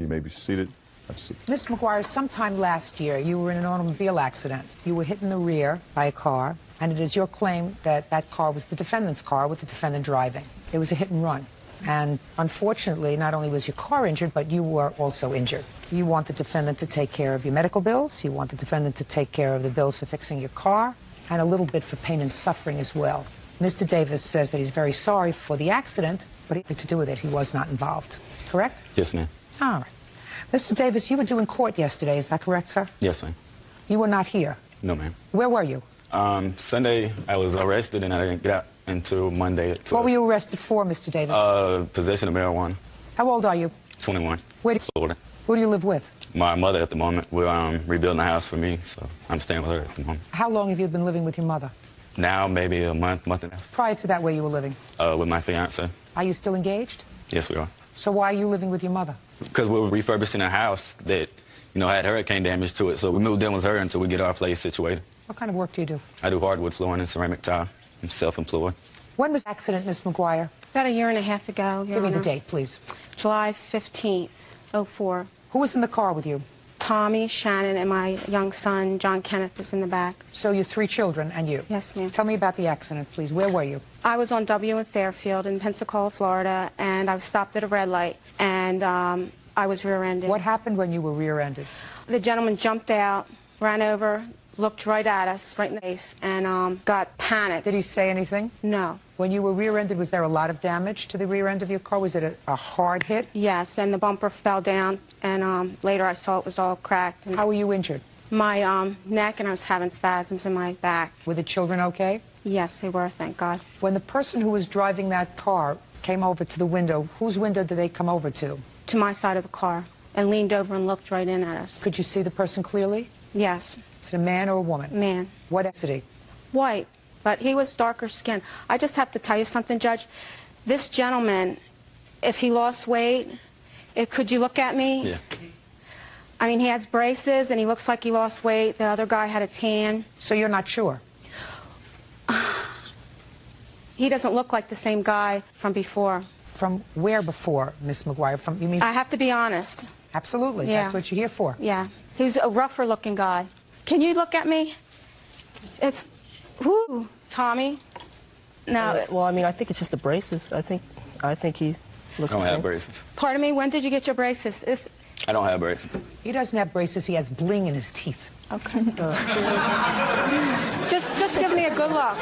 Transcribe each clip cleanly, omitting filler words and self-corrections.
You may be seated. Ms. McGuire, sometime last year, you were in an automobile accident. You were hit in the rear by a car, and it is your claim that that car was the defendant's car with the defendant driving. It was a hit and run. And unfortunately, not only was your car injured, but you were also injured. You want the defendant to take care of your medical bills. You want the defendant to take care of the bills for fixing your car, and a little bit for pain and suffering as well. Mr. Davis says that he's very sorry for the accident, but anything to do with it, he was not involved. Correct? Yes, ma'am. All right. Mr. Davis, you were doing court yesterday, is that correct, sir? Yes, ma'am. You were not here? No, ma'am. Where were you? Sunday, I was arrested, and I didn't get out until Monday at 12. What were you arrested for, Mr. Davis? Possession of marijuana. How old are you? 21. Where Florida. Who do you live with? My mother at the moment. We're rebuilding a house for me, so I'm staying with her at the moment. How long have you been living with your mother? Now, maybe a month and a half. Prior to that, where you were living? With my fiance. Are you still engaged? Yes, we are. So why are you living with your mother? Because we were refurbishing a house that, had hurricane damage to it, so we moved in with her until we get our place situated. What kind of work do you do? I do hardwood flooring and ceramic tile. I'm self-employed. When was the accident, Ms. McGuire? About a year and a half ago, Your Give me Honor. the date, please. July 15th, 04. Who was in the car with you? Tommy, Shannon, and my young son, John Kenneth, was in the back. So your 3 children and you? Yes, ma'am. Tell me about the accident, please. Where were you? I was on W in Fairfield in Pensacola, Florida, and I was stopped at a red light, and I was rear-ended. What happened when you were rear-ended? The gentleman jumped out, ran over, looked right at us, right in the face, and got panicked. Did he say anything? No. When you were rear-ended, was there a lot of damage to the rear end of your car? Was it a hard hit? Yes, and the bumper fell down, and later I saw it was all cracked. And How were you injured? my neck, and I was having spasms in my back. Were the children okay? Yes, they were, thank God. When the person who was driving that car came over to the window, whose window did they come over to? To my side of the car, and leaned over and looked right in at us. Could you see the person clearly? Yes. Is it a man or a woman? Man. What ethnicity? White, but he was darker skinned. I just have to tell you something, Judge. This gentleman, if he lost weight, could you look at me? Yeah. I mean, he has braces, and he looks like he lost weight. The other guy had a tan. So you're not sure? He doesn't look like the same guy from before. From where before, Miss McGuire? From, you mean? I have to be honest. Absolutely. Yeah. That's what you're here for. Yeah. He was a rougher-looking guy. Can you look at me? It's... Whoo, Tommy. No. Well, I mean, I think it's just the braces. I think he looks I don't the same. have braces. Pardon me, when did you get your braces? I don't have braces. He doesn't have braces. He has bling in his teeth. Okay. Just give me a good look.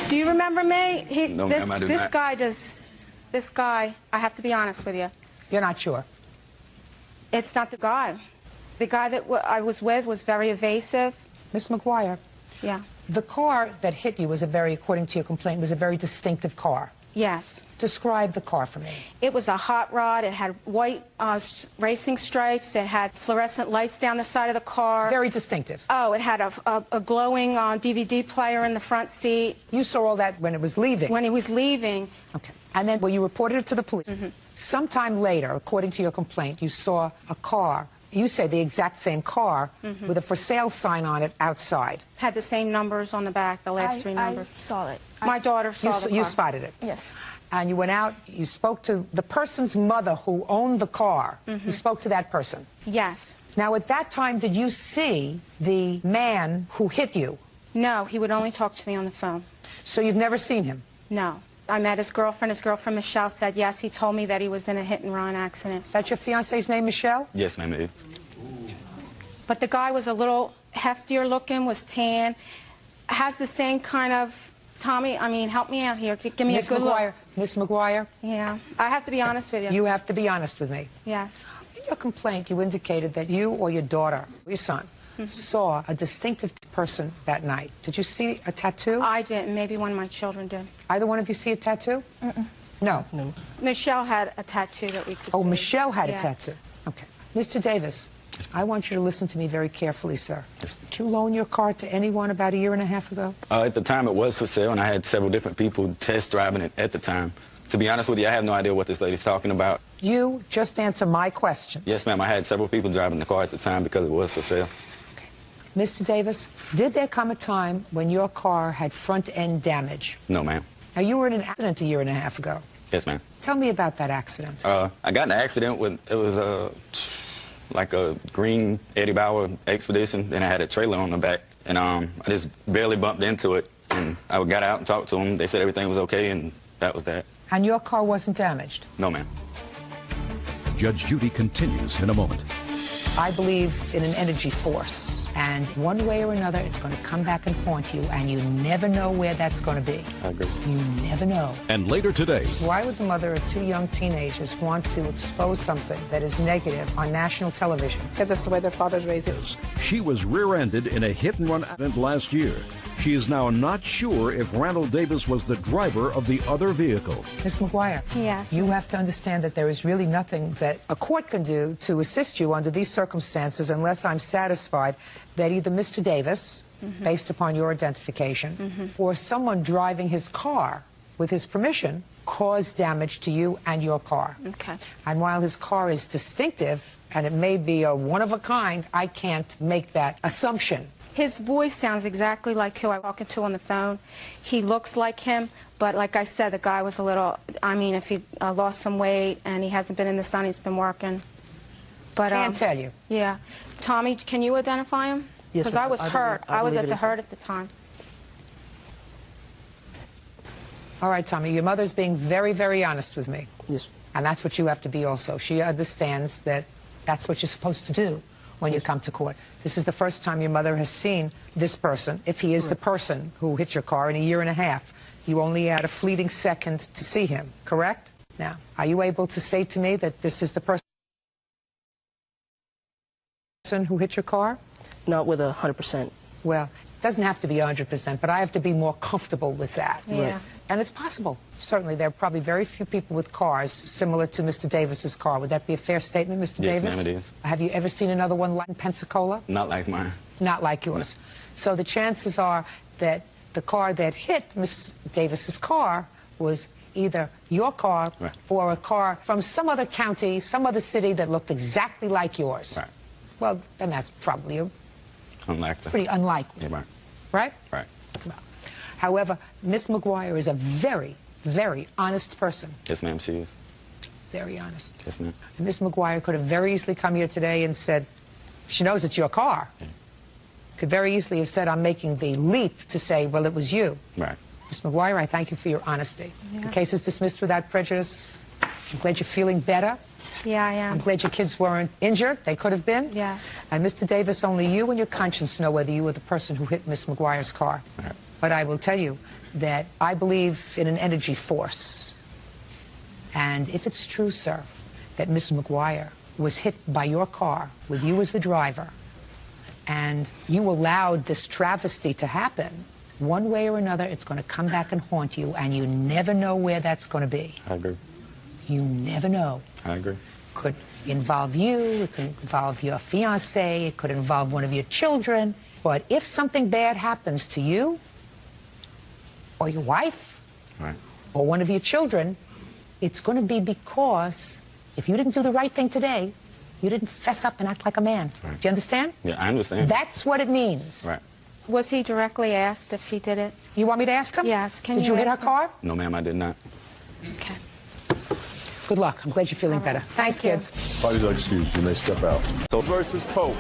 Do you remember me? No, ma'am, I do this not. guy does. This guy, I have to be honest with you. You're not sure? It's not the guy. The guy that I was with was very evasive. Miss McGuire, Yeah. the car that hit you was according to your complaint, was a very distinctive car. Yes. Describe the car for me. It was a hot rod. It had white racing stripes. It had fluorescent lights down the side of the car. Very distinctive. Oh, it had a glowing DVD player in the front seat. You saw all that when it was leaving? When he was leaving. Okay. And then, well, you reported it to the police. Sometime later, according to your complaint, you saw a car, you say the exact same car, with a for sale sign on it outside. Had the same numbers on the back, the last 3 numbers. I saw it. My daughter saw the car. You spotted it? Yes. And you went out, you spoke to the person's mother who owned the car. You spoke to that person. Yes. Now, at that time, did you see the man who hit you? No, he would only talk to me on the phone. So you've never seen him? No. I met his girlfriend. His girlfriend, Michelle, said yes. He told me that he was in a hit-and-run accident. Is that your fiance's name, Michelle? Yes, ma'am, it is. But the guy was a little heftier looking, was tan, has the same kind of... Tommy, I mean, help me out here. Give me a good look. Miss McGuire? Yeah. I have to be honest with you. You have to be honest with me. Yes. In your complaint, you indicated that you or your daughter, or your son, saw a distinctive person that night. Did you see a tattoo? I didn't. Maybe one of my children did. Either one of you see a tattoo? No. Michelle had a tattoo that we could see. Michelle had Yeah. a tattoo. Okay. Mr. Davis, I want you to listen to me very carefully, sir. Yes. Did you loan your car to anyone about a year and a half ago? At the time, it was for sale, and I had several different people test driving it at the time. To be honest with you, I have no idea what this lady's talking about. You just answer my questions. Yes, ma'am, I had several people driving the car at the time because it was for sale. Okay. Mr. Davis, did there come a time when your car had front-end damage? No, ma'am. Now, you were in an accident a year and a half ago. Yes, ma'am. Tell me about that accident. I got in an accident with, it was like a green Eddie Bauer Expedition, and I had a trailer on the back, and I just barely bumped into it, and I got out and talked to them. They said everything was okay, and that was that. And your car wasn't damaged? No, ma'am. Judge Judy continues in a moment. I believe in an energy force, and one way or another, it's going to come back and haunt you, and you never know where that's going to be. I agree. You never know. And later today, Why would the mother of two young teenagers want to expose something that is negative on national television? Because that's the way their fathers raise it. she was rear-ended in a hit-and-run accident last year. She is now not sure if Randall Davis was the driver of the other vehicle. Ms. McGuire, Yes. you have to understand that there is really nothing that a court can do to assist you under these circumstances unless I'm satisfied that either Mr. Davis, based upon your identification, or someone driving his car with his permission, caused damage to you and your car. Okay. And while his car is distinctive, and it may be a one-of-a-kind, I can't make that assumption. His voice sounds exactly like who I'm talking to on the phone. He looks like him, but like I said, the guy was a little, I mean, if he lost some weight and he hasn't been in the sun, he's been working. But Can't tell you. Yeah. Tommy, can you identify him? Yes, Because ma'am. I was I hurt. believe- I I was believe at it the is hurt him. at the time. All right, Tommy, your mother's being very, very honest with me. Yes. And that's what you have to be also. She understands that that's what you're supposed to do when you come to court. This is the first time your mother has seen this person, if he is the person who hit your car, in a year and a half. You only had a fleeting second to see him, correct? Now, are you able to say to me that this is the person who hit your car? Not with 100%. Well, it doesn't have to be 100%, but I have to be more comfortable with that. Yeah. Right. And it's possible. Certainly, there are probably very few people with cars similar to Mr. Davis's car. Would that be a fair statement, Mr. Yes, Davis? ma'am, it is. Have you ever seen another one like in Pensacola? Not like mine. Not like yours. So the chances are that the car that hit Mr. Davis's car was either your car Right. or a car from some other county, some other city that looked exactly like yours. Right. Well, then that's probably Unlikely. pretty unlikely. Yeah, right. Right? Right. Well, however, Miss McGuire is a very, very honest person. Yes, ma'am, she is. Very honest. Yes, ma'am. And Miss McGuire could have very easily come here today and said, she knows it's your car. Yeah. Could very easily have said, I'm making the leap to say, well, it was you. Right. Miss McGuire, I thank you for your honesty. The case is dismissed without prejudice. I'm glad you're feeling better. Yeah, I I'm am. glad your kids weren't injured. They could have been. Yeah. And Mr. Davis, only you and your conscience know whether you were the person who hit Miss McGuire's car. Right. But I will tell you that I believe in an energy force. And if it's true, sir, that Miss McGuire was hit by your car with you as the driver, and you allowed this travesty to happen, one way or another, it's going to come back and haunt you, and you never know where that's going to be. I agree. You never know. I agree. Could involve you, it could involve your fiancé, it could involve one of your children. But if something bad happens to you, or your wife, Right. or one of your children, it's going to be because if you didn't do the right thing today, you didn't fess up and act like a man. Right. Do you understand? Yeah, I understand. That's what it means. Right. Was he directly asked if he did it? You want me to ask him? Yes. Can Did you hit her ask him? car? No, ma'am, I did not. Okay. Good luck. I'm glad you're feeling better. Thanks, Thank you. kids. Parties are excused. You may step out. So versus Pope.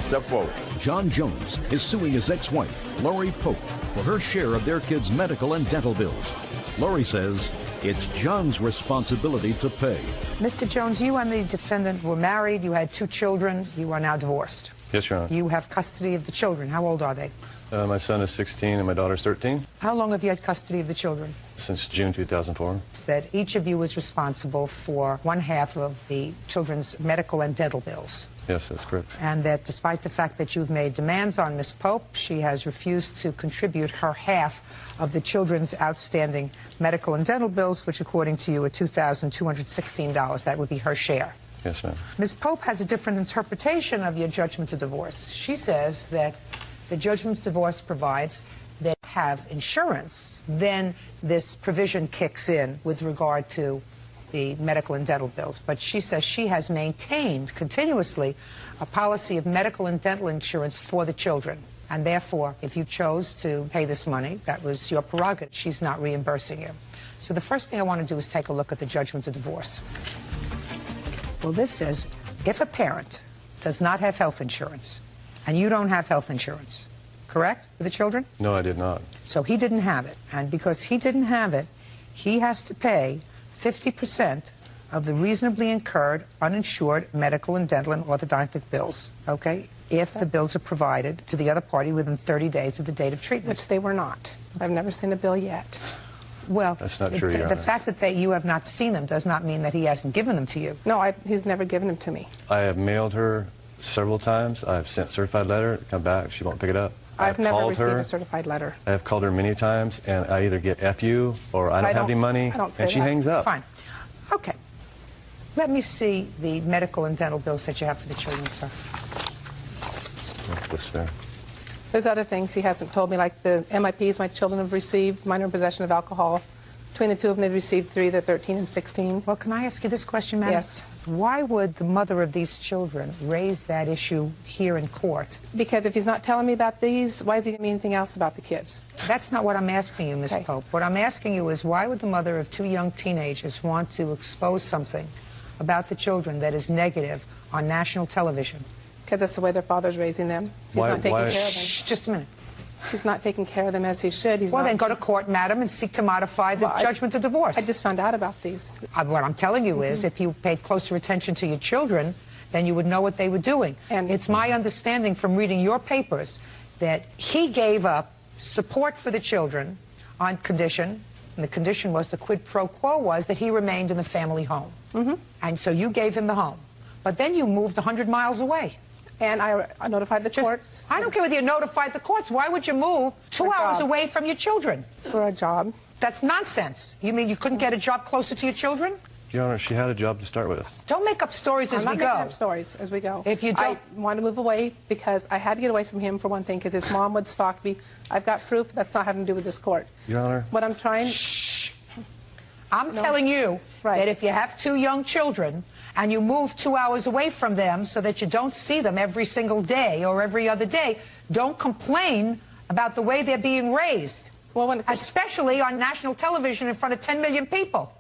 Step forward. John Jones is suing his ex-wife, Lori Pope, for her share of their kids' medical and dental bills. Lori says it's John's responsibility to pay. Mr. Jones, you and the defendant were married. You had 2 children. You are now divorced. Yes, Your Honor. You have custody of the children. How old are they? My son is 16 and my daughter's 13 How long have you had custody of the children? since June 2004. It's that each of you is responsible for 1/2 of the children's medical and dental bills. Yes, that's correct. And that despite the fact that you've made demands on Miss Pope, she has refused to contribute her half of the children's outstanding medical and dental bills, which according to you are $2,216. That would be her share. Yes, ma'am. Ms. Pope has a different interpretation of your judgment to divorce. She says that the judgment to divorce provides that have insurance, then this provision kicks in with regard to the medical and dental bills. But she says she has maintained continuously a policy of medical and dental insurance for the children. And therefore, if you chose to pay this money, that was your prerogative. She's not reimbursing you. So the first thing I want to do is take a look at the judgment of divorce. Well, this says if a parent does not have health insurance, and you don't have health insurance, correct, for the children? No, I did not. So he didn't have it. And because he didn't have it, he has to pay 50% of the reasonably incurred uninsured medical and dental and orthodontic bills, okay, if the bills are provided to the other party within 30 days of the date of treatment. Which they were not. I've never seen a bill yet. Well, that's not true, Your the Honor. fact that you have not seen them does not mean that he hasn't given them to you. No, he's never given them to me. I have mailed her several times. I've sent certified letter, come back, she won't pick it up. I've never called received her. a certified letter. I have called her many times, and I either get F you or I don't have any money, I don't say and she that. hangs up. Fine. Okay. Let me see the medical and dental bills that you have for the children, sir. This there. There's other things he hasn't told me, like the MIPs my children have received, minor possession of alcohol. Between the two of them, they've received 3, they're 13 and 16. Well, can I ask you this question, madam? Yes. Why would the mother of these children raise that issue here in court? Because if he's not telling me about these, why is he giving me anything else about the kids? That's not what I'm asking you, Ms. Okay. Pope. What I'm asking you is why would the mother of 2 young teenagers want to expose something about the children that is negative on national television? Because that's the way their father's raising them. He's not taking care of them. Shh, just a minute. He's not taking care of them as he should. Well, then go to court, madam, and seek to modify the judgment of divorce. I just found out about these. What I'm telling you is if you paid closer attention to your children, then you would know what they were doing. And it's my understanding from reading your papers that he gave up support for the children on condition, and the condition was the quid pro quo was that he remained in the family home. And so you gave him the home. But then you moved 100 miles away. And I notified the courts. I don't care whether you notified the courts. Why would you move 2 hours away from your children? For a job. That's nonsense. You mean you couldn't get a job closer to your children? Your Honor, she had a job to start with. Don't make up stories as we I'm go. not making up stories as we go. If you don't... I want to move away because I had to get away from him, for one thing, because his mom would stalk me. I've got proof, but that's not having to do with this court. Your Honor. What I'm trying... Shh. I'm telling you that if you have 2 young children and you move 2 hours away from them so that you don't see them every single day or every other day, don't complain about the way they're being raised, especially on national television in front of 10 million people.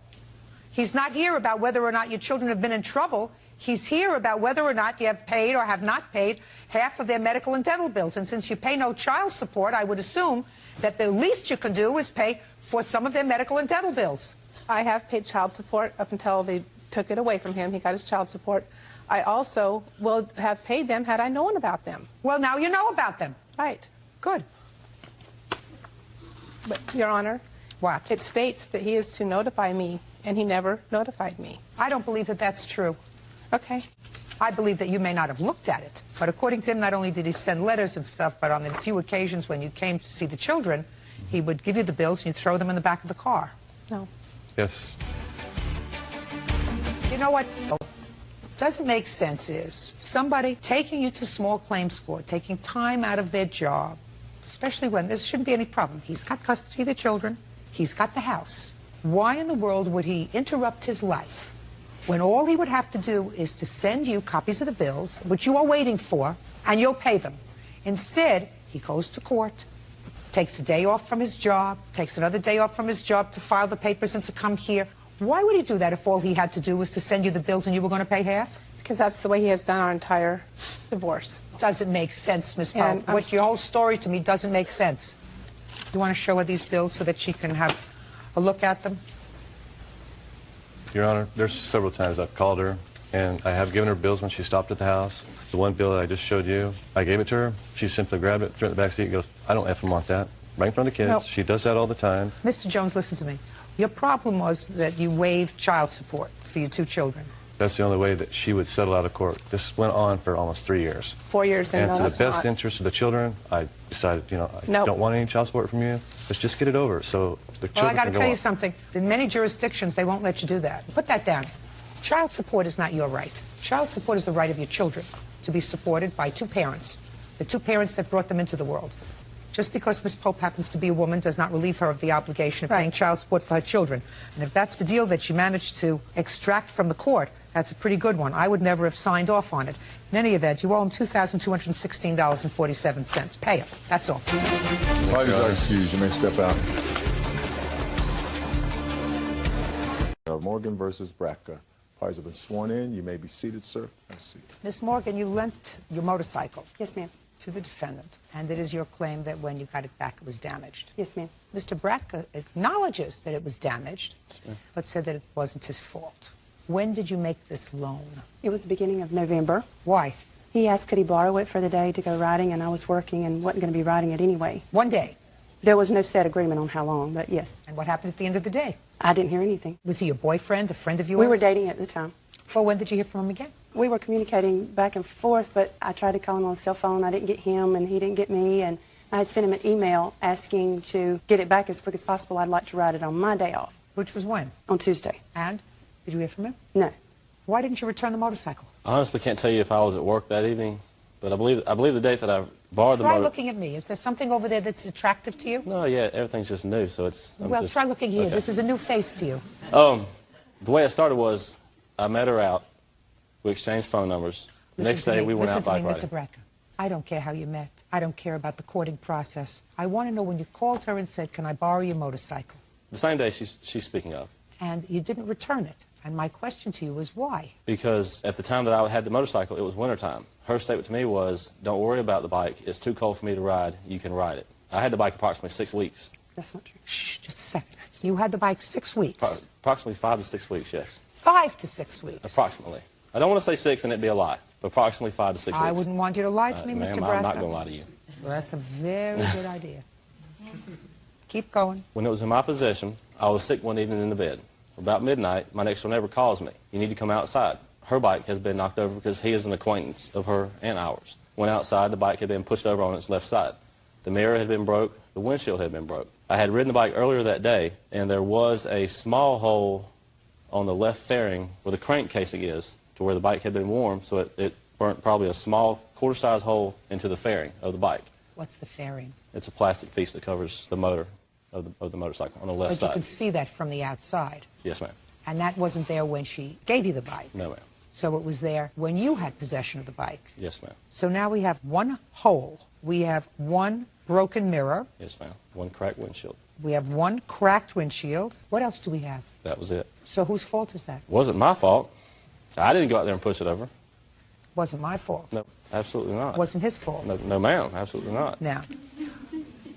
He's not here about whether or not your children have been in trouble. He's here about whether or not you have paid or have not paid half of their medical and dental bills. And since you pay no child support, I would assume that the least you can do is pay for some of their medical and dental bills. I have paid child support up until they took it away from him. He got his child support. I also will have paid them had I known about them. Well, now you know about them. Right. Good. But, Your Honor, what? It states that he is to notify me, and he never notified me. I don't believe that that's true. Okay. I believe that you may not have looked at it, but according to him, not only did he send letters and stuff, but on the few occasions when you came to see the children, he would give you the bills and you'd throw them in the back of the car. No. Yes. You know what doesn't make sense is somebody taking you to small claims court, taking time out of their job, especially when there shouldn't be any problem. He's got custody of the children. He's got the house. Why in the world would he interrupt his life when all he would have to do is to send you copies of the bills, which you are waiting for, and you'll pay them? Instead, he goes to court, takes a day off from his job, takes another day off from his job to file the papers and to come here. Why would he do that if all he had to do was to send you the bills and you were going to pay half? Because that's the way he has done our entire divorce. Doesn't make sense, Ms. Pope. What your whole story to me doesn't make sense. You want to show her these bills so that she can have a look at them? Your Honor, there's several times I've called her, and I have given her bills when she stopped at the house. The one bill that I just showed you, I gave it to her. She simply grabbed it, threw it in the back seat, and goes, I don't effing want that. Right in front of the kids. Nope. She does that all the time. Mr. Jones, listen to me. Your problem was that you waived child support for your 2 children. That's the only way that she would settle out of court. This went on for almost 3 years. 4 years, and no, to that's the best not. interest of the children, I decided, you know, I No. don't want any child support from you. Let's just get it over so the children Well, I got to can go tell you on. something. In many jurisdictions, they won't let you do that. Put that down. Child support is not your right. Child support is the right of your children to be supported by 2 parents, the 2 parents that brought them into the world. Just because Ms. Pope happens to be a woman does not relieve her of the obligation of paying child support for her children. And if that's the deal that she managed to extract from the court, that's a pretty good one. I would never have signed off on it. In any event, you owe him $2,216.47. Pay him. That's all. Parties are excused. You may step out. Morgan versus Bratka. Parties have been sworn in. You may be seated, sir. Let's see. Miss Morgan, you lent your motorcycle Yes, ma'am. to the defendant, and it is your claim that when you got it back, it was damaged. Yes, ma'am. Mr. Bratka acknowledges that it was damaged, but said that it wasn't his fault. When did you make this loan? It was the beginning of November. Why? He asked could he borrow it for the day to go riding, and I was working and wasn't going to be riding it anyway. One day. There was no set agreement on how long, but yes. And what happened at the end of the day? I didn't hear anything. Was he your boyfriend, a friend of yours? We were dating at the time. Well, when did you hear from him again? We were communicating back and forth, but I tried to call him on the cell phone. I didn't get him, and he didn't get me, and I had sent him an email asking to get it back as quick as possible. I'd like to ride it on my day off. Which was when? On Tuesday. And? Did you hear from him? No. Why didn't you return the motorcycle? I honestly can't tell you if I was at work that evening, but I believe the date that I borrowed the Try motor. looking at me. Is there something over there that's attractive to you? No, yeah, everything's just new, so it's. Well, try looking here. Okay. This is a new face to you. The way it started was I met her out. We exchanged phone numbers. The next day we went out bike riding. Listen to me, Mr. Bratka. I don't care how you met. I don't care about the courting process. I want to know when you called her and said, can I borrow your motorcycle? The same day she's speaking of. And you didn't return it. And my question to you is why? Because at the time that I had the motorcycle, it was wintertime. Her statement to me was, don't worry about the bike. It's too cold for me to ride. You can ride it. I had the bike approximately 6 weeks. That's not true. Shh, just a second. You had the bike 6 weeks. Approximately 5 to 6 weeks, yes. 5 to 6 weeks. Approximately. I don't want to say 6 and it be a lie, but approximately 5 to 6 weeks. I wouldn't want you to lie to me, Mr. Bratka. I'm not going to lie to you. Well, that's a very good idea. Keep going. When it was in my possession, I was sick one evening in the bed. About midnight, my next door neighbor calls me. You need to come outside. Her bike has been knocked over because he is an acquaintance of her and ours. Went outside, the bike had been pushed over on its left side. The mirror had been broke, the windshield had been broke. I had ridden the bike earlier that day, and there was a small hole on the left fairing where the crank casing is, to where the bike had been warm, so it burnt probably a small quarter-size hole into the fairing of the bike. What's the fairing? It's a plastic piece that covers the motor of the motorcycle on the left side. But you can see that from the outside. Yes, ma'am. And that wasn't there when she gave you the bike? No, ma'am. So it was there when you had possession of the bike? Yes, ma'am. So now we have one hole. We have one broken mirror. Yes, ma'am. One cracked windshield. We have one cracked windshield. What else do we have? That was it. So whose fault is that? It wasn't my fault. I didn't go out there and push it over. Wasn't my fault. No, absolutely not. Wasn't his fault. No, ma'am, absolutely not. Now,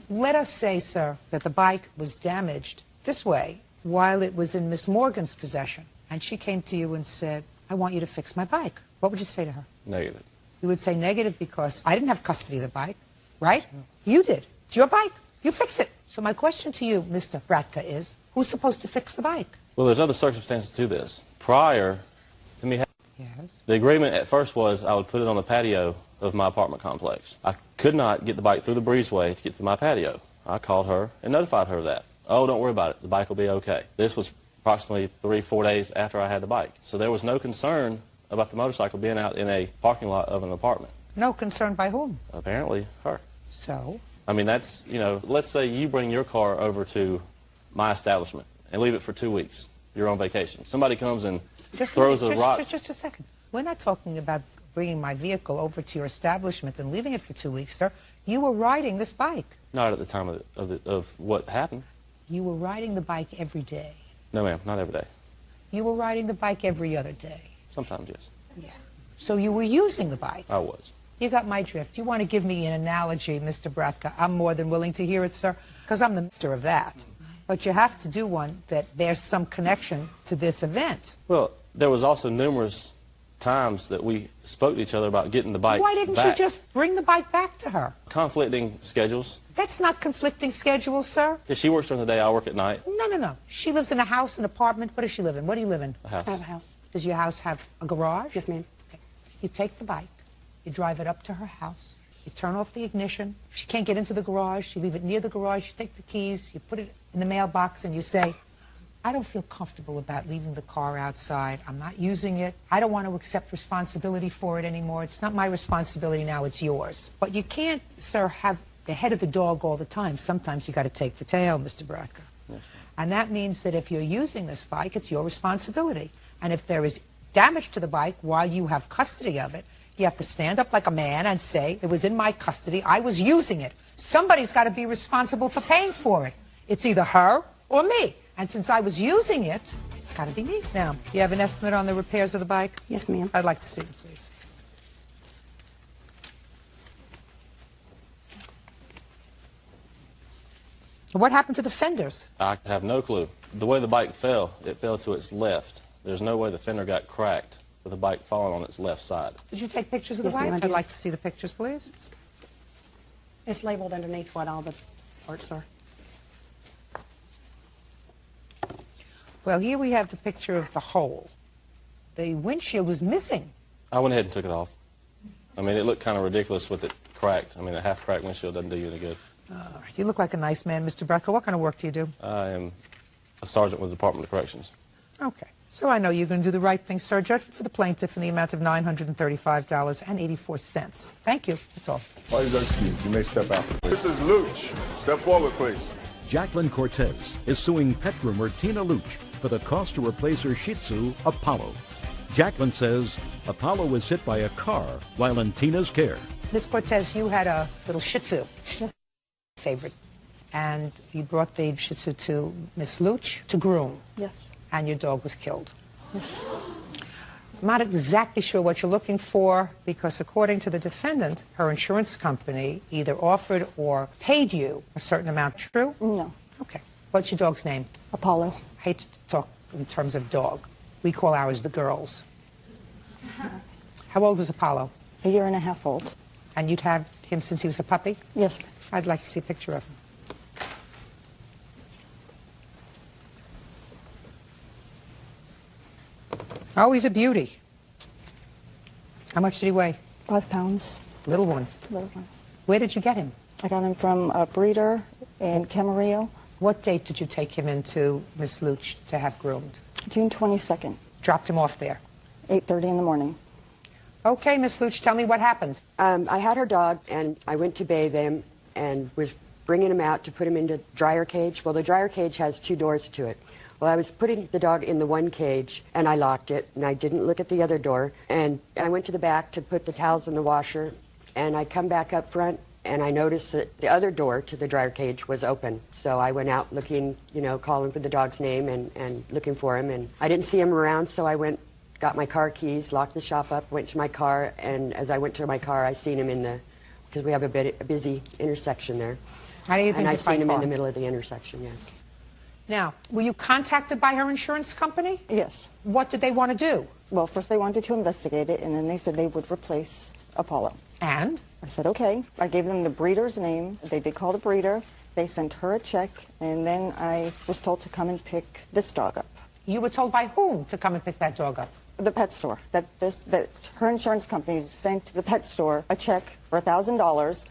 let us say, sir, that the bike was damaged this way while it was in Miss Morgan's possession, and she came to you and said, I want you to fix my bike. What would you say to her? Negative. You would say negative because I didn't have custody of the bike, right? You did. It's your bike. You fix it. So my question to you, Mr. Bratka, is who's supposed to fix the bike? Well, there's other circumstances to this. Prior to me Yes. the agreement at first was I would put it on the patio of my apartment complex. I could not get the bike through the breezeway to get to my patio. I called her and notified her of that. Oh, don't worry about it. The bike will be okay. This was approximately 3-4 days after I had the bike. So there was no concern about the motorcycle being out in a parking lot of an apartment. No concern by whom? Apparently, her. So? I mean, that's, let's say you bring your car over to my establishment and leave it for 2 weeks. You're on vacation. Somebody comes and throws a rock. Just a second. We're not talking about bringing my vehicle over to your establishment and leaving it for 2 weeks, sir. You were riding this bike. Not at the time of what happened. You were riding the bike every day. No, ma'am, not every day. You were riding the bike every other day. Sometimes, yes. Yeah. So you were using the bike. I was. You got my drift. You want to give me an analogy, Mr. Bratka? I'm more than willing to hear it, sir, because I'm the master of that. But you have to do one that there's some connection to this event. Well, there was also numerous times that we spoke to each other about getting the bike Why didn't back. you just bring the bike back to her? Conflicting schedules. That's not conflicting schedules, sir. Yeah, she works during the day, I work at night. No. She lives in a house, an apartment. What does she live in? What do you live in? A house. I have a house. Does your house have a garage? Yes, ma'am. Okay. You take the bike, you drive it up to her house, you turn off the ignition. If she can't get into the garage, you leave it near the garage, you take the keys, you put it in the mailbox, and you say, I don't feel comfortable about leaving the car outside. I'm not using it. I don't want to accept responsibility for it anymore. It's not my responsibility now, it's yours. But you can't, sir, have the head of the dog all the time. Sometimes you got to take the tail, Mr. Bratka. Yes, and that means that if you're using this bike, it's your responsibility. And if there is damage to the bike while you have custody of it, you have to stand up like a man and say, it was in my custody, I was using it. Somebody's got to be responsible for paying for it. It's either her or me. And since I was using it, It's got to be neat. Now, you have an estimate on the repairs of the bike? Yes, ma'am. I'd like to see it, please. What happened to the fenders? I have no clue. The way the bike fell, it fell to its left. There's no way the fender got cracked with the bike falling on its left side. Did you take pictures of the Yes, ma'am, bike? I I'd did. like to see the pictures, please. It's labeled underneath what all the parts are. Well, here we have the picture of the hole. The windshield was missing. I went ahead and took it off. I mean, it looked kind of ridiculous with it cracked. I mean, a half-cracked windshield doesn't do you any good. You look like a nice man, Mr. Brecker. What kind of work do you do? I am a sergeant with the Department of Corrections. Okay. So I know you're going to do the right thing, sir. Judgment for the plaintiff in the amount of $935.84. Thank you. That's all. All is excused. You may step out. This is Luch. Step forward, please. Jacqueline Cortez is suing pet groomer Tina Luch for the cost to replace her Shih Tzu, Apollo. Jacqueline says Apollo was hit by a car while in Tina's care. Miss Cortez, you had a little Shih Tzu. Favorite. And you brought the Shih Tzu to Miss Luch to groom. Yes. And your dog was killed. Yes. I'm not exactly sure what you're looking for because according to the defendant, her insurance company either offered or paid you a certain amount. True? No. Okay. What's your dog's name? Apollo. I hate to talk in terms of dog. We call ours the girls. How old was Apollo? A year and a half old. And you'd had him since he was a puppy? Yes. I'd like to see a picture of him. Oh, he's a beauty. How much did he weigh? 5 pounds. Little one. Little one. Where did you get him? I got him from a breeder in Camarillo. What date did you take him into Miss Luch to have groomed? June 22nd. Dropped him off there. 8:30 in the morning. Okay, Miss Luch, tell me what happened. I had her dog, and I went to bathe him and was bringing him out to put him into dryer cage. Well, the dryer cage has 2 doors to it. Well, I was putting the dog in the one cage, and I locked it, and I didn't look at the other door. And I went to the back to put the towels in the washer, and I come back up front, and I noticed that the other door to the dryer cage was open. So I went out looking, you know, calling for the dog's name and looking for him, and I didn't see him around, so I went, got my car keys, locked the shop up, went to my car, and as I went to my car, I seen him in the, because we have a busy intersection there. And I seen him in the middle of the intersection, yes. Now, were you contacted by her insurance company? Yes. What did they want to do? Well, first they wanted to investigate it, and then they said they would replace Apollo. And? I said, okay. I gave them the breeder's name. They did call the breeder. They sent her a check, and then I was told to come and pick this dog up. You were told by whom to come and pick that dog up? The pet store. That her insurance company sent the pet store a check for $1,000.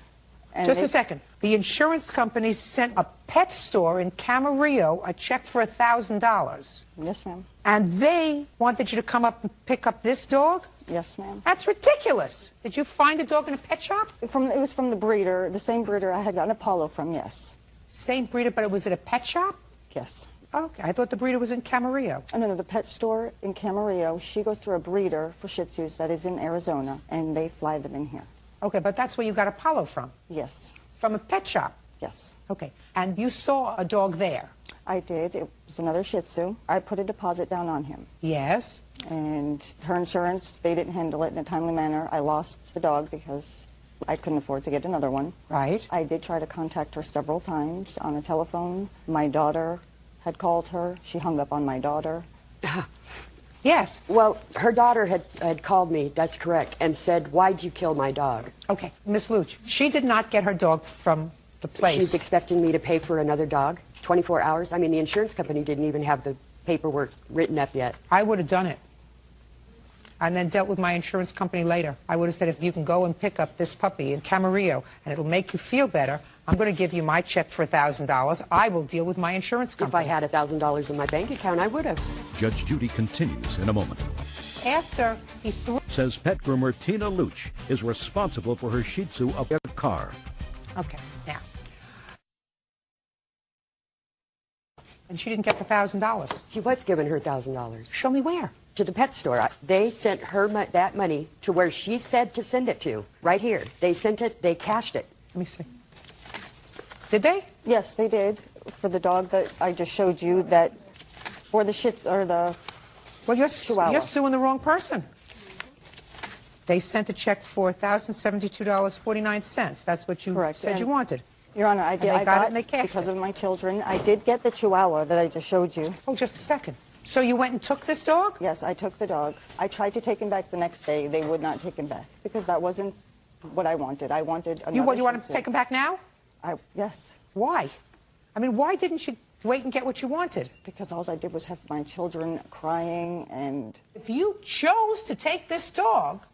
Just a second. The insurance company sent a pet store in Camarillo a check for $1,000. Yes, ma'am. And they wanted you to come up and pick up this dog? Yes, ma'am. That's ridiculous. Did you find a dog in a pet shop? It was from the breeder, the same breeder I had gotten Apollo from, yes. Same breeder, but it was at a pet shop? Yes. Okay, I thought the breeder was in Camarillo. Oh, no, the pet store in Camarillo, she goes through a breeder for Shih Tzus that is in Arizona, and they fly them in here. Okay, but that's where you got Apollo from? Yes. From a pet shop? Yes. Okay, and you saw a dog there? I did. It was another Shih Tzu. I put a deposit down on him. Yes. And her insurance, they didn't handle it in a timely manner. I lost the dog because I couldn't afford to get another one. Right. I did try to contact her several times on the telephone. My daughter had called her. She hung up on my daughter. Yes. Well, her daughter had called me, that's correct, and said, why'd you kill my dog? Okay, Miss Luch, she did not get her dog from the place. She's expecting me to pay for another dog, 24 hours. I mean, the insurance company didn't even have the paperwork written up yet. I would have done it. And then dealt with my insurance company later. I would have said, if you can go and pick up this puppy in Camarillo and it'll make you feel better, I'm going to give you my check for $1,000. I will deal with my insurance company. If I had $1,000 in my bank account, I would have. Judge Judy continues in a moment. After he threw... Says pet groomer Tina Luch is responsible for her Shih Tzu up in a car. Okay, now. And she didn't get the $1,000. She was given her $1,000. Show me where. To the pet store. They sent her that money to where she said to send it to, right here. They sent it, they cashed it. Let me see. Did they? Yes, they did. For the dog that I just showed you, that For the shits or the Well, you're Chihuahua. suing the wrong person. They sent a check for $1,072.49. That's what you said you wanted. Your Honor, I got it and they cashed because it. of my children. I did get the Chihuahua that I just showed you. Oh, just a second. So you went and took this dog? Yes, I took the dog. I tried to take him back the next day. They would not take him back because that wasn't what I wanted. I wanted another You want him to Shih Tzu. take him back now? Yes. Why? I mean, why didn't you wait and get what you wanted? Because all I did was have my children crying and... If you chose to take this dog,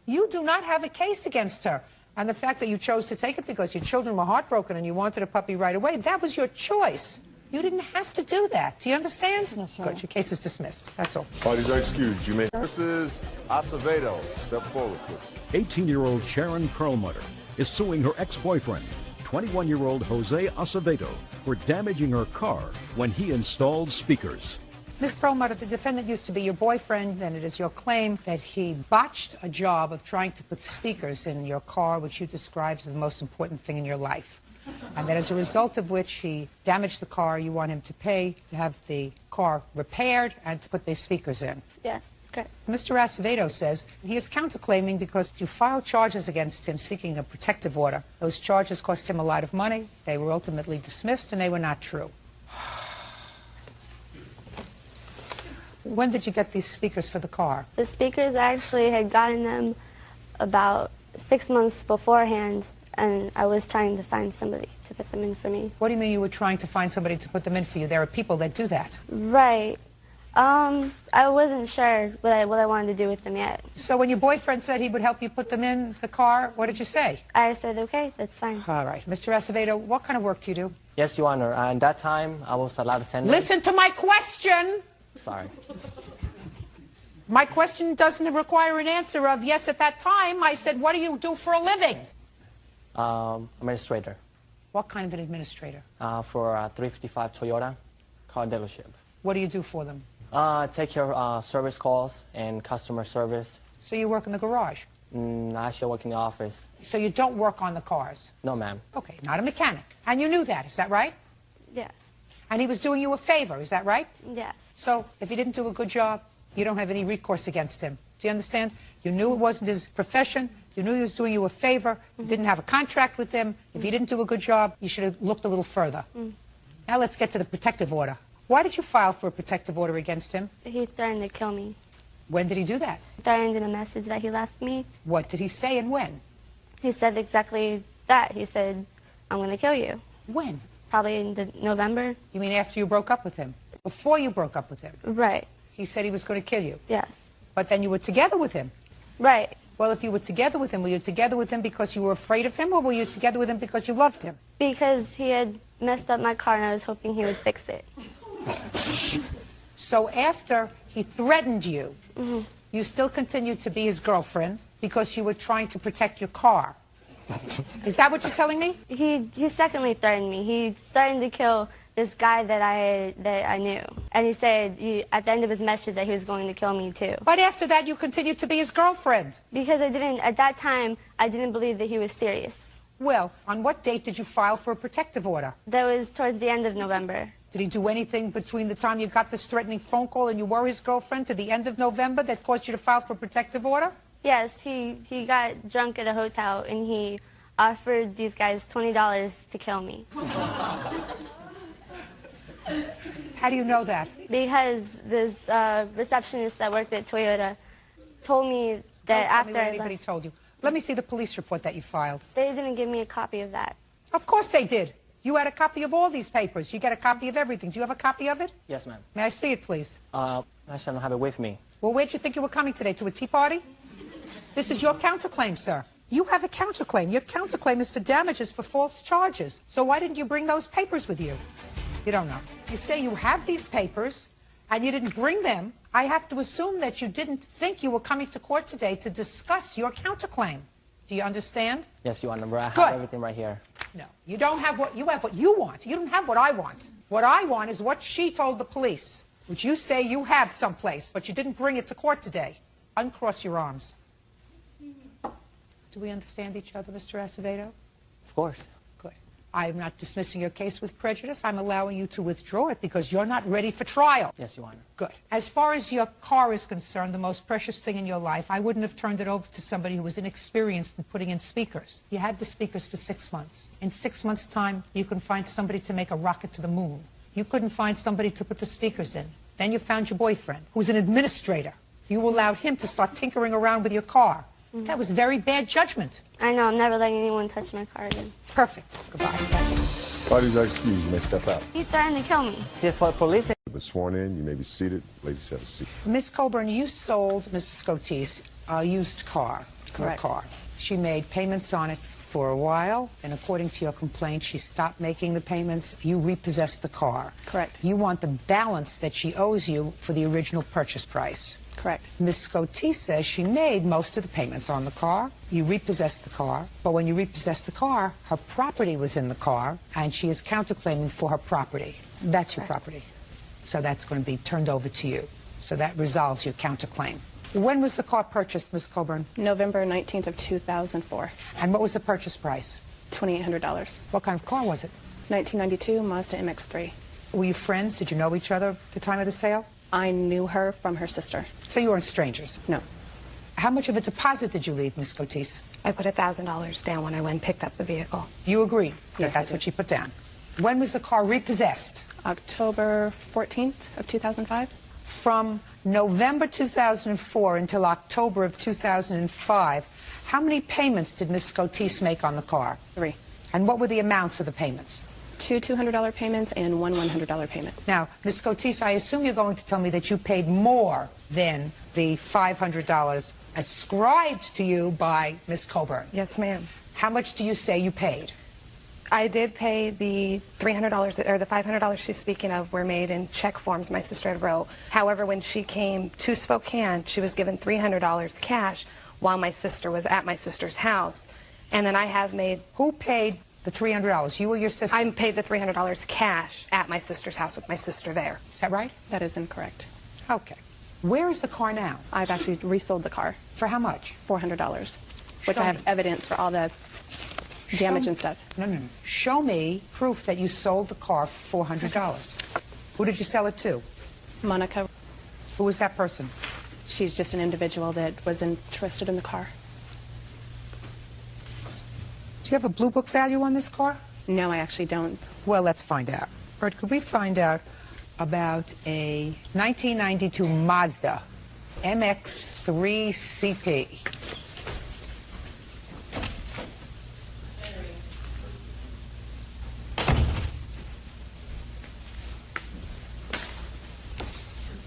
you do not have a case against her. And the fact that you chose to take it because your children were heartbroken and you wanted a puppy right away, that was your choice. You didn't have to do that. Do you understand? Yes, Good. Your case is dismissed. That's all. Parties are excused. You may. Mrs. Acevedo, step forward, please. 18-year-old Sharon Perlmutter is suing her ex-boyfriend, 21-year-old Jose Acevedo, for damaging her car when he installed speakers. Ms. Perlmutter, the defendant used to be your boyfriend, and it is your claim that he botched a job of trying to put speakers in your car, which you describe as the most important thing in your life. And that as a result of which he damaged the car, you want him to pay to have the car repaired and to put these speakers in. Yes, that's correct. Mr. Acevedo says he is counterclaiming because you filed charges against him seeking a protective order. Those charges cost him a lot of money. They were ultimately dismissed, and they were not true. When did you get these speakers for the car? The speakers, I actually had gotten them about 6 months beforehand, and I was trying to find somebody to put them in for me. What do you mean you were trying to find somebody to put them in for you? There are people that do that. Right. I wasn't sure what I wanted to do with them yet. So when your boyfriend said he would help you put them in the car, what did you say? I said, okay, that's fine. All right. Mr. Acevedo, what kind of work do you do? Yes, Your Honor. At that time, I was a lot attendant. Listen to my question! Sorry. My question doesn't require an answer of yes at that time. I said, what do you do for a living? Administrator. What kind of an administrator? For a 355 Toyota car dealership. What do you do for them? Take care of service calls and customer service. So you work in the garage? I actually work in the office. So you don't work on the cars? No, ma'am. Okay, not a mechanic. And you knew that, is that right? Yes. And he was doing you a favor, is that right? Yes. So if he didn't do a good job, you don't have any recourse against him. Do you understand? You knew it wasn't his profession. You knew he was doing you a favor. You didn't have a contract with him. If he didn't do a good job, you should have looked a little further. Now let's get to the protective order. Why did you file for a protective order against him? He threatened to kill me. When did he do that? Threatened in a message that he left me. What did he say and when? He said exactly that. He said, I'm going to kill you. When? Probably in November. You mean after you broke up with him? Before you broke up with him? Right. He said he was going to kill you? Yes. But then you were together with him? Right. Well, if you were together with him, were you together with him because you were afraid of him, or were you together with him because you loved him? Because he had messed up my car and I was hoping he would fix it. So after he threatened you, you still continued to be his girlfriend because you were trying to protect your car. Is that what you're telling me? He secondly threatened me. He threatened to kill this guy that I knew. And he said at the end of his message that he was going to kill me too. But after that you continued to be his girlfriend. Because at that time, I didn't believe that he was serious. Well, on what date did you file for a protective order? That was towards the end of November. Did he do anything between the time you got this threatening phone call and you were his girlfriend to the end of November that caused you to file for a protective order? Yes, he got drunk at a hotel and he offered these guys $20 to kill me. How do you know that? Because this receptionist that worked at Toyota told me that after I anybody told you. Let me see the police report that you filed. They didn't give me a copy of that. Of course they did. You had a copy of all these papers. You get a copy of everything. Do you have a copy of it? Yes, ma'am. May I see it, please? Actually, I don't have it with me. Well, where'd you think you were coming today? To a tea party? This is your counterclaim, sir. You have a counterclaim. Your counterclaim is for damages for false charges. So why didn't you bring those papers with you? You don't know. You say you have these papers and you didn't bring them. I have to assume that you didn't think you were coming to court today to discuss your counterclaim. Do you understand? Yes, Your Honor. I have Good. everything right here. No, you don't have what you have. What you want. You don't have what I want. What I want is what she told the police, which you say you have someplace, but you didn't bring it to court today. Uncross your arms. Do we understand each other, Mr. Acevedo? Of course. Good. I'm not dismissing your case with prejudice. I'm allowing you to withdraw it because you're not ready for trial. Yes, Your Honor. Good. As far as your car is concerned, the most precious thing in your life, I wouldn't have turned it over to somebody who was inexperienced in putting in speakers. You had the speakers for 6 months. In 6 months' time, you can find somebody to make a rocket to the moon. You couldn't find somebody to put the speakers in. Then you found your boyfriend, who's an administrator. You allowed him to start tinkering around with your car. That was very bad judgment. I know. I'm never letting anyone touch my car again. Perfect. Goodbye. Thank you. Parties are excused. You may step out. He threatened to kill me. For police. You've been sworn in. You may be seated. Ladies, have a seat. Miss Coburn, you sold Mrs. Scotese a used car. Correct. Her car. She made payments on it for a while, and according to your complaint, she stopped making the payments. You repossessed the car. Correct. You want the balance that she owes you for the original purchase price. Correct. Miss Scotese says she made most of the payments on the car. You repossessed the car, but when you repossessed the car, her property was in the car, and she is counterclaiming for her property. That's your property. So that's going to be turned over to you. So that resolves your counterclaim. When was the car purchased, Ms. Coburn? November 19th of 2004. And what was the purchase price? $2,800. What kind of car was it? 1992 Mazda MX-3. Were you friends? Did you know each other at the time of the sale? I knew her from her sister. So you weren't strangers? No. How much of a deposit did you leave, Ms. Scotese? I put $1,000 down when I went and picked up the vehicle. You agreed that Yes, that's what she put down. When was the car repossessed? October 14th of 2005. From November 2004 until October of 2005, how many payments did Ms. Scotese make on the car? 3. And what were the amounts of the payments? 2 $200 payments and 1 $100 payment. Now, Ms. Scotese, I assume you're going to tell me that you paid more than the $500 ascribed to you by Ms. Coburn. Yes, ma'am. How much do you say you paid? I did pay the $300, or the $500 she's speaking of were made in check forms my sister had wrote. However, when she came to Spokane, she was given $300 cash while my sister was at my sister's house. And then I have made... Who paid the $300? You or your sister? I paid the $300 cash at my sister's house with my sister there. Is that right? That is incorrect. Okay. Where is the car now? I've actually resold the car. For how much? $400, which Show I have me. evidence for all the damage and stuff. No. Show me proof that you sold the car for $400. Who did you sell it to? Monica. Who was that person? She's just an individual that was interested in the car. Do you have a blue book value on this car? No, I actually don't. Well, let's find out. Bert, could we find out about a 1992 Mazda MX-3 CP?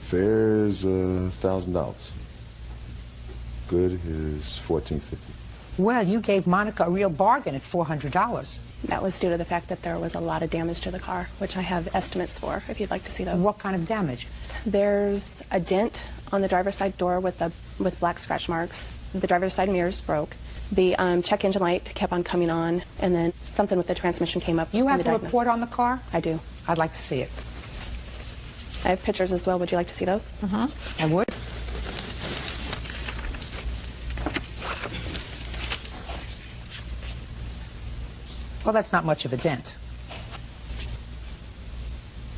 Fair is $1,000. Good is $1,450. Well, you gave Monica a real bargain at $400. That was due to the fact that there was a lot of damage to the car, which I have estimates for, if you'd like to see those. What kind of damage? There's a dent on the driver's side door with black scratch marks. The driver's side mirrors broke. The check engine light kept on coming on, and then something with the transmission came up. You have a report on the car? I do. I'd like to see it. I have pictures as well. Would you like to see those? I would. Well, that's not much of a dent.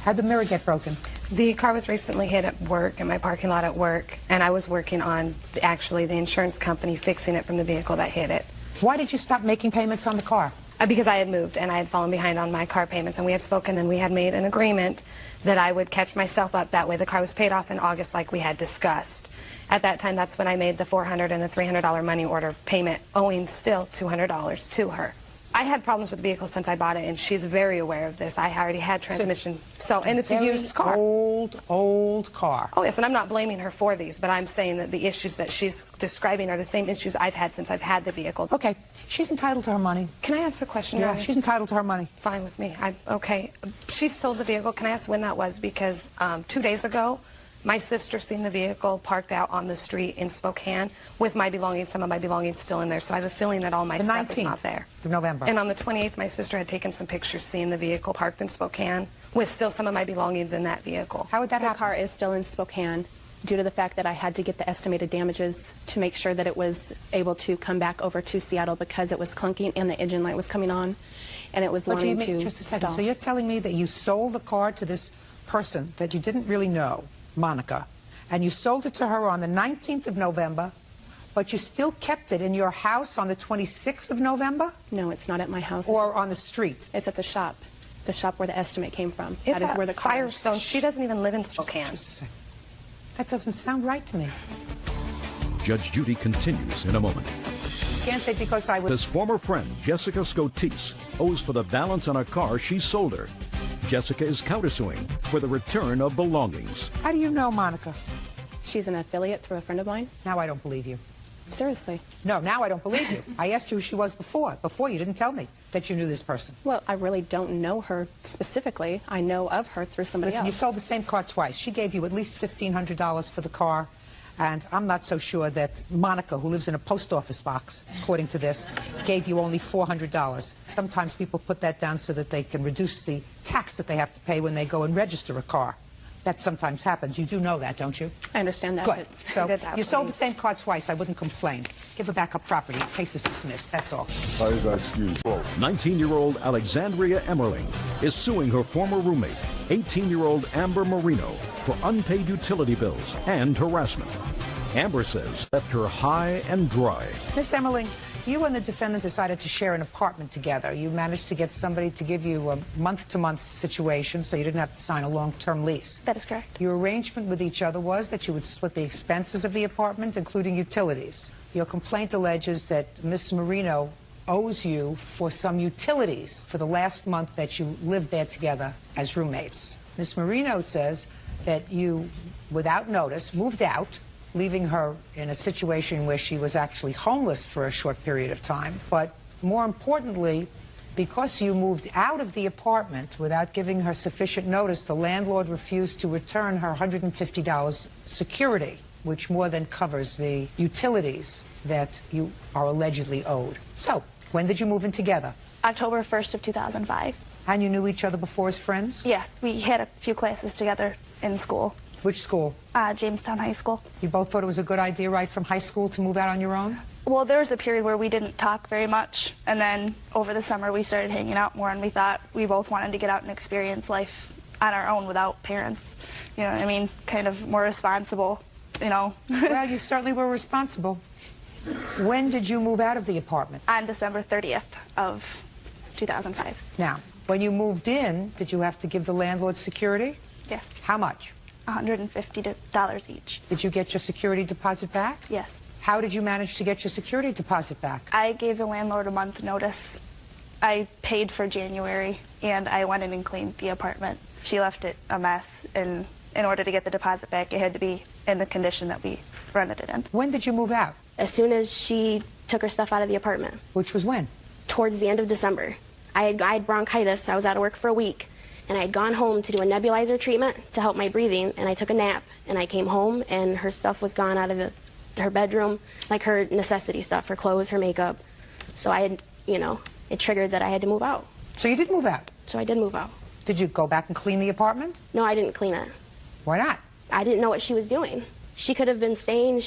How'd the mirror get broken? The car was recently hit at work, in my parking lot at work, and I was working on, actually, the insurance company fixing it from the vehicle that hit it. Why did you stop making payments on the car? Because I had moved and I had fallen behind on my car payments, and we had spoken and we had made an agreement that I would catch myself up. That way the car was paid off in August like we had discussed. At that time, that's when I made the $400 and the $300 money order payment, owing still $200 to her. I had problems with the vehicle since I bought it, and she's very aware of this. I already had transmission, and it's a used car. Old car. Oh, yes, and I'm not blaming her for these, but I'm saying that the issues that she's describing are the same issues I've had since I've had the vehicle. Okay, she's entitled to her money. Can I ask a question? Yeah, Ryan? she's entitled to her money. Fine with me. Okay. She sold the vehicle. Can I ask when that was? Because 2 days ago, my sister seen the vehicle parked out on the street in Spokane with my belongings, some of my belongings still in there. So I have a feeling that all my stuff is not there. The 19th of November. And on the 28th, my sister had taken some pictures seeing the vehicle parked in Spokane with still some of my belongings in that vehicle. How would that happen? The car is still in Spokane. due to the fact that I had to get the estimated damages to make sure that it was able to come back over to Seattle because it was clunking and the engine light was coming on, and it was wanting to Just a second. stall. So you're telling me that you sold the car to this person that you didn't really know, Monica, and you sold it to her on the 19th of November, but you still kept it in your house on the 26th of November? No, it's not at my house. Or on the street? It's at the shop where the estimate came from. It's that is at where the car is. Firestone. She doesn't even live in Spokane. Just a second. That doesn't sound right to me. Judge Judy continues in a moment. Can't say because I was... This former friend, Jessica Scotise, owes for the balance on a car she sold her. Jessica is countersuing for the return of belongings. How do you know Monica? She's an affiliate through a friend of mine. Now I don't believe you. Seriously. No, now I don't believe you. I asked you who she was before. Before you didn't tell me that you knew this person. Well, I really don't know her specifically. I know of her through somebody Listen, you else. sold the same car twice. She gave you at least $1,500 for the car, and I'm not so sure that Monica, who lives in a post office box, according to this, gave you only $400. Sometimes people put that down so that they can reduce the tax that they have to pay when they go and register a car. That sometimes happens. You do know that, don't you? I understand that. Good. But So I did that you sold for the same car twice. I wouldn't complain. Give her back her property. Case is dismissed. That's all. Why is that excuse? 19-year-old Alexandria Emmerling is suing her former roommate, 18-year-old Amber Marino, for unpaid utility bills and harassment. Amber says left her high and dry. Miss Emmerling, you and the defendant decided to share an apartment together. You managed to get somebody to give you a month-to-month situation so you didn't have to sign a long-term lease. That is correct. Your arrangement with each other was that you would split the expenses of the apartment, including utilities. Your complaint alleges that Miss Marino owes you for some utilities for the last month that you lived there together as roommates. Miss Marino says that you, without notice, moved out, leaving her in a situation where she was actually homeless for a short period of time. But more importantly, because you moved out of the apartment without giving her sufficient notice, the landlord refused to return her $150 security, which more than covers the utilities that you are allegedly owed. So, when did you move in together? October 1st of 2005. And you knew each other before as friends? Yeah, we had a few classes together in school. Which school? Jamestown High School. You both thought it was a good idea right from high school to move out on your own? Well, there was a period where we didn't talk very much, and then over the summer we started hanging out more, and we thought we both wanted to get out and experience life on our own without parents. You know what I mean? Kind of more responsible, you know. Well, you certainly were responsible. When did you move out of the apartment? On December 30th of 2005. Now, when you moved in, did you have to give the landlord security? Yes. How much? $150 each. Did you get your security deposit back? Yes. How did you manage to get your security deposit back? I gave the landlord a month notice. I paid for January, and I went in and cleaned the apartment. She left it a mess, and in order to get the deposit back, it had to be in the condition that we rented it in. When did you move out? As soon as she took her stuff out of the apartment. Which was when? Towards the end of December. I had bronchitis. I was out of work for a week, and I had gone home to do a nebulizer treatment to help my breathing, and I took a nap, and I came home, and her stuff was gone out of her bedroom, like her necessity stuff, her clothes, her makeup. So I had, you know, it triggered that I had to move out. So you did move out? So I did move out. Did you go back and clean the apartment? No, I didn't clean it. Why not? I didn't know what she was doing. She could have been staying.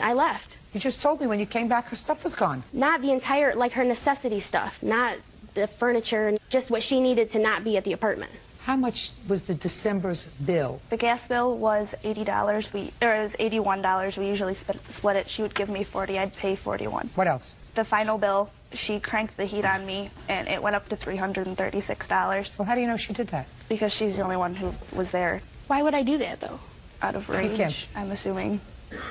I left. You just told me when you came back her stuff was gone. Not the entire, like her necessity stuff, not the furniture, just what she needed to not be at the apartment. How much was the December's bill? The gas bill was $80. It was $81. We usually split it. She would give me $40. I'd pay $41. What else? The final bill, she cranked the heat on me, and it went up to $336. Well, how do you know she did that? Because she's the only one who was there. Why would I do that, though? Out of rage, I'm assuming.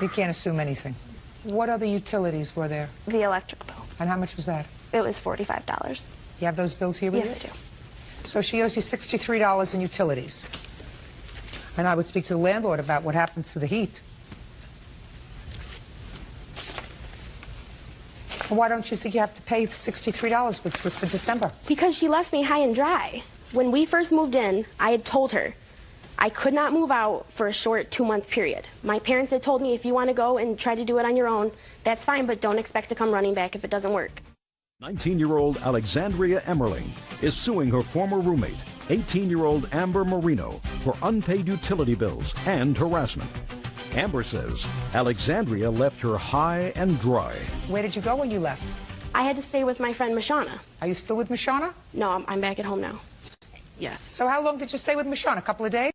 You can't assume anything. What other utilities were there? The electric bill. And how much was that? It was $45. You have those bills here with you? Yes, I do. So she owes you $63 in utilities. And I would speak to the landlord about what happens to the heat. Why don't you think you have to pay the $63, which was for December? Because she left me high and dry. When we first moved in, I had told her I could not move out for a short 2-month period. My parents had told me if you want to go and try to do it on your own, that's fine, but don't expect to come running back if it doesn't work. 19-year-old Alexandria Emmerling is suing her former roommate, 18-year-old Amber Marino, for unpaid utility bills and harassment. Amber says Alexandria left her high and dry. Where did you go when you left? I had to stay with my friend Mashana. Are you still with Mashana? No, I'm back at home now. Yes. So how long did you stay with Mashana? A couple of days?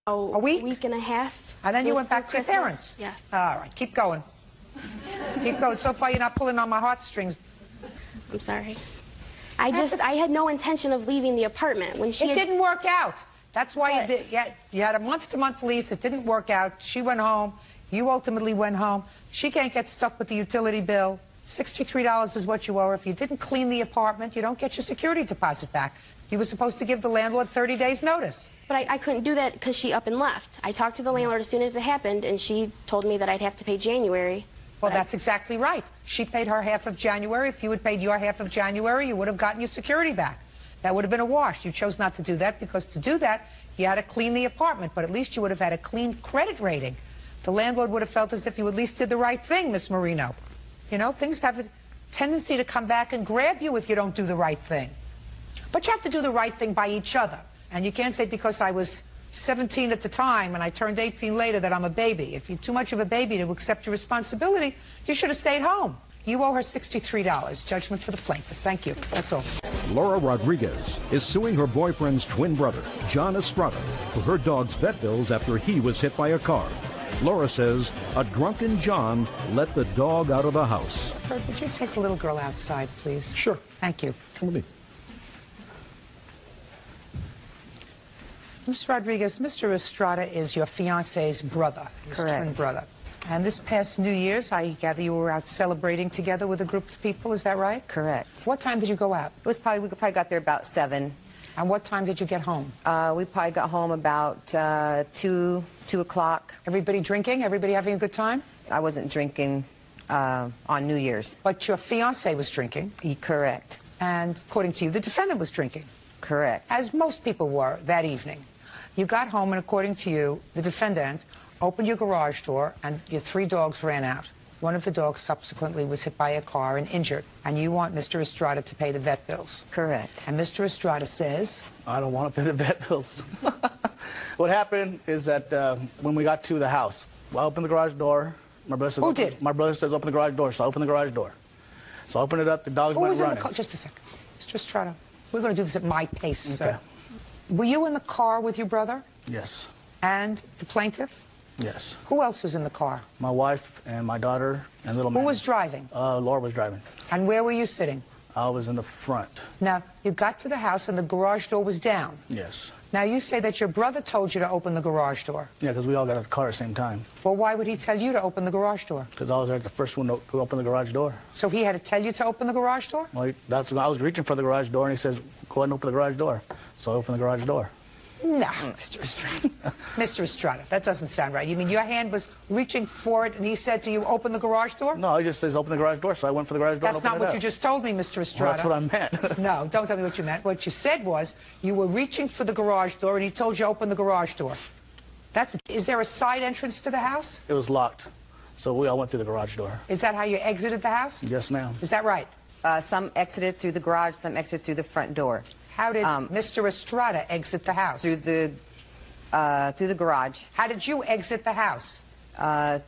Oh, a week? A week and a half. And then you went back to your parents? Yes. All right, keep going. Keep going. So far, you're not pulling on my heartstrings. I'm sorry. I had no intention of leaving the apartment. When she It didn't work out. That's why you did. Yeah, you had a month-to-month lease. It didn't work out. She went home. You ultimately went home. She can't get stuck with the utility bill. $63 is what you owe her. If you didn't clean the apartment, you don't get your security deposit back. You were supposed to give the landlord 30 days notice. But I couldn't do that because she up and left. I talked to the landlord as soon as it happened, and she told me that I'd have to pay January. Well, that's exactly right. She paid her half of January. If you had paid your half of January, you would have gotten your security back. That would have been a wash. You chose not to do that because to do that, you had to clean the apartment, but at least you would have had a clean credit rating. The landlord would have felt as if you at least did the right thing, Miss Marino. You know, things have a tendency to come back and grab you if you don't do the right thing. But you have to do the right thing by each other. And you can't say because I was 17 at the time and I turned 18 later that I'm a baby. If you're too much of a baby to accept your responsibility, you should have stayed home. You owe her $63. Judgment for the plaintiff. Thank you. That's all. Laura Rodriguez is suing her boyfriend's twin brother, John Estrada, for her dog's vet bills after he was hit by a car. Laura says a drunken John let the dog out of the house. Kurt, would you take the little girl outside, please? Sure. Thank you. Come with me. Mr. Rodriguez, Mr. Estrada is your fiancé's brother, his twin brother. And this past New Year's, I gather you were out celebrating together with a group of people, is that right? Correct. What time did you go out? It was we probably got there about 7. And what time did you get home? We probably got home about 2 o'clock. Everybody drinking? Everybody having a good time? I wasn't drinking on New Year's. But your fiancé was drinking? Correct. And according to you, the defendant was drinking? Correct. As most people were that evening. You got home, and according to you, the defendant opened your garage door, and your 3 dogs ran out. One of the dogs subsequently was hit by a car and injured, and you want Mr. Estrada to pay the vet bills. Correct. And Mr. Estrada says... I don't want to pay the vet bills. What happened is that when we got to the house, I opened the garage door. My brother says, Who did? My brother says, open the garage door, so I opened the garage door. So I opened it up, the dogs went running. Just a second. Mr. Estrada, we're going to do this at my pace, sir. Were you in the car with your brother? Yes. And the plaintiff? Yes. Who else was in the car? My wife and my daughter and little man. Who was driving? Laura was driving. And where were you sitting? I was in the front. Now, you got to the house and the garage door was down. Yes. Now, you say that your brother told you to open the garage door. Yeah, because we all got out of the car at the same time. Well, why would he tell you to open the garage door? Because I was there at the first one to open the garage door. So he had to tell you to open the garage door? Well, that's when I was reaching for the garage door, and he says, go ahead and open the garage door. So I opened the garage door. No, Mr. Estrada. Mr. Estrada, that doesn't sound right. You mean your hand was reaching for it and he said to you, open the garage door? No, he just says, open the garage door, so I went for the garage door. That's not what you just told me, Mr. Estrada. Well, that's what I meant. No, don't tell me what you meant. What you said was you were reaching for the garage door and he told you to open the garage door. Is there a side entrance to the house? It was locked, so we all went through the garage door. Is that how you exited the house? Yes, ma'am. Is that right? Some exited through the garage, some exited through the front door. How did Mr. Estrada exit the house? Through the garage. How did you exit the house?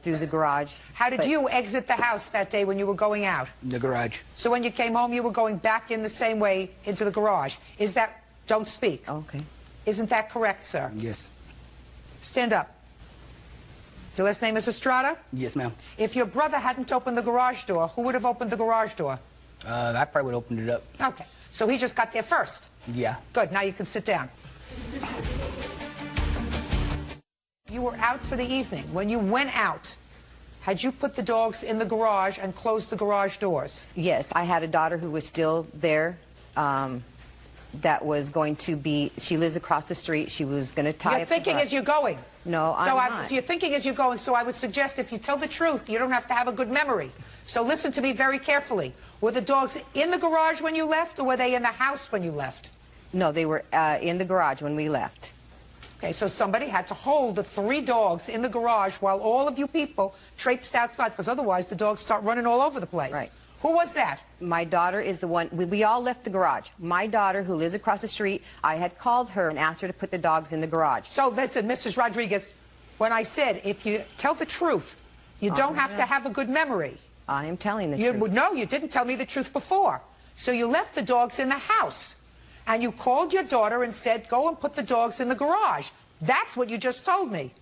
Through the garage. How did you exit the house that day when you were going out? The garage. So when you came home, you were going back in the same way into the garage. Is that... Don't speak. Okay. Isn't that correct, sir? Yes. Stand up. Your last name is Estrada? Yes, ma'am. If your brother hadn't opened the garage door, who would have opened the garage door? I probably would have opened it up. Okay. So he just got there first? Yeah. Good. Now you can sit down. You were out for the evening. When you went out, had you put the dogs in the garage and closed the garage doors? Yes. I had a daughter who was still there. That was going to be, she lives across the street. She was going to tie You're up thinking as you're going. No, I'm not. So you're thinking as you're going, so I would suggest if you tell the truth, you don't have to have a good memory. So listen to me very carefully. Were the dogs in the garage when you left, or were they in the house when you left? No, they were in the garage when we left. Okay, so somebody had to hold the 3 dogs in the garage while all of you people traipsed outside, because otherwise the dogs start running all over the place. Right. Who was that? My daughter is the one, we all left the garage. My daughter, who lives across the street, I had called her and asked her to put the dogs in the garage. So listen, Mrs. Rodriguez, when I said if you tell the truth, you don't have to have a good memory. I am telling the truth. No, you didn't tell me the truth before. So you left the dogs in the house. And you called your daughter and said, go and put the dogs in the garage. That's what you just told me.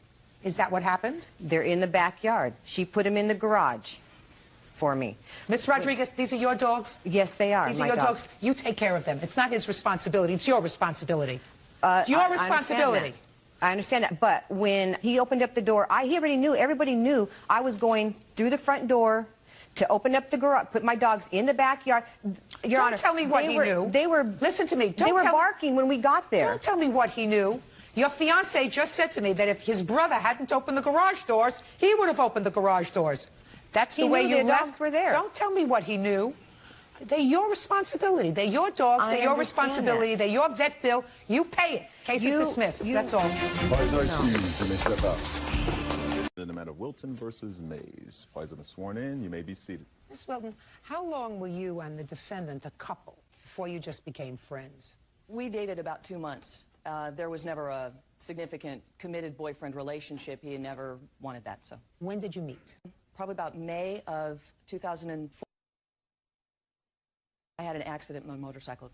Is that what happened? They're in the backyard. She put them in the garage for me. Miss Rodriguez, these are your dogs? Yes, they are. These are your dogs. You take care of them. It's not his responsibility. It's your responsibility. It's your responsibility. I understand that. But when he opened up the door, he already knew, everybody knew I was going through the front door to open up the garage, put my dogs in the backyard. Your Honor, don't tell me what he knew. They were, listen to me. They were barking when we got there. Don't tell me what he knew. Your fiance just said to me that if his brother hadn't opened the garage doors, he would have opened the garage doors. That's the way you left. Dogs were there. Don't tell me what he knew. They're your responsibility. They're your dogs. They're your responsibility. They're your vet bill. You pay it. Case is dismissed. That's all. Parties are excused. You may step out. In the matter of Wilton versus Mays. Parties have been sworn in. You may be seated. Ms. Wilton, how long were you and the defendant a couple before you just became friends? We dated about 2 months. There was never a significant committed boyfriend relationship. He never wanted that. So when did you meet? Probably about May of 2004. I had an accident on my motorcycle.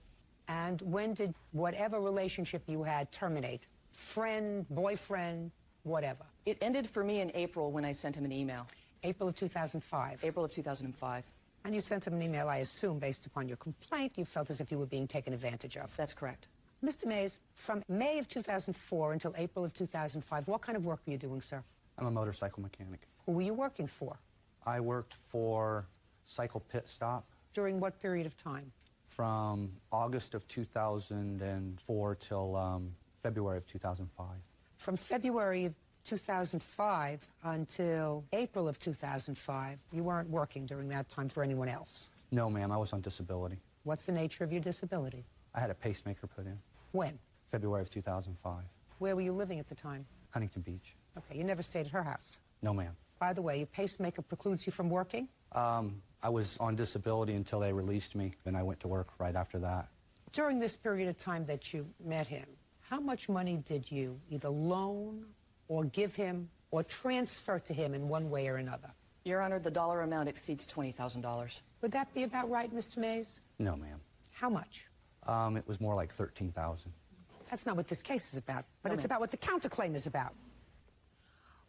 And when did whatever relationship you had terminate? Friend, boyfriend, whatever? It ended for me in April when I sent him an email. April of 2005? April of 2005. And you sent him an email, I assume, based upon your complaint. You felt as if you were being taken advantage of. That's correct. Mr. Mays, from May of 2004 until April of 2005, what kind of work were you doing, sir? I'm a motorcycle mechanic. Who were you working for? I worked for Cycle Pit Stop. During what period of time? From August of 2004 till February of 2005. From February of 2005 until April of 2005, you weren't working during that time for anyone else? No, ma'am. I was on disability. What's the nature of your disability? I had a pacemaker put in. When? February of 2005. Where were you living at the time? Huntington Beach. Okay, you never stayed at her house? No, ma'am. By the way, your pacemaker precludes you from working? I was on disability until they released me, and I went to work right after that. During this period of time that you met him, how much money did you either loan or give him or transfer to him in one way or another? Your Honor, the dollar amount exceeds $20,000. Would that be about right, Mr. Mays? No, ma'am. How much? It was more like $13,000. That's not what this case is about, but it's about what the counterclaim is about.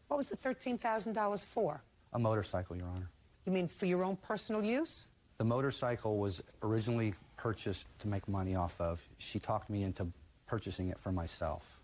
What was the $13,000 for? A motorcycle, Your Honor. You mean for your own personal use? The motorcycle was originally purchased to make money off of. She talked me into purchasing it for myself.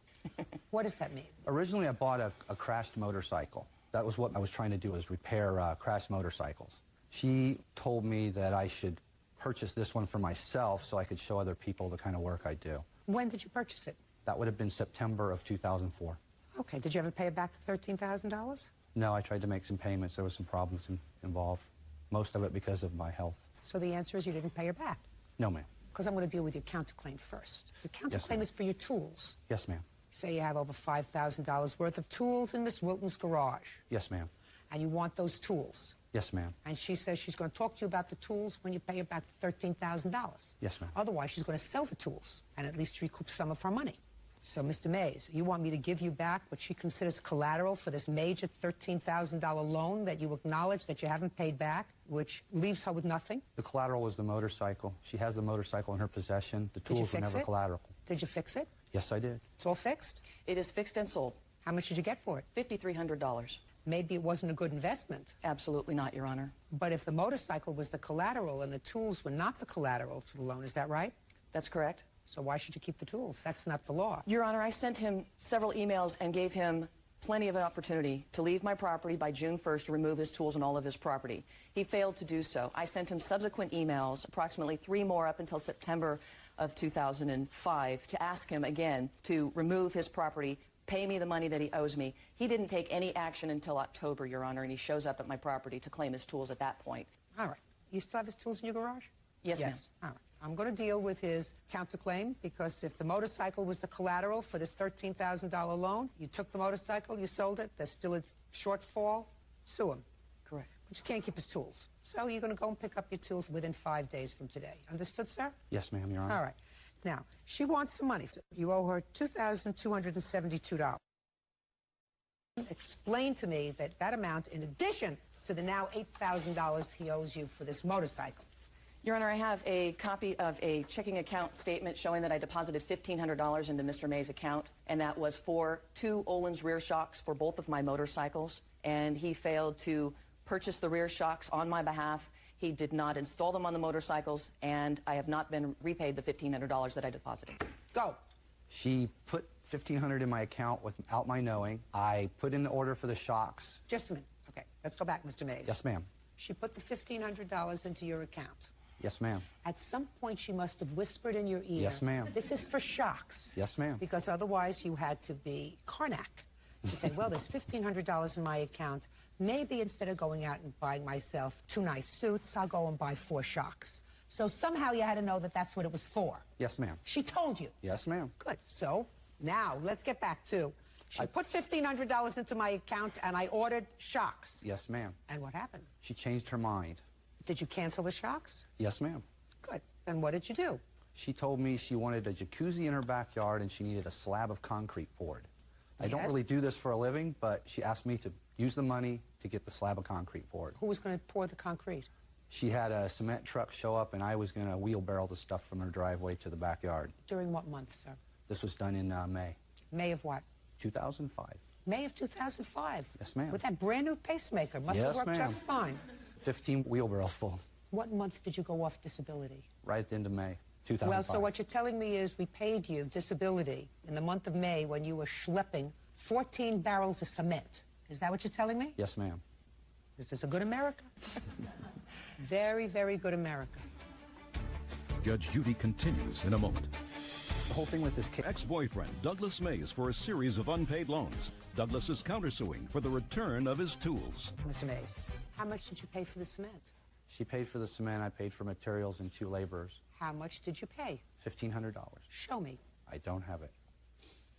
What does that mean? Originally, I bought a crashed motorcycle. That was what I was trying to do, was repair crashed motorcycles. She told me that I should purchase this one for myself so I could show other people the kind of work I do. When did you purchase it? That would have been September of 2004. Okay, did you ever pay back the $13,000? No, I tried to make some payments. There were some problems involved, most of it because of my health. So the answer is you didn't pay her back? No, ma'am. Because I'm going to deal with your counterclaim first. The counterclaim is for your tools. Yes, ma'am. You say you have over $5,000 worth of tools in Miss Wilton's garage. Yes, ma'am. And you want those tools. Yes, ma'am. And she says she's going to talk to you about the tools when you pay her back $13,000. Yes, ma'am. Otherwise, she's going to sell the tools and at least recoup some of her money. So, Mr. Mays, you want me to give you back what she considers collateral for this major $13,000 loan that you acknowledge that you haven't paid back, which leaves her with nothing? The collateral was the motorcycle. She has the motorcycle in her possession. The tools were never collateral. Did you fix it? Yes, I did. It's all fixed? It is fixed and sold. How much did you get for it? $5,300. Maybe it wasn't a good investment. Absolutely not, Your Honor. But if the motorcycle was the collateral and the tools were not the collateral for the loan, is that right? That's correct. So why should you keep the tools? That's not the law. Your Honor, I sent him several emails and gave him plenty of opportunity to leave my property by June 1st to remove his tools and all of his property. He failed to do so. I sent him subsequent emails, approximately 3 more up until September of 2005, to ask him again to remove his property, pay me the money that he owes me. He didn't take any action until October, Your Honor, and he shows up at my property to claim his tools at that point. All right. You still have his tools in your garage? Yes, ma'am. All right. I'm going to deal with his counterclaim because if the motorcycle was the collateral for this $13,000 loan, you took the motorcycle, you sold it, there's still a shortfall, sue him. Correct. But you can't keep his tools. So you're going to go and pick up your tools within 5 days from today. Understood, sir? Yes, ma'am, Your Honor. All right. Now, she wants some money. You owe her $2,272. Explain to me that amount, in addition to the now $8,000 he owes you for this motorcycle. Your Honor, I have a copy of a checking account statement showing that I deposited $1,500 into Mr. May's account, and that was for 2 Olin's rear shocks for both of my motorcycles, and he failed to purchase the rear shocks on my behalf. He did not install them on the motorcycles, and I have not been repaid the $1,500 that I deposited. Go. She put $1,500 in my account without my knowing. I put in the order for the shocks. Just a minute. Okay, let's go back, Mr. Mays. Yes, ma'am. She put the $1,500 into your account. Yes, ma'am. At some point, she must have whispered in your ear. Yes, ma'am. This is for shocks. Yes, ma'am. Because otherwise, you had to be Karnak. She said, well, there's $1,500 in my account. Maybe instead of going out and buying myself 2 nice suits, I'll go and buy 4 shocks. So somehow you had to know that that's what it was for. Yes, ma'am. She told you. Yes, ma'am. Good. So now let's get back to, she put $1,500 into my account and I ordered shocks. Yes, ma'am. And what happened? She changed her mind. Did you cancel the shocks? Yes, ma'am. Good. And what did you do? She told me she wanted a jacuzzi in her backyard and she needed a slab of concrete poured. I don't really do this for a living, but she asked me to use the money to get the slab of concrete poured. Who was going to pour the concrete? She had a cement truck show up, and I was going to wheelbarrow the stuff from her driveway to the backyard. During what month, sir? This was done in May. May of what? 2005. May of 2005? Yes, ma'am. With that brand new pacemaker. Must have worked just fine. 15 wheelbarrows full. What month did you go off disability? Right at the end of May, 2005. Well, so what you're telling me is we paid you disability in the month of May when you were schlepping 14 barrels of cement. Is that what you're telling me? Yes, ma'am. Is this a good America? Very, very good America. Judge Judy continues in a moment. The whole thing with this case. Ex-boyfriend Douglas Mays for a series of unpaid loans. Douglas is countersuing for the return of his tools. Mr. Mays, how much did you pay for the cement? She paid for the cement, I paid for materials and 2 laborers. How much did you pay? $1,500. Show me. I don't have it.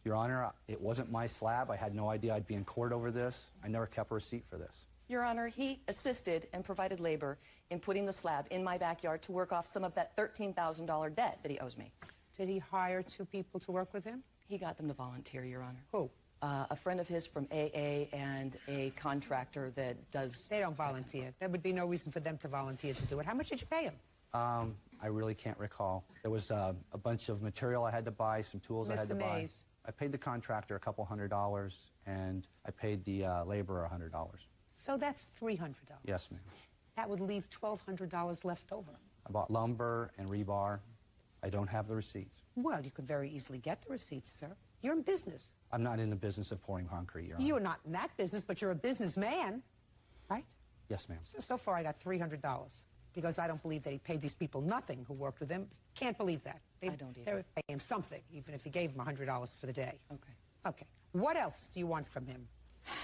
Your Honor, it wasn't my slab. I had no idea I'd be in court over this. I never kept a receipt for this. Your Honor, he assisted and provided labor in putting the slab in my backyard to work off some of that $13,000 debt that he owes me. Did he hire 2 people to work with him? He got them to volunteer, Your Honor. Who? A friend of his from AA and a contractor that does... They don't volunteer. There would be no reason for them to volunteer to do it. How much did you pay him? I really can't recall. There was a bunch of material I had to buy, some tools I had to buy. Mays. I paid the contractor a couple $100, and I paid the laborer $100. So that's $300. Yes, ma'am. That would leave $1,200 left over. I bought lumber and rebar. I don't have the receipts. Well, you could very easily get the receipts, sir. You're in business. I'm not in the business of pouring concrete, Your Honor. You're not in that business, but you're a businessman, right? Yes, ma'am. So far, I got $300 because I don't believe that he paid these people nothing who worked with him. Can't believe that. I don't either. They would pay him something, even if he gave him $100 for the day. Okay. Okay. What else do you want from him?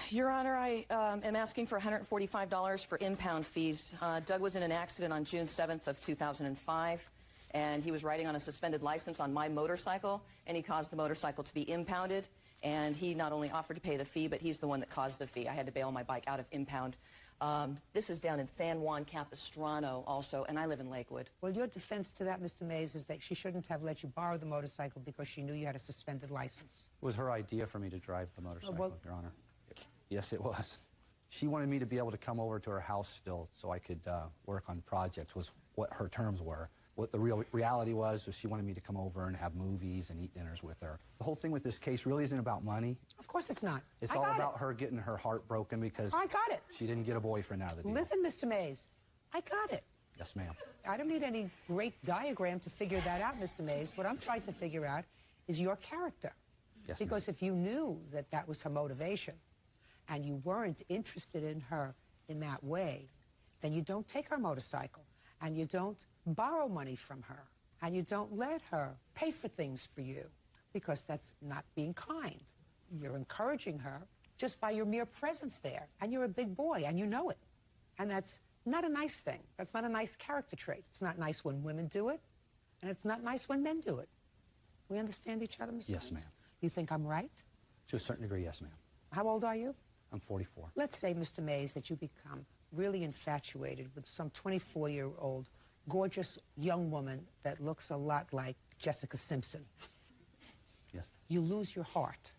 Your Honor, I am asking for $145 for impound fees. Doug was in an accident on June 7th of 2005, and he was riding on a suspended license on my motorcycle, and he caused the motorcycle to be impounded. And he not only offered to pay the fee, but he's the one that caused the fee. I had to bail my bike out of impound. This is down in San Juan Capistrano also, and I live in Lakewood. Well, your defense to that, Mr. Mays, is that she shouldn't have let you borrow the motorcycle because she knew you had a suspended license. It was her idea for me to drive the motorcycle, well, Your Honor. Yes, it was. She wanted me to be able to come over to her house still so I could work on projects, was what her terms were. What the real reality was she wanted me to come over and have movies and eat dinners with her. The whole thing with this case really isn't about money. Of course it's not. It's all about her getting her heart broken because I got it. She didn't get a boyfriend out of the deal. Listen, Mr. Mays, I got it. Yes, ma'am. I don't need any great diagram to figure that out, Mr. Mays. What I'm trying to figure out is your character. Yes, because if you knew that that was her motivation and you weren't interested in her in that way, then you don't take her motorcycle and you don't borrow money from her and you don't let her pay for things for you because that's not being kind. You're encouraging her just by your mere presence there, and you're a big boy and you know it. And that's not a nice thing. That's not a nice character trait. It's not nice when women do it, and it's not nice when men do it. We understand each other, Mr. Yes, Mays? ma'am. You think I'm right? To a certain degree, yes, ma'am. How old are you? I'm 44. Let's say, Mr. Mays, that you become really infatuated with some 24-year-old gorgeous young woman that looks a lot like Jessica Simpson. Yes. You lose your heart.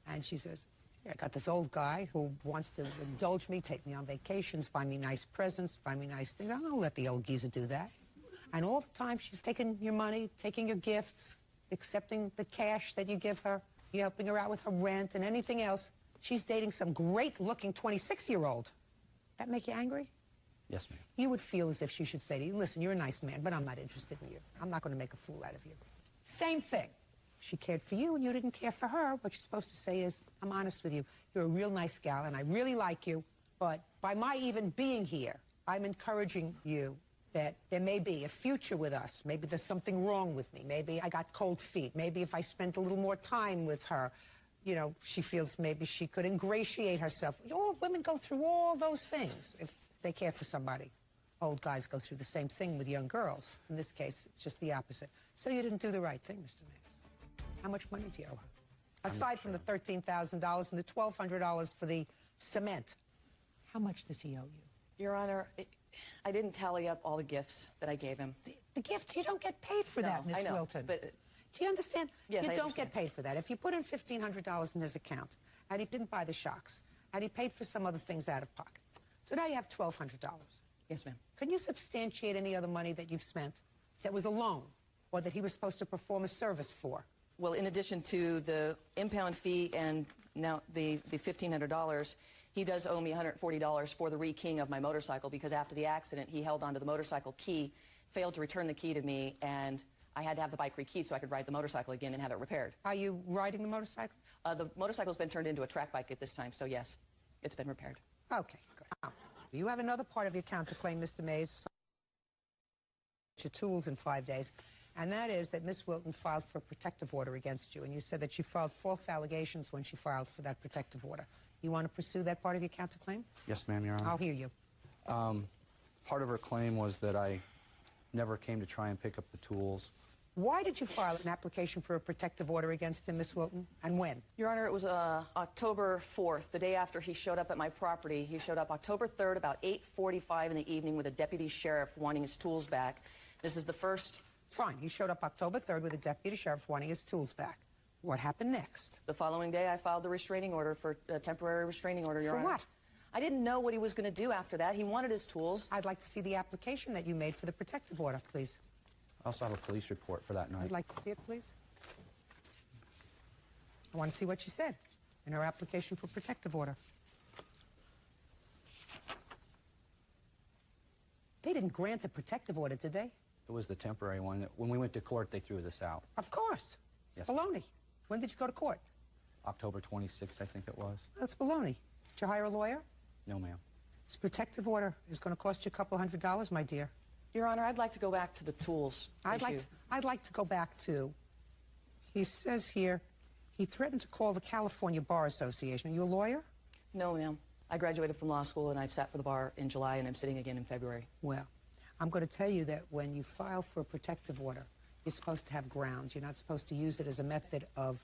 And she says, I got this old guy who wants to indulge me, take me on vacations, buy me nice presents, buy me nice things. I'll let the old geezer do that. And all the time she's taking your money, taking your gifts, accepting the cash that you give her. You're helping her out with her rent and anything else. She's dating some great-looking 26-year-old. That make you angry? Yes, ma'am. You would feel as if she should say to you, listen, you're a nice man, but I'm not interested in you. I'm not going to make a fool out of you. Same thing. She cared for you and you didn't care for her. What you're supposed to say is, I'm honest with you. You're a real nice gal and I really like you. But by my even being here, I'm encouraging you that there may be a future with us. Maybe there's something wrong with me. Maybe I got cold feet. Maybe if I spent a little more time with her, you know, she feels maybe she could ingratiate herself. All women go through all those things if they care for somebody. Old guys go through the same thing with young girls. In this case, it's just the opposite. So you didn't do the right thing, Mr. Mayor. How much money do you owe her? Aside from the $13,000 and the $1,200 for the cement, how much does he owe you? Your Honor, I didn't tally up all the gifts that I gave him. The gifts, you don't get paid for that, Ms. I know, Wilton. but do you understand? Yes, you I don't understand. get paid for that. If you put in $1,500 in his account, and he didn't buy the shocks, and he paid for some other things out of pocket, so now you have $1,200. Yes, ma'am. Can you substantiate any other money that you've spent that was a loan or that he was supposed to perform a service for? Well, in addition to the impound fee and now the $1,500, he does owe me $140 for the rekeying of my motorcycle because after the accident, he held onto the motorcycle key, failed to return the key to me, and I had to have the bike rekeyed so I could ride the motorcycle again and have it repaired. Are you riding the motorcycle? The motorcycle's been turned into a track bike at this time, so yes, it's been repaired. Okay, good. Now, you have another part of your counterclaim, Mr. Mays, your tools in 5 days, and that is that Miss Wilton filed for a protective order against you, and you said that she filed false allegations when she filed for that protective order. You want to pursue that part of your counterclaim? Yes, ma'am, Your Honor. I'll hear you. Part of her claim was that I never came to try and pick up the tools. Why did you file an application for a protective order against him, Miss Wilton, and when? Your Honor, it was October 4th, the day after he showed up at my property. He showed up October 3rd about 8:45 in the evening with a deputy sheriff wanting his tools back. This is the first... Fine. He showed up October 3rd with a deputy sheriff wanting his tools back. What happened next? The following day, I filed the restraining order for a temporary restraining order, Your Honor. For what? I didn't know what he was going to do after that. He wanted his tools. I'd like to see the application that you made for the protective order, please. I also have a police report for that night. I'd like to see it, please. I want to see what she said in her application for protective order. They didn't grant a protective order, did they? It was the temporary one. When we went to court, they threw this out. Of course. It's Yes. baloney. When did you go to court? October 26th, I think it was. That's baloney. Did you hire a lawyer? No, ma'am. This protective order is going to cost you a couple $100, my dear. Your Honor, I'd like to go back to the tools I'd like to go back to, he says here, he threatened to call the California Bar Association. Are you a lawyer? No, ma'am. I graduated from law school, and I've sat for the bar in July, and I'm sitting again in February. Well, I'm going to tell you that when you file for a protective order, you're supposed to have grounds. You're not supposed to use it as a method of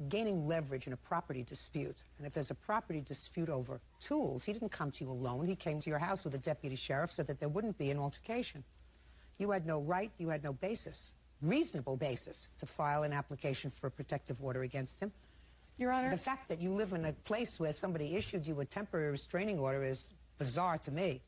gaining leverage in a property dispute. And if there's a property dispute over tools, he didn't come to you alone. He came to your house with a deputy sheriff so that there wouldn't be an altercation. You had no right, you had no basis, reasonable basis, to file an application for a protective order against him. Your Honor, the fact that you live in a place where somebody issued you a temporary restraining order is bizarre to me.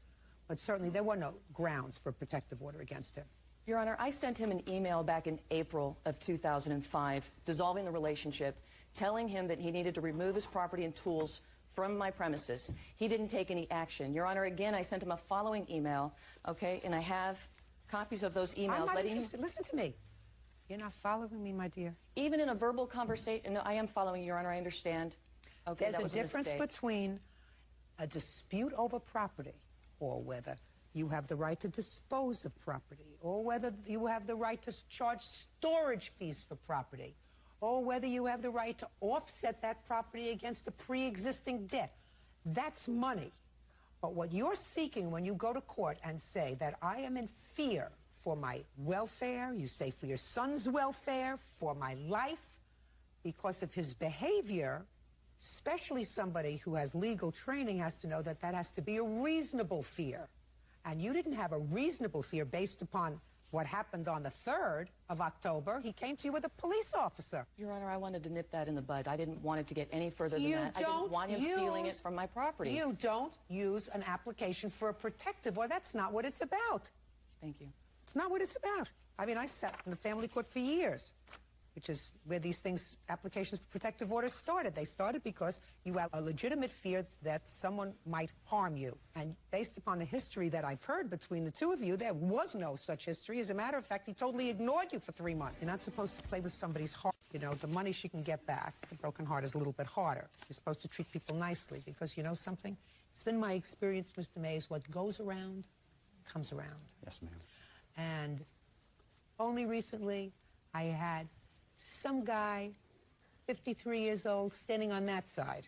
But certainly there were no grounds for a protective order against him. Your Honor, I sent him an email back in April of 2005 dissolving the relationship, telling him that he needed to remove his property and tools from my premises. He didn't take any action. Your Honor, again, I sent him a following email, okay, and I have copies of those emails. I'm not interested. Listen to me. You're not following me, my dear. Even in a verbal conversation, no, I am following you, Your Honor, I understand. Okay, There's a difference between a dispute over property, or whether you have the right to dispose of property, or whether you have the right to charge storage fees for property, or whether you have the right to offset that property against a pre-existing debt. That's money. But what you're seeking when you go to court and say that I am in fear for my welfare, you say for your son's welfare, for my life, because of his behavior, especially somebody who has legal training has to know that that has to be a reasonable fear. And you didn't have a reasonable fear based upon What happened on the 3rd of October, he came to you with a police officer. Your Honor, I wanted to nip that in the bud. I didn't want it to get any further than that. I didn't want him stealing it from my property. You don't use an application for a protective order. That's not what it's about. Thank you. It's not what it's about. I mean, I sat in the family court for years, which is where these things, applications for protective orders started. They started because you have a legitimate fear that someone might harm you. And based upon the history that I've heard between the two of you, there was no such history. As a matter of fact, he totally ignored you for 3 months. You're not supposed to play with somebody's heart. You know, the money she can get back, the broken heart is a little bit harder. You're supposed to treat people nicely because you know something? It's been my experience, Mr. Mays, what goes around comes around. Yes, ma'am. And only recently I had some guy, 53 years old, standing on that side.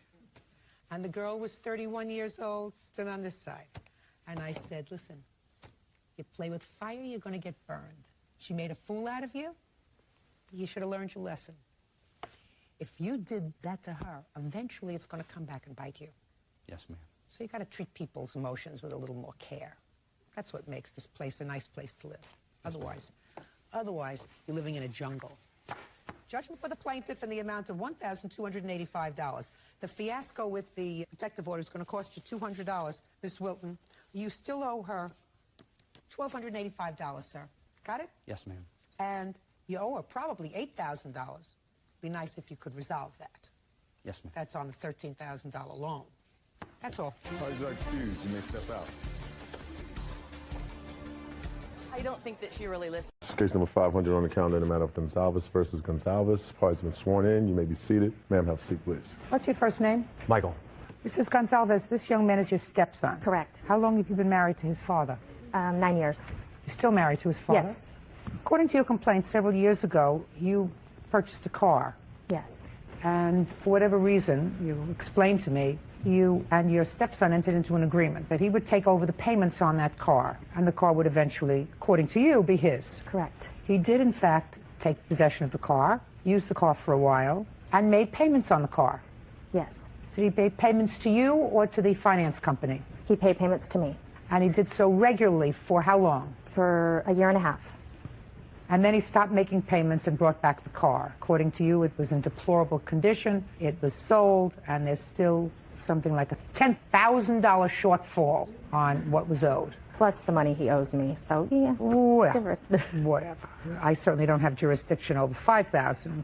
And the girl was 31 years old, stood on this side. And I said, listen, you play with fire, you're going to get burned. She made a fool out of you. You should have learned your lesson. If you did that to her, eventually it's going to come back and bite you. Yes, ma'am. So you got to treat people's emotions with a little more care. That's what makes this place a nice place to live. Otherwise, you're living in a jungle. Judgment for the plaintiff in the amount of $1,285. The fiasco with the protective order is going to cost you $200, Miss Wilton. You still owe her $1,285, sir. Got it? Yes, ma'am. And you owe her probably $8,000. Be nice if you could resolve that. Yes, ma'am. That's on the $13,000 loan. That's all. Parties are excused. You may step out. I don't think that she really listened. Case number 500 on the calendar in the matter of Gonzalez versus Gonzalez. Parties have been sworn in. You may be seated. Ma'am, have a seat, please. What's your first name? Michael. Mrs. Gonzalez, this young man is your stepson. Correct. How long have you been married to his father? 9 years. You're still married to his father? Yes. According to your complaint, several years ago, you purchased a car. Yes. And for whatever reason, you explained to me, you and your stepson entered into an agreement that he would take over the payments on that car, and the car would eventually, according to you, be his. Correct. He did, in fact, take possession of the car, used the car for a while, and made payments on the car. Yes. Did he pay payments to you or to the finance company? He paid payments to me. And he did so regularly for how long? For a year and a half. And then he stopped making payments and brought back the car. According to you, it was in deplorable condition. It was sold, and there's still something like a $10,000 shortfall on what was owed. Plus the money he owes me, so yeah. Well, whatever. I certainly don't have jurisdiction over $5,000.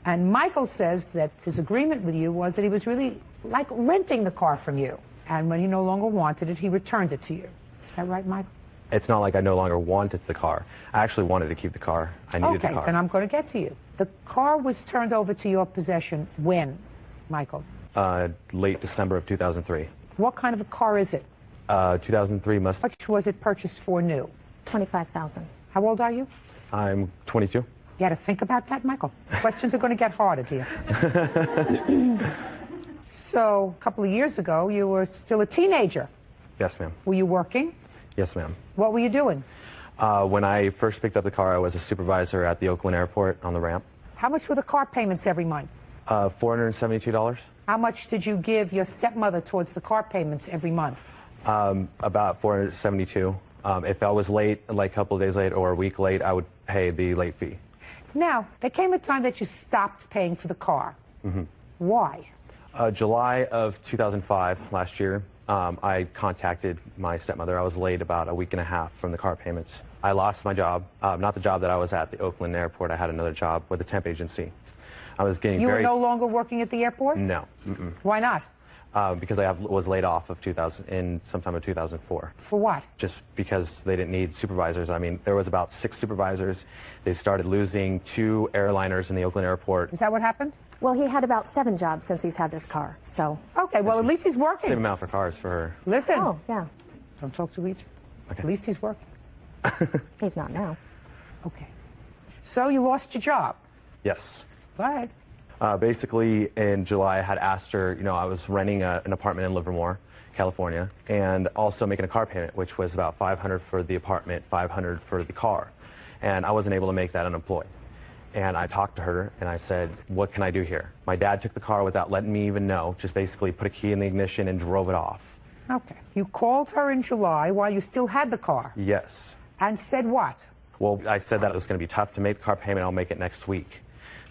And Michael says that his agreement with you was that he was really like renting the car from you. And when he no longer wanted it, he returned it to you. Is that right, Michael? It's not like I no longer wanted the car. I actually wanted to keep the car. I needed the car. Okay, then I'm going to get to you. The car was turned over to your possession when, Michael? Late December of 2003. What kind of a car is it? 2003 Mustang. How much was it purchased for new? $25,000. How old are you? I'm 22. You got to think about that, Michael. Questions are going to get harder, dear. So, a couple of years ago, you were still a teenager. Yes, ma'am. Were you working? Yes, ma'am. What were you doing? When I first picked up the car, I was a supervisor at the Oakland Airport on the ramp. How much were the car payments every month? $472. How much did you give your stepmother towards the car payments every month? About $472. If I was late, like a couple of days late or a week late, I would pay the late fee. Now, there came a time that you stopped paying for the car. Mm-hmm. Why? July of 2005, last year, I contacted my stepmother. I was late about a week and a half from the car payments. I lost my job, not the job that I was at the Oakland Airport. I had another job with a temp agency. I was getting You were no longer working at the airport? No. Mm-mm. Why not? Because I was laid off of in sometime of 2004. For what? Just because they didn't need supervisors. I mean, there was about 6 supervisors. They started losing 2 airliners in the Oakland Airport. Is that what happened? Well, he had about 7 jobs since he's had this car, so. Okay, well, at least he's working. Same amount for cars for her. Listen. Oh, yeah. Don't talk to each. Okay. At least he's working. He's not now. Okay. So you lost your job? Yes. Go ahead. Basically, in July, I had asked her, I was renting an apartment in Livermore, California, and also making a car payment, which was about $500 for the apartment, $500 for the car. And I wasn't able to make that unemployed. And I talked to her, and I said, what can I do here? My dad took the car without letting me even know, just basically put a key in the ignition and drove it off. Okay. You called her in July while you still had the car? Yes. And said what? Well, I said that it was going to be tough to make the car payment. I'll make it next week.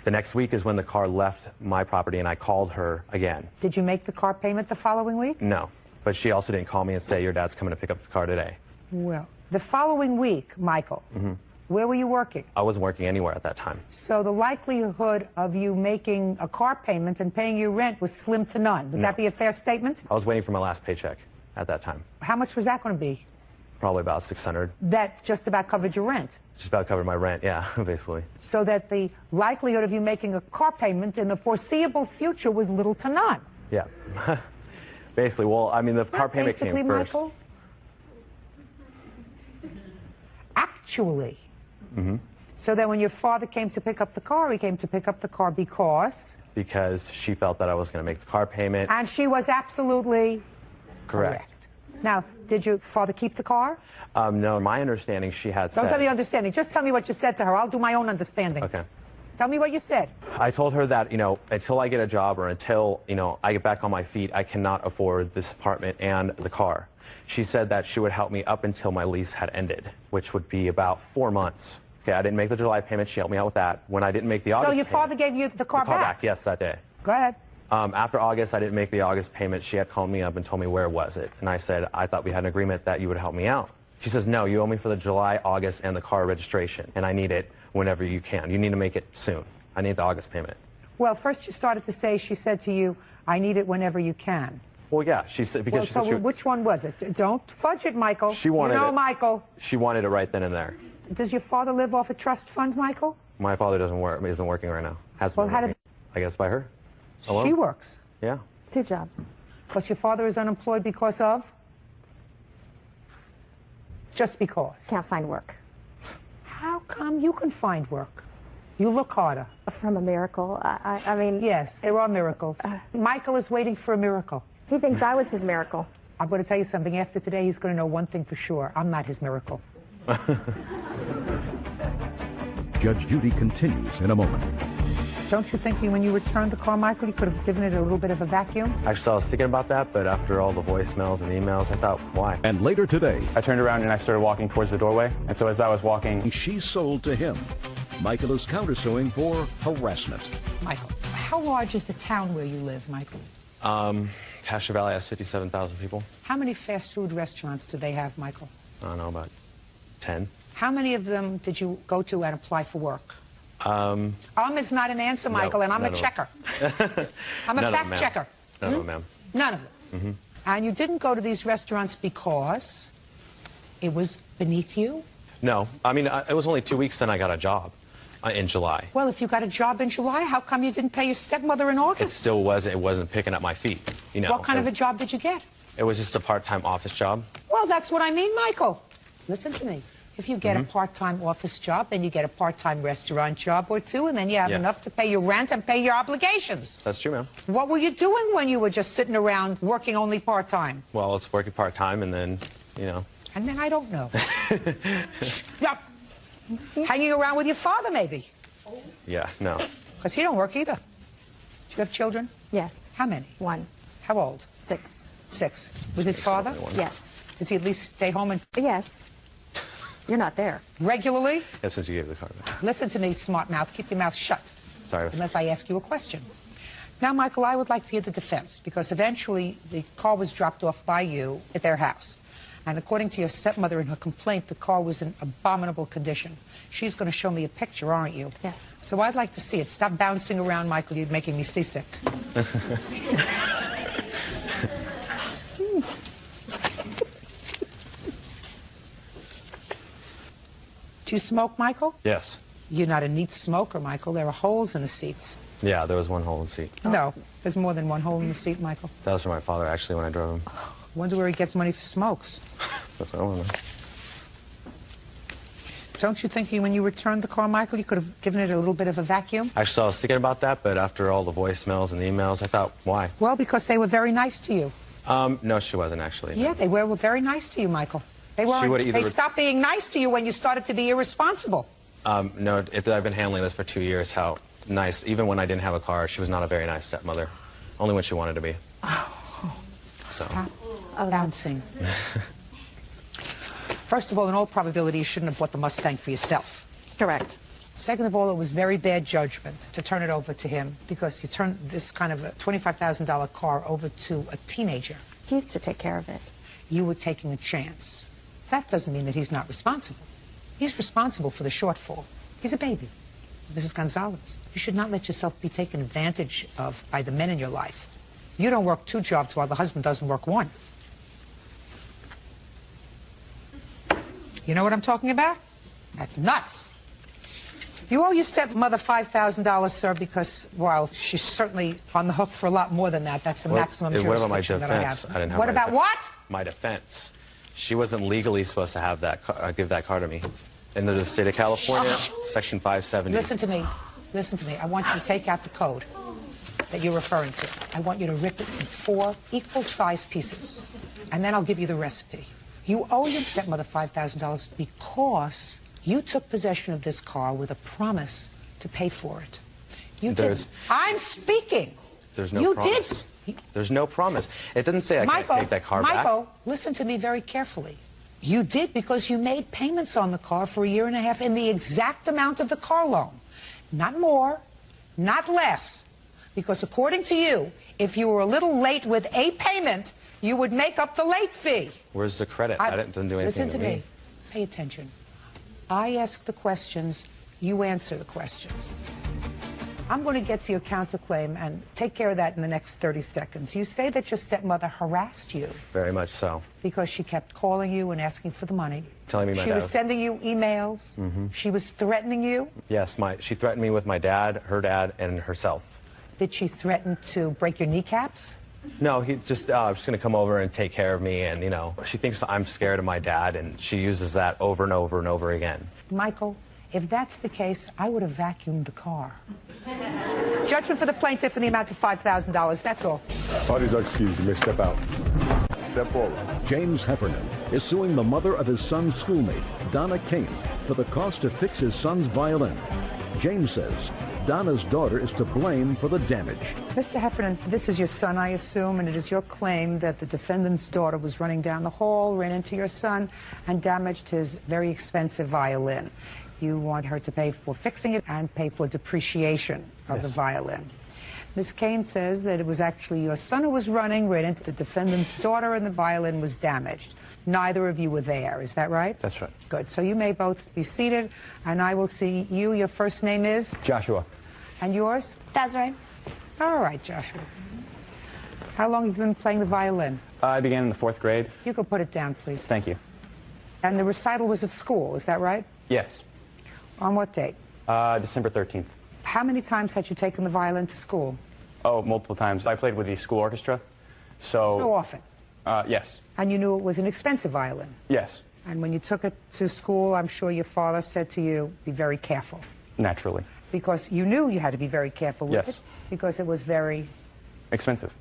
The next week is when the car left my property, and I called her again. Did you make the car payment the following week? No, but she also didn't call me and say, your dad's coming to pick up the car today. Well, the following week, Michael, where were you working? I wasn't working anywhere at that time. So the likelihood of you making a car payment and paying your rent was slim to none. Would that be a fair statement? I was waiting for my last paycheck at that time. How much was that going to be? Probably about $600. That just about covered your rent. Just about covered my rent, yeah, basically. So that the likelihood of you making a car payment in the foreseeable future was little to none. Yeah. Basically, well, I mean, the car payment came first. Michael, actually. So that when your father came to pick up the car, he came to pick up the car because? Because she felt that I was going to make the car payment. And she was absolutely correct. Now, did your father keep the car? No, my understanding, she had said... Don't tell me your understanding. Just tell me what you said to her. I'll do my own understanding. Okay. Tell me what you said. I told her that, you know, until I get a job or until, you know, I get back on my feet, I cannot afford this apartment and the car. She said that she would help me up until my lease had ended, which would be about 4 months. Okay, I didn't make the July payment. She helped me out with that. When I didn't make the August So your payment, father gave you the car back? Yes, that day. Go ahead. After August, I didn't make the August payment. She had called me up and told me where was it. And I said, I thought we had an agreement that you would help me out. She says, no, you owe me for the July, August, and the car registration. And I need it whenever you can. You need to make it soon. I need the August payment. Well, first you started to say, she said to you, I need it whenever you can. Well, yeah, she said, because she so said which one was it? Don't fudge it, Michael. She wanted it. Michael. She wanted it right then and there. Does your father live off a trust fund, Michael? My father isn't working right now. Hasn't been working. I guess by her. Alone? She works. Yeah. 2 jobs. Because your father is unemployed because of? Just because. Can't find work. How come you can find work? You look harder. From a miracle. I mean... Yes, there are miracles. Michael is waiting for a miracle. He thinks I was his miracle. I'm going to tell you something. After today, he's going to know one thing for sure. I'm not his miracle. Judge Judy continues in a moment. Don't you think when you returned the car, Michael, you could have given it a little bit of a vacuum? Actually, I was thinking about that, but after all the voicemails and emails, I thought, why? And later today, I turned around and I started walking towards the doorway. And so as I was walking... She sold to him. Michael is countersuing for harassment. Michael, how large is the town where you live, Michael? Castro Valley has 57,000 people. How many fast food restaurants do they have, Michael? I don't know, about 10. How many of them did you go to and apply for work? Is not an answer, Michael, and I'm a checker. I'm a fact checker. None of them, ma'am. None of them. And you didn't go to these restaurants because it was beneath you? No. I mean, it was only 2 weeks and I got a job in July. Well, if you got a job in July, how come you didn't pay your stepmother in August? It still wasn't. It wasn't picking up my feet. You know. What kind of a job did you get? It was just a part-time office job. Well, that's what I mean, Michael. Listen to me. If you get a part-time office job, then you get a part-time restaurant job or two, and then you have enough to pay your rent and pay your obligations. That's true, ma'am. What were you doing when you were just sitting around working only part-time? Well, it's working part-time, and then, you know. And then I don't know. Hanging around with your father, maybe? Yeah, no. Because he don't work either. Do you have children? Yes. How many? 1. How old? 6. 6. With his father? Yes. Does he at least stay home and... Yes. You're not there. Regularly? Yeah, since you gave the car back. Listen to me, smart mouth. Keep your mouth shut. Sorry. Unless I ask you a question. Now, Michael, I would like to hear the defense, because eventually the car was dropped off by you at their house. And according to your stepmother in her complaint, the car was in abominable condition. She's going to show me a picture, aren't you? Yes. So I'd like to see it. Stop bouncing around, Michael. You're making me seasick. Do you smoke, Michael? Yes. You're not a neat smoker, Michael. There are holes in the seats. Yeah, there was one hole in the seat. No, there's more than one hole in the seat, Michael. That was for my father, actually, when I drove him. Wonder where he gets money for smokes. That's what I want to know. Don't you think when you returned the car, Michael, you could have given it a little bit of a vacuum? Actually, I was thinking about that, but after all the voicemails and the emails, I thought, why? Well, because they were very nice to you. No, she wasn't, actually. Yeah, they were very nice to you, Michael. They weren't. They stopped being nice to you when you started to be irresponsible. No, I've been handling this for 2 years, how nice. Even when I didn't have a car, she was not a very nice stepmother. Only when she wanted to be. So. Stop bouncing. First of all, in all probability, you shouldn't have bought the Mustang for yourself. Correct. Second of all, it was very bad judgment to turn it over to him because you turned this kind of a $25,000 car over to a teenager. He used to take care of it. You were taking a chance. That doesn't mean that he's not responsible. He's responsible for the shortfall. He's a baby. Mrs. Gonzalez, you should not let yourself be taken advantage of by the men in your life. You don't work 2 jobs while the husband doesn't work 1. You know what I'm talking about? That's nuts. You owe your stepmother $5,000, sir, because, while she's certainly on the hook for a lot more than that. That's the maximum jurisdiction that I have. I didn't have What about what? My defense. She wasn't legally supposed to have that give that car to me. In the state of California, Section 570. Listen to me. Listen to me. I want you to take out the code that you're referring to. I want you to rip it in 4 equal-sized pieces, and then I'll give you the recipe. You owe your stepmother $5,000 because you took possession of this car with a promise to pay for it. You didn't. I'm speaking. There's no promise. You did. There's no promise. It doesn't say I can't take that car back. Michael, listen to me very carefully. You did because you made payments on the car for 1.5 years in the exact amount of the car loan. Not more, not less. Because according to you, if you were a little late with a payment, you would make up the late fee. Where's the credit? I didn't do anything Listen to me. Pay attention. I ask the questions, you answer the questions. I'm going to get to your counterclaim and take care of that in the next 30 seconds. You say that your stepmother harassed you. Very much so. Because she kept calling you and asking for the money. Telling me my dad. She was sending you emails. She was threatening you. Yes, she threatened me with my dad, her dad, and herself. Did she threaten to break your kneecaps? No, he just going to come over and take care of me, and, you know, she thinks I'm scared of my dad, and she uses that over and over and over again. Michael, if that's the case, I would have vacuumed the car. Judgment for the plaintiff in the amount of $5,000, that's all. Parties are excused. You may step out. Step forward. James Heffernan is suing the mother of his son's schoolmate, Donna Kane, for the cost to fix his son's violin. James says Donna's daughter is to blame for the damage. Mr. Heffernan, this is your son, I assume, and it is your claim that the defendant's daughter was running down the hall, ran into your son, and damaged his very expensive violin. You want her to pay for fixing it and pay for depreciation of the violin. Ms. Kane says that it was actually your son who was running, ran into the defendant's daughter, and the violin was damaged. Neither of you were there, is that right? That's right. Good. So you may both be seated, and I will see you. Your first name is? Joshua. And yours? Desiree. All right, Joshua. How long have you been playing the violin? I began in the 4th grade. You can put it down, please. Thank you. And the recital was at school, is that right? Yes. On what date? December 13th. How many times had you taken the violin to school? Oh, multiple times. I played with the school orchestra. So often? Yes. And you knew it was an expensive violin? Yes. And when you took it to school, I'm sure your father said to you, be very careful. Naturally. Because you knew you had to be very careful with it? Because it was very... expensive.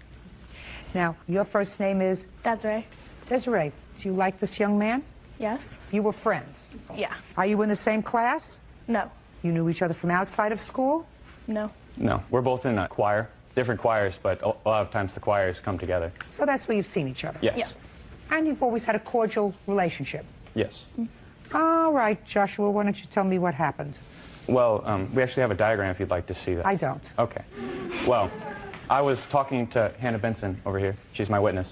Now, your first name is? Desiree. Desiree, do you like this young man? Yes. You were friends? Yeah. Are you in the same class? No. You knew each other from outside of school? No. No. We're both in a choir. Different choirs, but a lot of times the choirs come together. So that's where you've seen each other? Yes. Yes. And you've always had a cordial relationship? Yes. All right, Joshua, why don't you tell me what happened? Well, we actually have a diagram if you'd like to see that. I don't. Okay. Well, I was talking to Hannah Benson over here. She's my witness.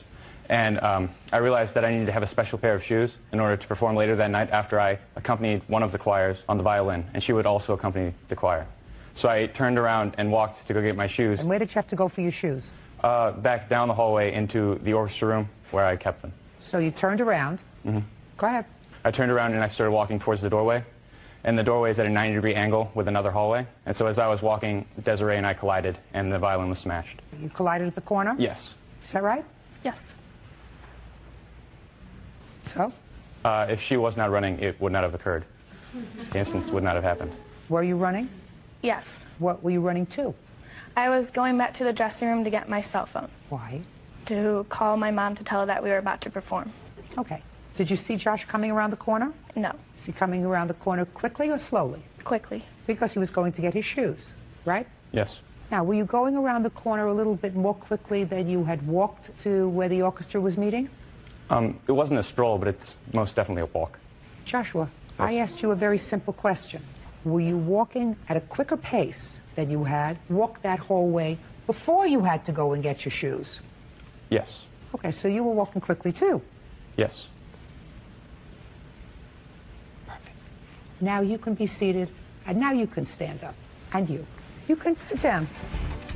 And I realized that I needed to have a special pair of shoes in order to perform later that night after I accompanied one of the choirs on the violin, and she would also accompany the choir. So I turned around and walked to go get my shoes. And where did you have to go for your shoes? Back down the hallway into the orchestra room where I kept them. So you turned around. Go ahead. I turned around and I started walking towards the doorway. And the doorway is at a 90-degree angle with another hallway. And so as I was walking, Desiree and I collided, and the violin was smashed. You collided at the corner? Yes. Is that right? Yes. So? If she was not running, it would not have occurred. The instance would not have happened. Were you running? Yes. What were you running to? I was going back to the dressing room to get my cell phone. Why? To call my mom to tell her that we were about to perform. Okay. Did you see Josh coming around the corner? No. Is he coming around the corner quickly or slowly? Quickly. Because he was going to get his shoes, right? Yes. Now, were you going around the corner a little bit more quickly than you had walked to where the orchestra was meeting? It wasn't a stroll, but it's most definitely a walk. Joshua, I asked you a very simple question. Were you walking at a quicker pace than you had walked that whole way before you had to go and get your shoes? Yes. Okay, so you were walking quickly too. Yes. Perfect. Now you can be seated, and now you can stand up. And you can sit down.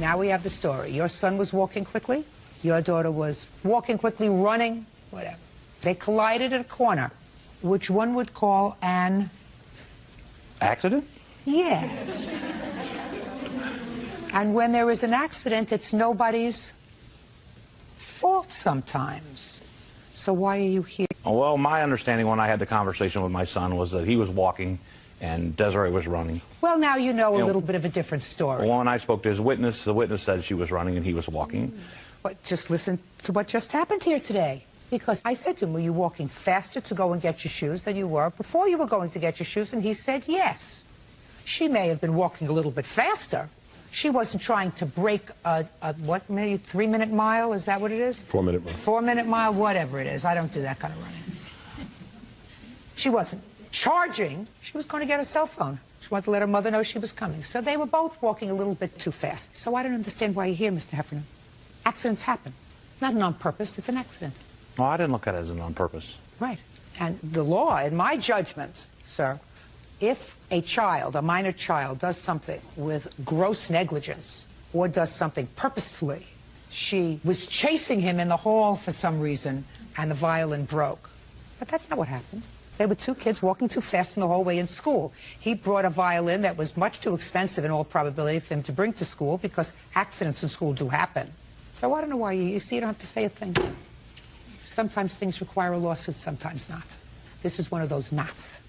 Now we have the story. Your son was walking quickly. Your daughter was walking quickly, running, whatever. They collided at a corner, which one would call an... accident? Yes. And when there is an accident, it's nobody's fault sometimes. So why are you here? Well, my understanding when I had the conversation with my son was that he was walking and Desiree was running. Well, now you know a little bit of a different story. Well, when I spoke to his witness, the witness said she was running and he was walking. But just listen to what just happened here today. Because I said to him, were you walking faster to go and get your shoes than you were before you were going to get your shoes? And he said yes. She may have been walking a little bit faster. She wasn't trying to break what, maybe 3-minute mile? Is that what it is? 4-minute mile. 4-minute mile, whatever it is. I don't do that kind of running. She wasn't charging. She was going to get her cell phone. She wanted to let her mother know she was coming. So they were both walking a little bit too fast. So I don't understand why you're here, Mr. Heffernan. Accidents happen. Not on purpose. It's an accident. Well, I didn't look at it as an on purpose. Right. And the law, in my judgment, sir, if a child, a minor child, does something with gross negligence or does something purposefully, she was chasing him in the hall for some reason and the violin broke. But that's not what happened. They were two kids walking too fast in the hallway in school. He brought a violin that was much too expensive in all probability for him to bring to school because accidents in school do happen. So I don't know why you see, you don't have to say a thing. Sometimes things require a lawsuit, sometimes not. This is one of those knots.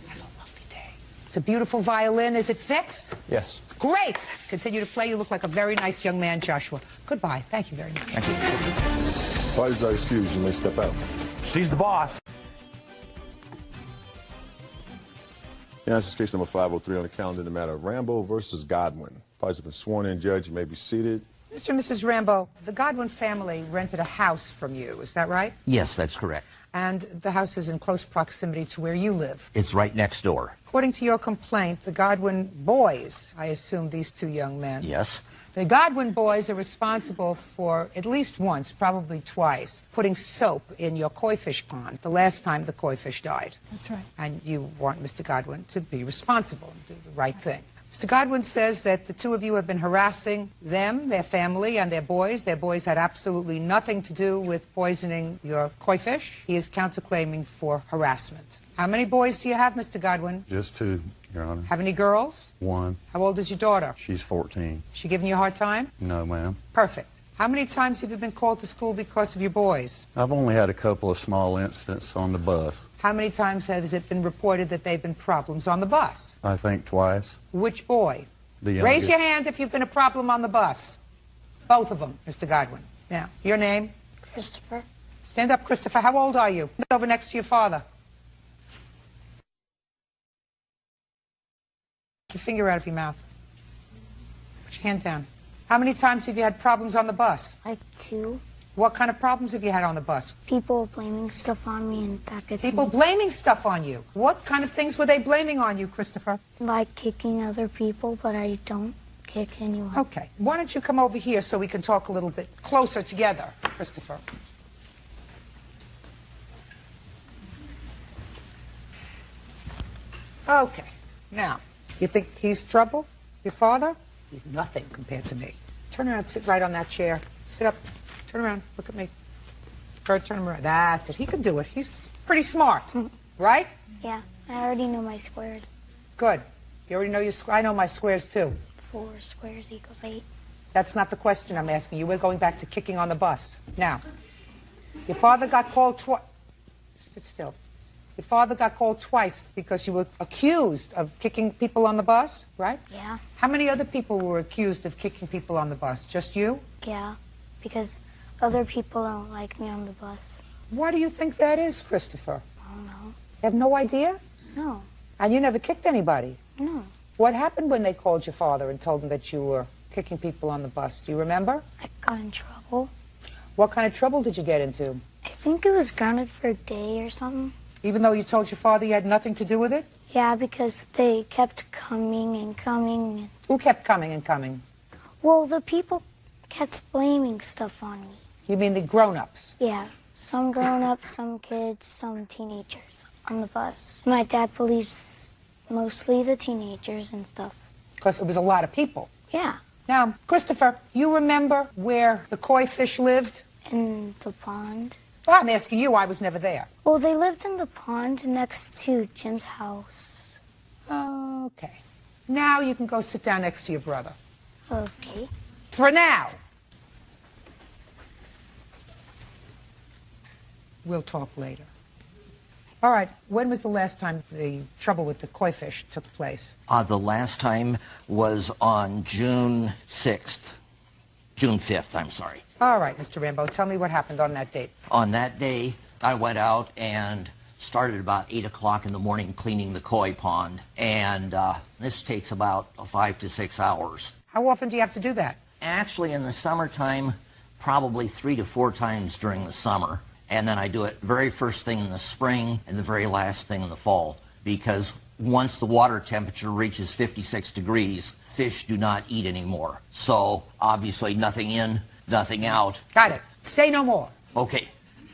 Have a lovely day. It's a beautiful violin. Is it fixed? Yes. Great. Continue to play. You look like a very nice young man, Joshua. Goodbye. Thank you very much. Thank you. Parties are excused. You may step out. She's the boss. Yeah, this is case number 503 on the calendar in the matter of Rambo versus Godwin. Parties have been sworn in. Judge, you may be seated. Mr. and Mrs. Rambo, the Godwin family rented a house from you. Is that right? Yes, that's correct. And the house is in close proximity to where you live. It's right next door. According to your complaint, the Godwin boys, I assume these two young men. Yes. The Godwin boys are responsible for at least once, probably twice, putting soap in your koi fish pond the last time the koi fish died. That's right. And you want Mr. Godwin to be responsible and do the right thing. Mr. Godwin says that the two of you have been harassing them, their family, and their boys. Their boys had absolutely nothing to do with poisoning your koi fish. He is counterclaiming for harassment. How many boys do you have, Mr. Godwin? Just 2, Your Honor. Have any girls? 1. How old is your daughter? She's 14. She giving you a hard time? No, ma'am. Perfect. How many times have you been called to school because of your boys? I've only had a couple of small incidents on the bus. How many times has it been reported that there have been problems on the bus? I think twice. Which boy? The youngest. Raise your hand if you've been a problem on the bus. Both of them, Mr. Godwin. Now, your name? Christopher. Stand up, Christopher. How old are you? Sit over next to your father. Get your finger out of your mouth. Put your hand down. How many times have you had problems on the bus? Like 2. What kind of problems have you had on the bus? People blaming stuff on me, and that gets People me. blaming stuff on you. What kind of things were they blaming on you, Christopher? Like kicking other people, but I don't kick anyone. Okay. Why don't you come over here so we can talk a little bit closer together, Christopher? Okay. Now, you think he's trouble? Your father? He's nothing compared to me. Turn around, sit right on that chair. Sit up. Turn around. Look at me. Turn him around. That's it. He can do it. He's pretty smart, right? Yeah, I already know my squares. Good. You already know your squares? I know my squares, too. 4 squares equals 8. That's not the question I'm asking you. We're going back to kicking on the bus. Now, your father got called twice. Sit still. Your father got called twice because you were accused of kicking people on the bus, right? Yeah. How many other people were accused of kicking people on the bus? Just you? Yeah, because other people don't like me on the bus. Why do you think that is, Christopher? I don't know. You have no idea? No. And you never kicked anybody? No. What happened when they called your father and told him that you were kicking people on the bus? Do you remember? I got in trouble. What kind of trouble did you get into? I think it was grounded for a day or something. Even though you told your father you had nothing to do with it? Yeah, because they kept coming and coming. Who kept coming and coming? Well, the people kept blaming stuff on me. You mean the grown-ups? Yeah, some grown-ups, some kids, some teenagers on the bus. My dad believes mostly the teenagers and stuff. Because it was a lot of people. Yeah. Now, Christopher, you remember where the koi fish lived? In the pond. Well, I'm asking you. I was never there. Well, they lived in the pond next to Jim's house. Okay. Now you can go sit down next to your brother. Okay. For now. We'll talk later. All right. When was the last time the trouble with the koi fish took place? The last time was on June 6th. June 5th, I'm sorry. All right, Mr. Rambo, tell me what happened on that date. On that day, I went out and started about 8 o'clock in the morning cleaning the koi pond. And this takes about 5 to 6 hours. How often do you have to do that? Actually, in the summertime, probably 3 to 4 times during the summer. And then I do it very first thing in the spring and the very last thing in the fall. Because once the water temperature reaches 56 degrees, fish do not eat anymore. So, obviously, nothing in, nothing out. Got it. Say no more. Okay.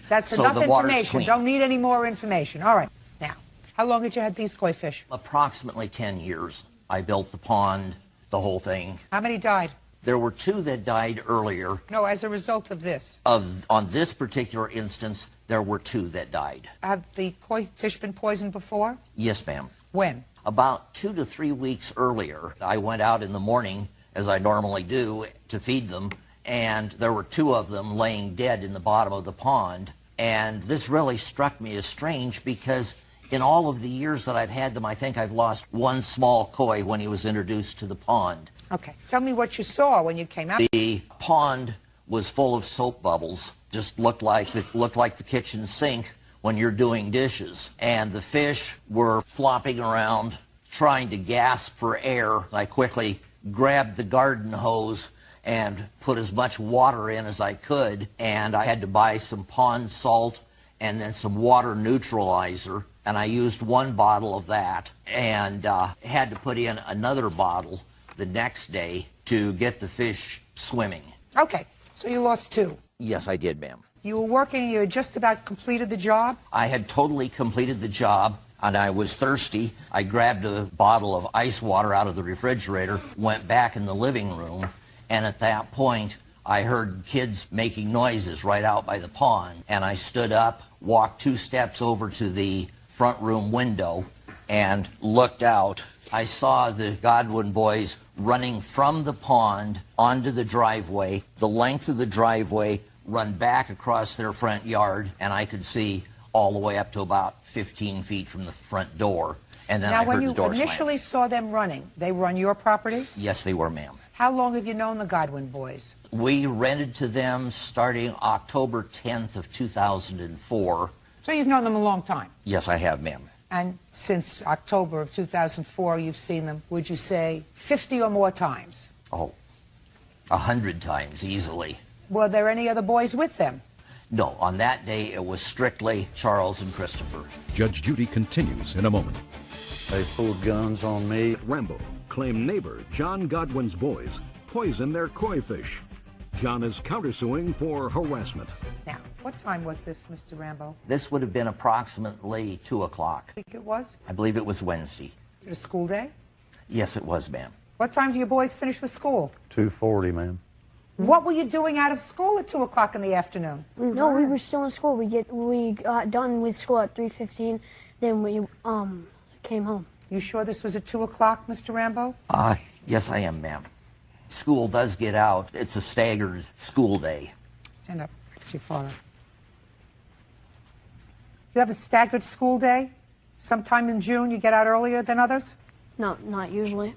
That's so enough the water's information. clean. Don't need any more information. All right. Now, how long had you had these koi fish? Approximately 10 years. I built the pond, the whole thing. How many died? There were 2 that died earlier. No, as a result of this. On this particular instance, there were 2 that died. Have the koi fish been poisoned before? Yes, ma'am. When? About 2 to 3 weeks earlier, I went out in the morning, as I normally do, to feed them, and there were 2 of them laying dead in the bottom of the pond. And this really struck me as strange because in all of the years that I've had them, I think I've lost 1 small koi when he was introduced to the pond. Okay. Tell me what you saw when you came out. The pond was full of soap bubbles. Just looked like the kitchen sink when you're doing dishes. And the fish were flopping around, trying to gasp for air. I quickly grabbed the garden hose and put as much water in as I could. And I had to buy some pond salt and then some water neutralizer. And I used 1 bottle of that and had to put in another bottle the next day to get the fish swimming. Okay. So you lost 2. Yes, I did, ma'am. You were working, you had just about completed the job? I had totally completed the job, and I was thirsty. I grabbed a bottle of ice water out of the refrigerator, went back in the living room, and at that point, I heard kids making noises right out by the pond. And I stood up, walked 2 steps over to the front room window, and looked out. I saw the Godwin boys running from the pond onto the driveway, the length of the driveway, run back across their front yard, and I could see all the way up to about 15 feet from the front door. And then I heard the door Now, when you slam. initially saw them running, they were on your property? Yes, they were, ma'am. How long have you known the Godwin boys? We rented to them starting October 10th of 2004. So you've known them a long time? Yes, I have, ma'am. And since October of 2004, you've seen them, would you say, 50 or more times? Oh, 100 times easily. Were there any other boys with them? No, on that day it was strictly Charles and Christopher. Judge Judy continues in a moment. They pulled guns on me. Rambo claimed neighbor John Godwin's boys poisoned their koi fish. John is countersuing for harassment. Now, what time was this, Mr. Rambo? This would have been approximately 2 o'clock. I think it was? I believe it was Wednesday. Is it a school day? Yes, it was, ma'am. What time do your boys finish with school? 2:40, ma'am. What were you doing out of school at 2 o'clock in the afternoon? No, we were still in school. We got done with school at 3:15. Then we came home. You sure this was at 2 o'clock, Mr. Rambo? Yes, I am, ma'am. School does get out. It's a staggered school day. Stand up. It's your father. You have a staggered school day? Sometime in June you get out earlier than others? No, not usually.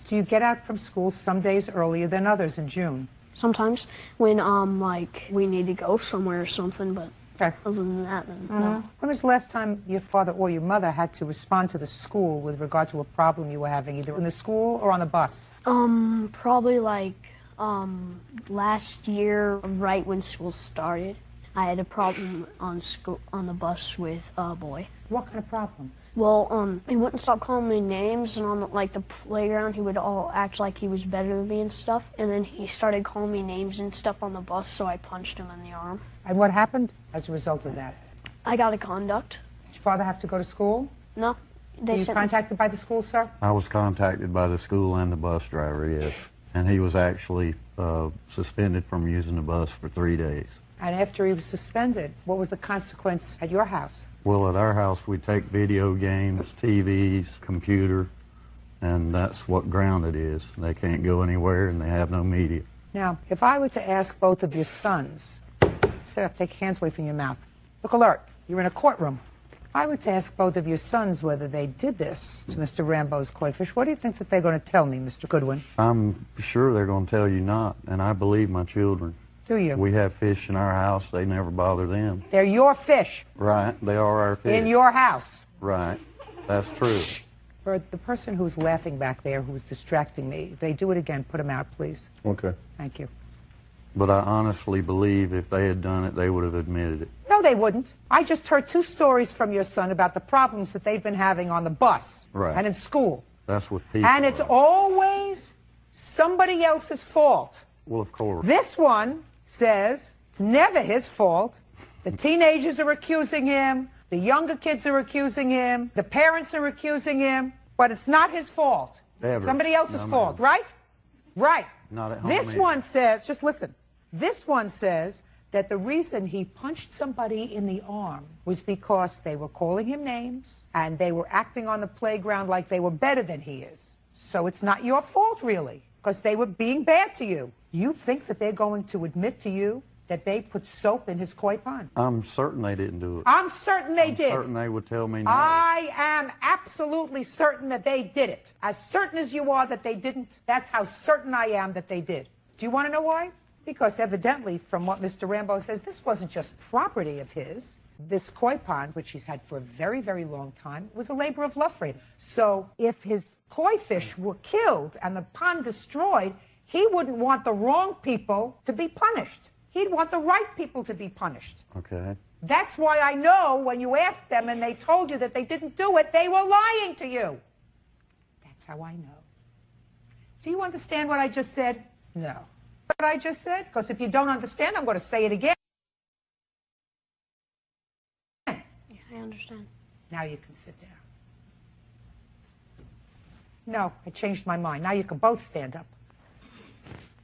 Do you get out from school some days earlier than others in June? Sometimes when like we need to go somewhere or something, but other than that, then no. When was the last time your father or your mother had to respond to the school with regard to a problem you were having, either in the school or on the bus? Probably like last year, right when school started. I had a problem on the bus with a boy. What kind of problem? Well, he wouldn't stop calling me names, and on the playground, he would all act like he was better than me and stuff. And then he started calling me names and stuff on the bus, so I punched him in the arm. And what happened as a result of that? I got a conduct. Did your father have to go to school? No. Were you contacted by the school, sir? I was contacted by the school and the bus driver, yes. And he was actually suspended from using the bus for 3 days. And after he was suspended, what was the consequence at your house? Well, at our house, we take video games, TVs, computer, and that's what grounded is. They can't go anywhere, and they have no media. Now, if I were to ask both of your sons, sit up, take your hands away from your mouth. Look alert. You're in a courtroom. If I were to ask both of your sons whether they did this to Mr. Rambo's koi fish, what do you think that they're going to tell me, Mr. Goodwin? I'm sure they're going to tell you not, and I believe my children. Do you? We have fish in our house. They never bother them. They're your fish. Right. They are our fish. In your house. Right. That's true. For the person who's laughing back there, who's distracting me, if they do it again, put them out, please. Okay. Thank you. But I honestly believe if they had done it, they would have admitted it. No, they wouldn't. I just heard 2 stories from your son about the problems that they've been having on the bus and in school. That's what people And it's always somebody else's fault. Well, of course. This one says it's never his fault. The teenagers are accusing him. The younger kids are accusing him. The parents are accusing him. But it's not his fault. Ever. Somebody else's fault, right? Right. Not at home. This one says, just listen, this one says that the reason he punched somebody in the arm was because they were calling him names and they were acting on the playground like they were better than he is. So it's not your fault, really, because they were being bad to you. You think that they're going to admit to you that they put soap in his koi pond? I'm certain they didn't do it. I'm certain they did. I'm certain they would tell me no. I am absolutely certain that they did it. As certain as you are that they didn't, that's how certain I am that they did. Do you want to know why? Because evidently, from what Mr. Rambo says, this wasn't just property of his. This koi pond, which he's had for a very, very long time, was a labor of love for him. So if his koi fish were killed and the pond destroyed, he wouldn't want the wrong people to be punished. He'd want the right people to be punished. Okay. That's why I know when you asked them and they told you that they didn't do it, they were lying to you. That's how I know. Do you understand what I just said? No. What I just said? Because if you don't understand, I'm going to say it again. Yeah, I understand. Now you can sit down. No, I changed my mind. Now you can both stand up.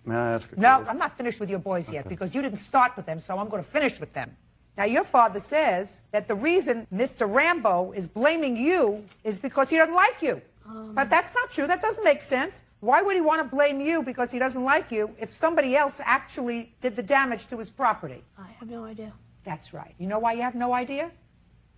May I ask a No, question? I'm not finished with your boys yet because you didn't start with them, so I'm going to finish with them. Now, your father says that the reason Mr. Rambo is blaming you is because he doesn't like you. But that's not true. That doesn't make sense. Why would he want to blame you because he doesn't like you if somebody else actually did the damage to his property? I have no idea. That's right. You know why you have no idea?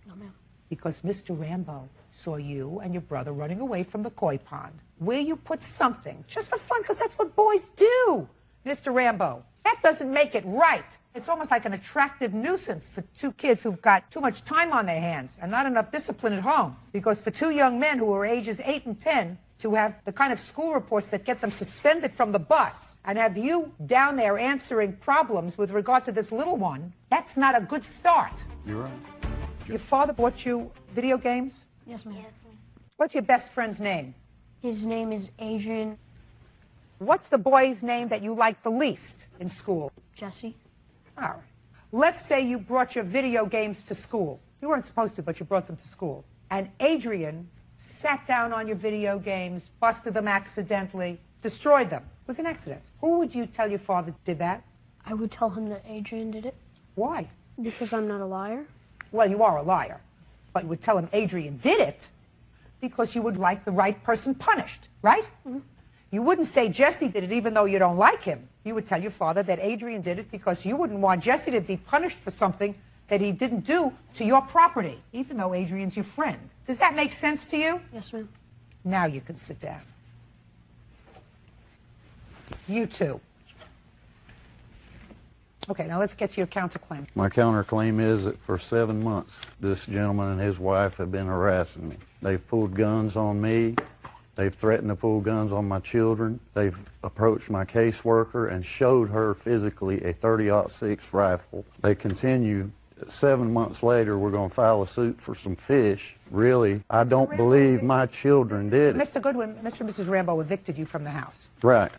No, ma'am. Because Mr. Rambo saw you and your brother running away from the koi pond, where you put something, just for fun, because that's what boys do, Mr. Rambo. That doesn't make it right. It's almost like an attractive nuisance for 2 kids who've got too much time on their hands and not enough discipline at home. Because for 2 young men who are ages 8 and 10 to have the kind of school reports that get them suspended from the bus and have you down there answering problems with regard to this little one, that's not a good start. You're right. Your father bought you video games? Yes, ma'am. Yes, ma'am. What's your best friend's name? His name is Adrian. What's the boy's name that you like the least in school? Jesse. All right. Let's say you brought your video games to school. You weren't supposed to, but you brought them to school. And Adrian sat down on your video games, busted them accidentally, destroyed them. It was an accident. Who would you tell your father did that? I would tell him that Adrian did it. Why? Because I'm not a liar. Well, you are a liar. But you would tell him Adrian did it because you would like the right person punished, right? Mm-hmm. You wouldn't say Jesse did it even though you don't like him. You would tell your father that Adrian did it because you wouldn't want Jesse to be punished for something that he didn't do to your property, even though Adrian's your friend. Does that make sense to you? Yes, ma'am. Now you can sit down. You too. Okay, now let's get to your counterclaim. My counterclaim is that for 7 months, this gentleman and his wife have been harassing me. They've pulled guns on me, They've threatened to pull guns on my children. They've approached my caseworker and showed her physically a .30-06 rifle. They continue. 7 months later, we're going to file a suit for some fish. Really, I don't believe my children did it. Mr. Goodwin, Mr. and Mrs. Rambo evicted you from the house. Right.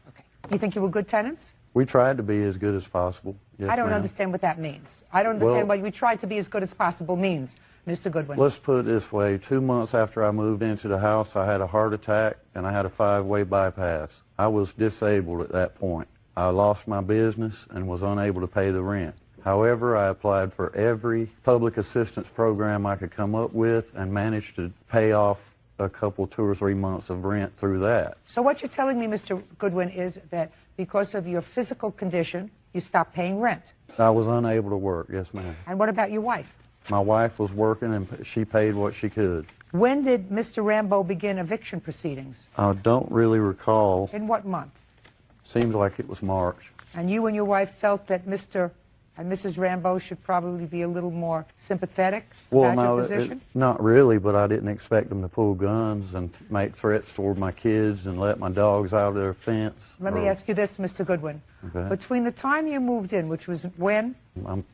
You think you were good tenants? We tried to be as good as possible. Yes, I don't ma'am. understand what that means. I don't understand what we tried to be as good as possible means, Mr. Goodwin. Let's put it this way. 2 months after I moved into the house, I had a heart attack and I had a 5-way bypass. I was disabled at that point. I lost my business and was unable to pay the rent. However, I applied for every public assistance program I could come up with and managed to pay off a couple, 2 or 3 months of rent through that. So what you're telling me, Mr. Goodwin, is that because of your physical condition, you stopped paying rent. I was unable to work, yes, ma'am. And what about your wife? My wife was working and she paid what she could. When did Mr. Rambo begin eviction proceedings? I don't really recall. In what month? Seems like it was March. And you and your wife felt that Mr. and Mrs. Rambo should probably be a little more sympathetic about your position? Not really, but I didn't expect them to pull guns and make threats toward my kids and let my dogs out of their fence. Let me ask you this, Mr. Goodwin. Okay. Between the time you moved in, which was when?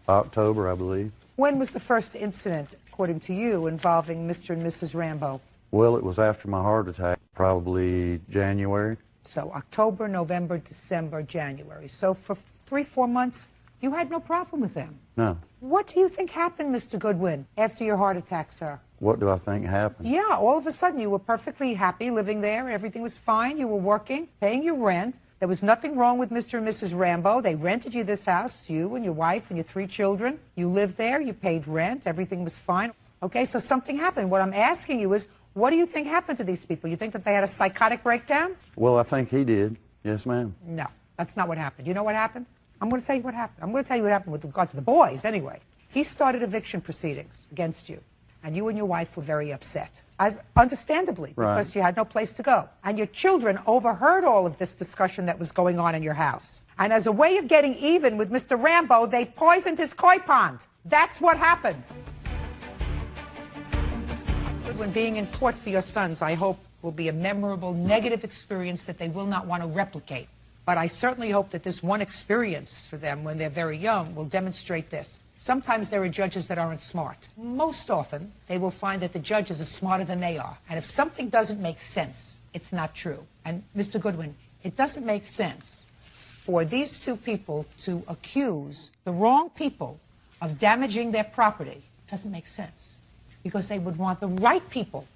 October, I believe. When was the first incident, according to you, involving Mr. and Mrs. Rambo? Well, it was after my heart attack, probably January. So October, November, December, January. So for 3-4 months, you had no problem with them? No. What do you think happened, Mr. Goodwin, after your heart attack, sir? What do I think happened? Yeah, all of a sudden you were perfectly happy living there. Everything was fine. You were working, paying your rent. There was nothing wrong with Mr. and Mrs. Rambo. They rented you this house, you and your wife and your 3 children. You lived there. You paid rent. Everything was fine. Okay, so something happened. What I'm asking you is, what do you think happened to these people? You think that they had a psychotic breakdown? Well, I think he did. Yes, ma'am. No, that's not what happened. You know what happened? I'm going to tell you what happened. I'm going to tell you what happened with regard to the boys, anyway. He started eviction proceedings against you, and you and your wife were very upset, as understandably, because you had no place to go. And your children overheard all of this discussion that was going on in your house. And as a way of getting even with Mr. Rambo, they poisoned his koi pond. That's what happened. When being in court for your sons, I hope, will be a memorable, negative experience that they will not want to replicate. But I certainly hope that this one experience for them when they're very young will demonstrate this. Sometimes there are judges that aren't smart. Most often, they will find that the judges are smarter than they are. And if something doesn't make sense, it's not true. And Mr. Goodwin, it doesn't make sense for these 2 people to accuse the wrong people of damaging their property. It doesn't make sense. Because they would want the right people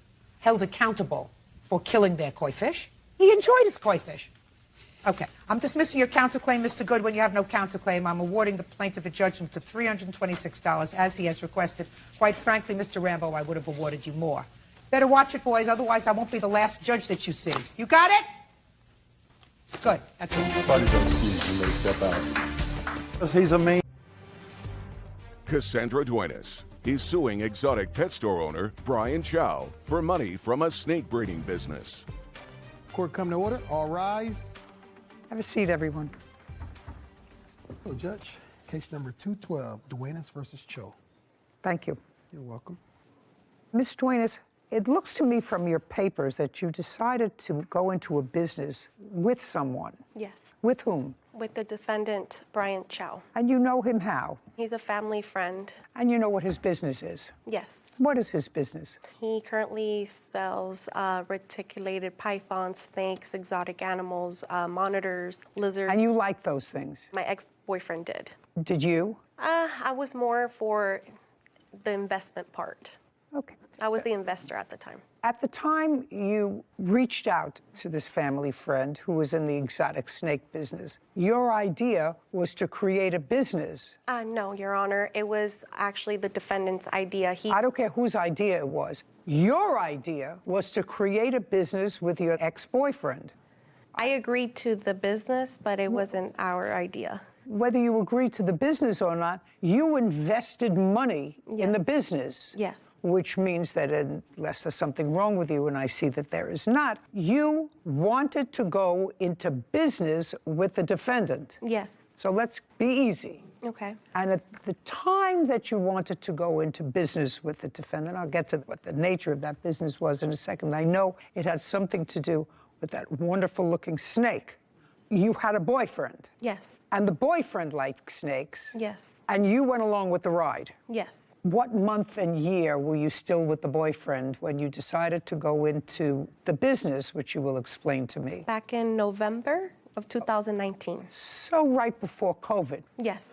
held accountable for killing their koi fish. He enjoyed his koi fish. Okay, I'm dismissing your counterclaim, Mr. Goodwin. You have no counterclaim. I'm awarding the plaintiff a judgment of $326, as he has requested. Quite frankly, Mr. Rambo, I would have awarded you more. Better watch it, boys, otherwise I won't be the last judge that you see. You got it? Good, that's it. Parties are excused. You may step out. Because he's a mean... Cassandra Duenas. He's suing exotic pet store owner Brian Chow for money from a snake breeding business. Court come to order. All rise. Have a seat, everyone. Hello, Judge. Case number 212, Duenas versus Cho. Thank you. You're welcome. Ms. Duenas, it looks to me from your papers that you decided to go into a business with someone. Yes. With whom? With the defendant, Brian Chow. And you know him how? He's a family friend. And you know what his business is? Yes. What is his business? He currently sells reticulated pythons, snakes, exotic animals, monitors, lizards. And you like those things? My ex-boyfriend did. Did you? I was more for the investment part. Okay. I was the investor at the time. At the time you reached out to this family friend who was in the exotic snake business, your idea was to create a business. No, Your Honor. It was actually the defendant's idea. I don't care whose idea it was. Your idea was to create a business with your ex-boyfriend. I agreed to the business, but it wasn't our idea. Whether you agreed to the business or not, you invested money in the business. Yes. Which means that unless there's something wrong with you, and I see that there is not, you wanted to go into business with the defendant. Yes. So let's be easy. Okay. And at the time that you wanted to go into business with the defendant, I'll get to what the nature of that business was in a second. I know it had something to do with that wonderful-looking snake. You had a boyfriend. Yes. And the boyfriend liked snakes. Yes. And you went along with the ride. Yes. What month and year were you still with the boyfriend when you decided to go into the business, which you will explain to me? Back in November of 2019. So right before COVID. Yes.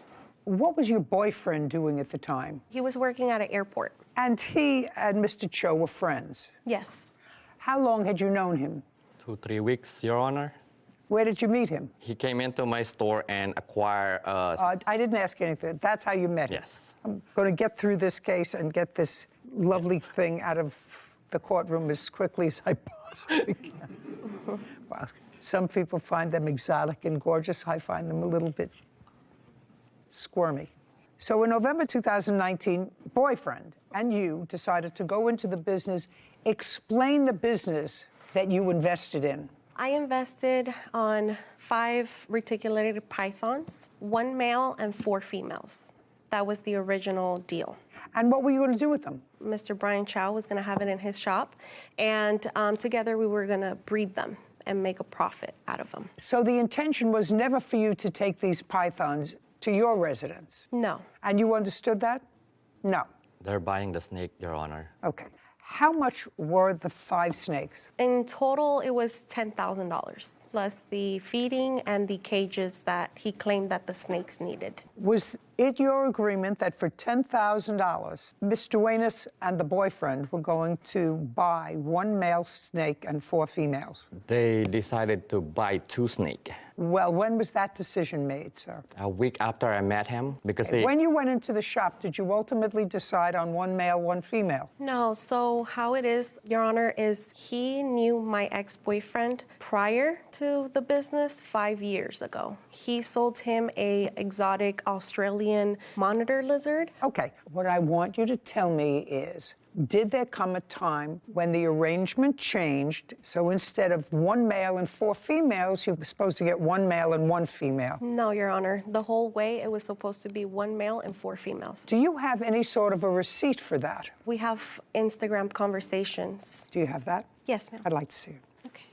What was your boyfriend doing at the time? He was working at an airport. And he and Mr. Cho were friends? Yes. How long had you known him? 2-3 weeks, Your Honor. Where did you meet him? He came into my store and acquired I didn't ask you anything. That's how you met him? Yes. I'm going to get through this case and get this lovely thing out of the courtroom as quickly as I possibly can. Wow. Some people find them exotic and gorgeous. I find them a little bit squirmy. So in November 2019, boyfriend and you decided to go into the business. Explain the business that you invested in. I invested on 5 reticulated pythons, 1 male and 4 females. That was the original deal. And what were you going to do with them? Mr. Brian Chow was going to have it in his shop, and together we were going to breed them and make a profit out of them. So the intention was never for you to take these pythons to your residence? No. And you understood that? No. They're buying the snake, Your Honor. Okay. How much were the 5 snakes? In total, it was $10,000, plus the feeding and the cages that he claimed that the snakes needed. Was it your agreement that for $10,000, Miss Duenas and the boyfriend were going to buy 1 male snake and 4 females? They decided to buy 2 snakes. Well, when was that decision made, sir? A week after I met him, because When you went into the shop, did you ultimately decide on 1 male, 1 female? No, so how it is, Your Honor, is he knew my ex-boyfriend prior to the business 5 years ago. He sold him a exotic Australian monitor lizard. Okay, what I want you to tell me is, did there come a time when the arrangement changed, so instead of 1 male and 4 females, you were supposed to get 1 male and 1 female? No, Your Honor. The whole way, it was supposed to be 1 male and 4 females. Do you have any sort of a receipt for that? We have Instagram conversations. Do you have that? Yes, ma'am. I'd like to see it. Okay.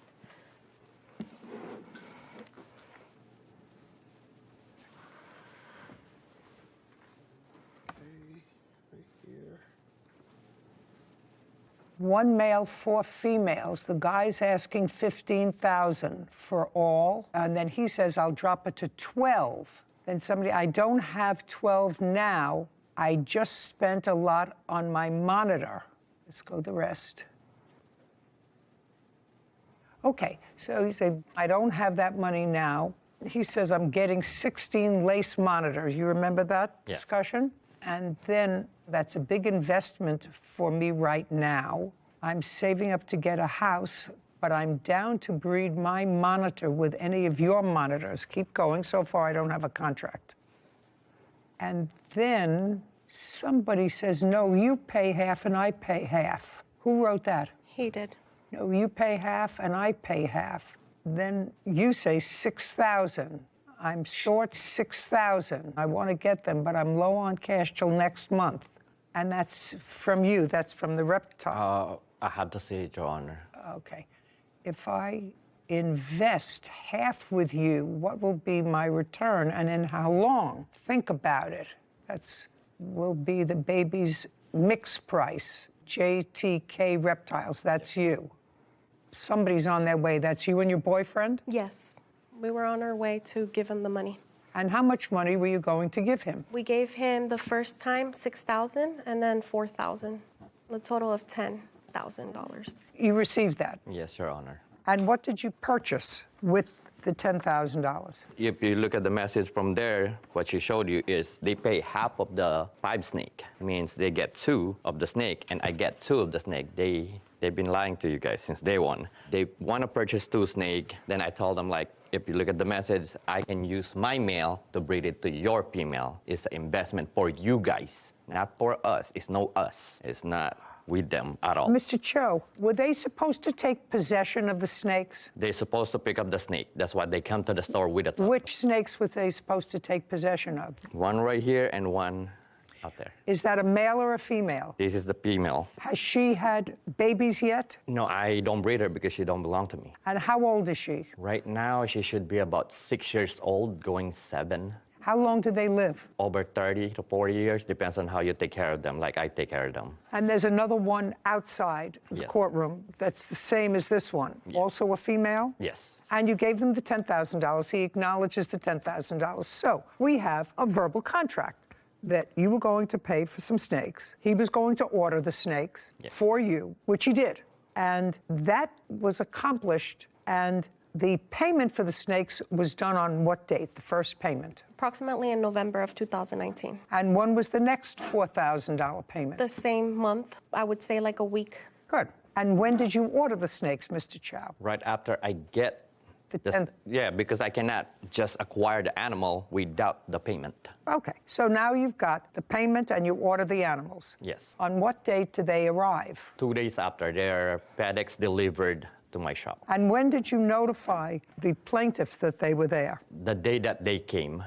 One male, 4 females. The guy's asking $15,000 for all, and then he says, I'll drop it to 12. Then somebody, I don't have 12 now. I just spent a lot on my monitor. Let's go the rest. Okay, so he said, I don't have that money now. He says, I'm getting 16 lace monitors. You remember that discussion? And then that's a big investment for me right now. I'm saving up to get a house, but I'm down to breed my monitor with any of your monitors. Keep going. So far, I don't have a contract. And then somebody says, no, you pay half and I pay half. Who wrote that? He did. No, you pay half and I pay half. Then you say 6,000. I'm short 6,000. I want to get them, but I'm low on cash till next month. And that's from you. That's from the reptile. I have to say it, Your Honor. Okay. If I invest half with you, what will be my return and in how long? Think about it. That's will be the baby's mix price. JTK Reptiles, that's you. Somebody's on their way. That's you and your boyfriend? Yes. We were on our way to give him the money. And how much money were you going to give him? We gave him the first time $6,000 and then $4,000, a total of $10,000. You received that? Yes, Your Honor. And what did you purchase with the $10,000? If you look at the message from there, what she showed you is they pay half of the 5 snake. Means they get 2 of the snake, and I get 2 of the snake. They've been lying to you guys since day one. They want to purchase 2 snake. Then I told them, like, if you look at the message, I can use my male to breed it to your female. It's an investment for you guys, not for us. It's no us. It's not with them at all. Mr. Cho, were they supposed to take possession of the snakes? They're supposed to pick up the snake. That's why they come to the store with it. Which snakes were they supposed to take possession of? One right here and one out there. Is that a male or a female? This is the female. Has she had babies yet? No, I don't breed her because she don't belong to me. And how old is she? Right now, she should be about 6 years old, going 7. How long do they live? Over 30 to 40 years, depends on how you take care of them, like I take care of them. And there's another one outside the courtroom that's the same as this one. Also a female? Yes. And you gave them the $10,000. He acknowledges the $10,000. So we have a verbal contract that you were going to pay for some snakes. He was going to order the snakes for you, which he did. And that was accomplished, and the payment for the snakes was done on what date, the first payment? Approximately in November of 2019. And when was the next $4,000 payment? The same month, I would say like a week. Good. And when did you order the snakes, Mr. Chow? Right after I get yeah, because I cannot just acquire the animal without the payment. Okay, so now you've got the payment and you order the animals. Yes. On what date do they arrive? 2 days after, they're FedEx delivered to my shop. And when did you notify the plaintiff that they were there? The day that they came,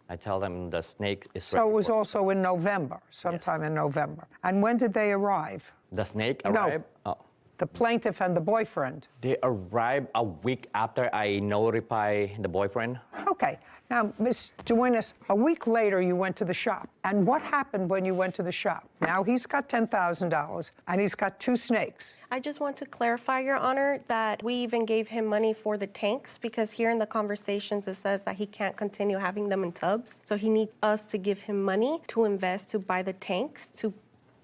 I tell them the snake is So it was also in November, sometime in November. And when did they arrive? The snake arrived? No. The plaintiff and the boyfriend. They arrived a week after I notify the boyfriend. Okay. Now, Ms. Duenas, a week later you went to the shop. And what happened when you went to the shop? Now he's got $10,000 and he's got 2 snakes. I just want to clarify, Your Honor, that we even gave him money for the tanks because here in the conversations it says that he can't continue having them in tubs. So he needs us to give him money to invest to buy the tanks to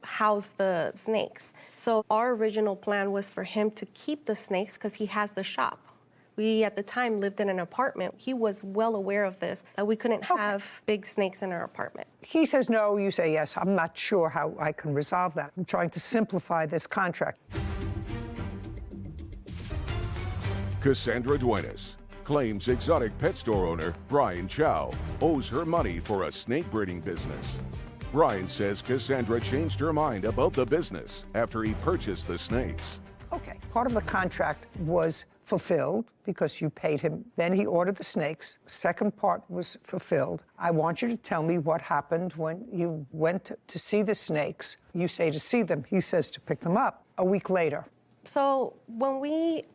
house the snakes. So our original plan was for him to keep the snakes because he has the shop. We, at the time, lived in an apartment. He was well aware of this, that we couldn't have big snakes in our apartment. He says no, you say yes. I'm not sure how I can resolve that. I'm trying to simplify this contract. Cassandra Duenas claims exotic pet store owner Brian Chow owes her money for a snake breeding business. Brian says Cassandra changed her mind about the business after he purchased the snakes. Okay, part of the contract was fulfilled because you paid him. Then he ordered the snakes. Second part was fulfilled. I want you to tell me what happened when you went to see the snakes. You say to see them. He says to pick them up a week later. So when we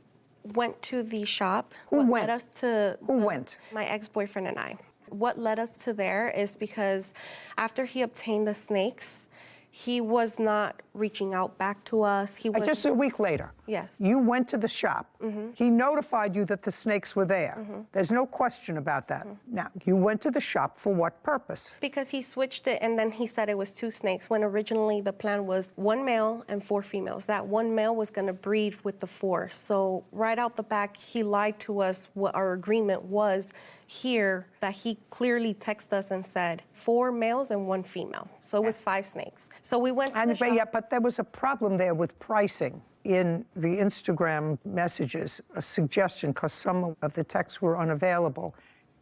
went to the shop, Who what went? led us to... Who went? My ex-boyfriend and I. What led us to there is because after he obtained the snakes, he was not reaching out back to us. He was Just a week later. Yes. You went to the shop. He notified you that the snakes were there. There's no question about that. Now, you went to the shop for what purpose? Because he switched it and then he said it was 2 snakes when originally the plan was 1 male and 4 females. That 1 male was going to breed with the 4. So right out the back, he lied to us what our agreement was here, that he clearly texted us and said 4 males and 1 female. So it was 5 snakes. So we went to the shop. Yeah, but there was a problem there with pricing in the Instagram messages, a suggestion, because some of the texts were unavailable.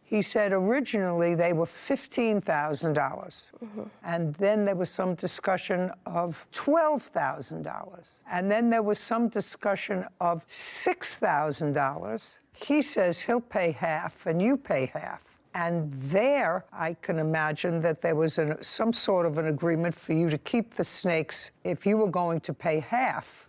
He said originally they were $15,000. And then there was some discussion of $12,000. And then there was some discussion of $6,000. He says he'll pay half and you pay half. And there, I can imagine that there was some sort of an agreement for you to keep the snakes if you were going to pay half.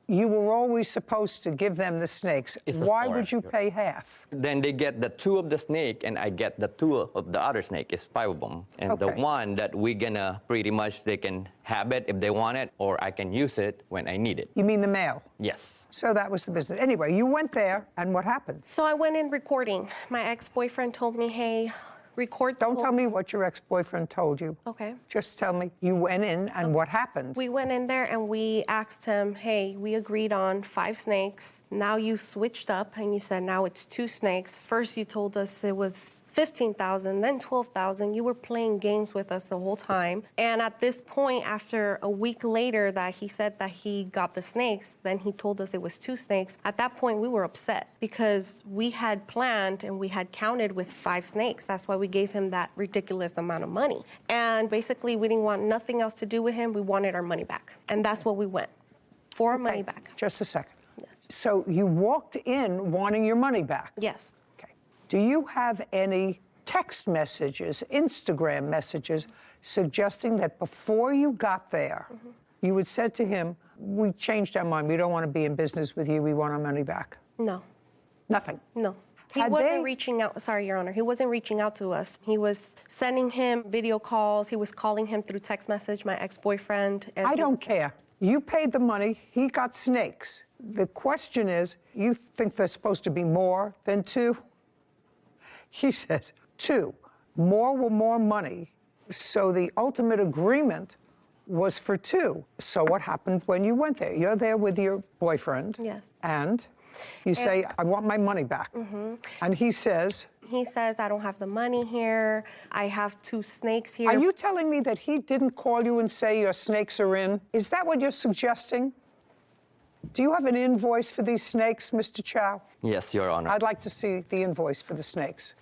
You were always supposed to give them the snakes. Why would you pay half? Then they get the 2 of the snake, and I get the 2 of the other snake. It's 5 of them. And the one that we're gonna pretty much, they can have it if they want it, or I can use it when I need it. You mean the male? Yes. So that was the business. Anyway, you went there, and what happened? So I went in recording. My ex-boyfriend told me, hey, record. Don't tell me what your ex-boyfriend told you. Okay. Just tell me you went in and what happened. We went in there and we asked him, hey, we agreed on 5 snakes. Now you switched up and you said now it's 2 snakes. First you told us it was $15,000, then $12,000. You were playing games with us the whole time. And at this point, after a week later that he said that he got the snakes, then he told us it was 2 snakes. At that point, we were upset because we had planned and we had counted with 5 snakes. That's why we gave him that ridiculous amount of money. And basically, we didn't want nothing else to do with him. We wanted our money back. And that's what we went for, our money back. Just a second. Yes. So you walked in wanting your money back? Yes. Okay. Do you have any text messages, Instagram messages, suggesting that before you got there, you had said to him, we changed our mind, we don't want to be in business with you, we want our money back? No. Nothing? No. He wasn't reaching out, sorry, Your Honor, he wasn't reaching out to us. He was sending him video calls, he was calling him through text message, my ex-boyfriend. I don't care. You paid the money, he got snakes. The question is, you think there's supposed to be more than 2? He says 2. More money. So the ultimate agreement was for 2. So what happened when you went there? You're there with your boyfriend. Yes. And you say, I want my money back. And he says? He says, I don't have the money here. I have 2 snakes here. Are you telling me that he didn't call you and say your snakes are in? Is that what you're suggesting? Do you have an invoice for these snakes, Mr. Chow? Yes, Your Honor. I'd like to see the invoice for the snakes.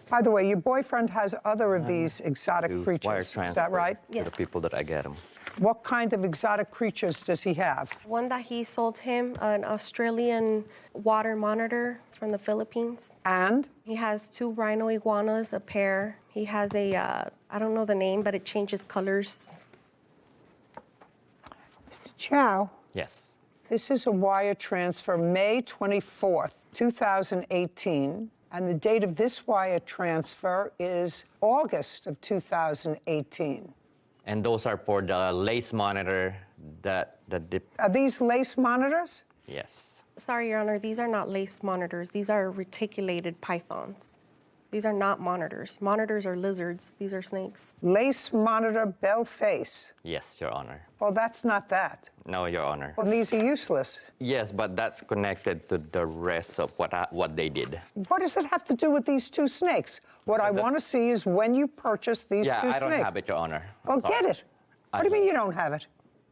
By the way, your boyfriend has other of these exotic creatures. Is that right? To the people that I get them. What kind of exotic creatures does he have? One that he sold him, an Australian water monitor from the Philippines. And? He has 2 rhino iguanas, a pair. He has a, I don't know the name, but it changes colors. Mr. Chow? Yes. This is a wire transfer, May 24th, 2018. And the date of this wire transfer is August of 2018. And those are for the lace monitor that Are these lace monitors? Yes. Sorry, Your Honor, these are not lace monitors. These are reticulated pythons. These are not monitors. Monitors are lizards. These are snakes. Lace monitor bell face. Yes, Your Honor. Well, that's not that. No, Your Honor. Well, these are useless. Yes, but that's connected to the rest of what they did. What does it have to do with these 2 snakes? What I want to see is when you purchased these 2 snakes. Yeah, I don't have it, Your Honor. Well, get it. What do you mean you don't have it?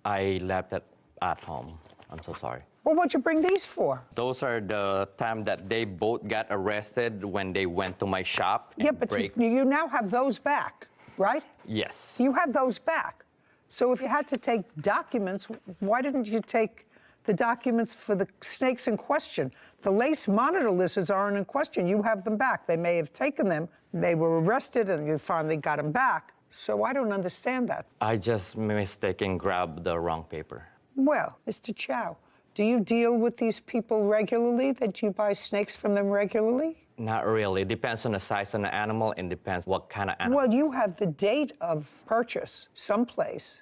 I left it at home. I'm so sorry. Well, what'd you bring these for? Those are the time that they both got arrested when they went to my shop. Yeah, but you now have those back, right? Yes. You have those back. So if you had to take documents, why didn't you take the documents for the snakes in question? The lace monitor lizards aren't in question. You have them back. They may have taken them. They were arrested, and you finally got them back. So I don't understand that. I just mistaken grabbed the wrong paper. Well, Mr. Chow, do you deal with these people regularly, that you buy snakes from them regularly? Not really. Depends on the size of the animal and depends what kind of animal. Well, you have the date of purchase someplace,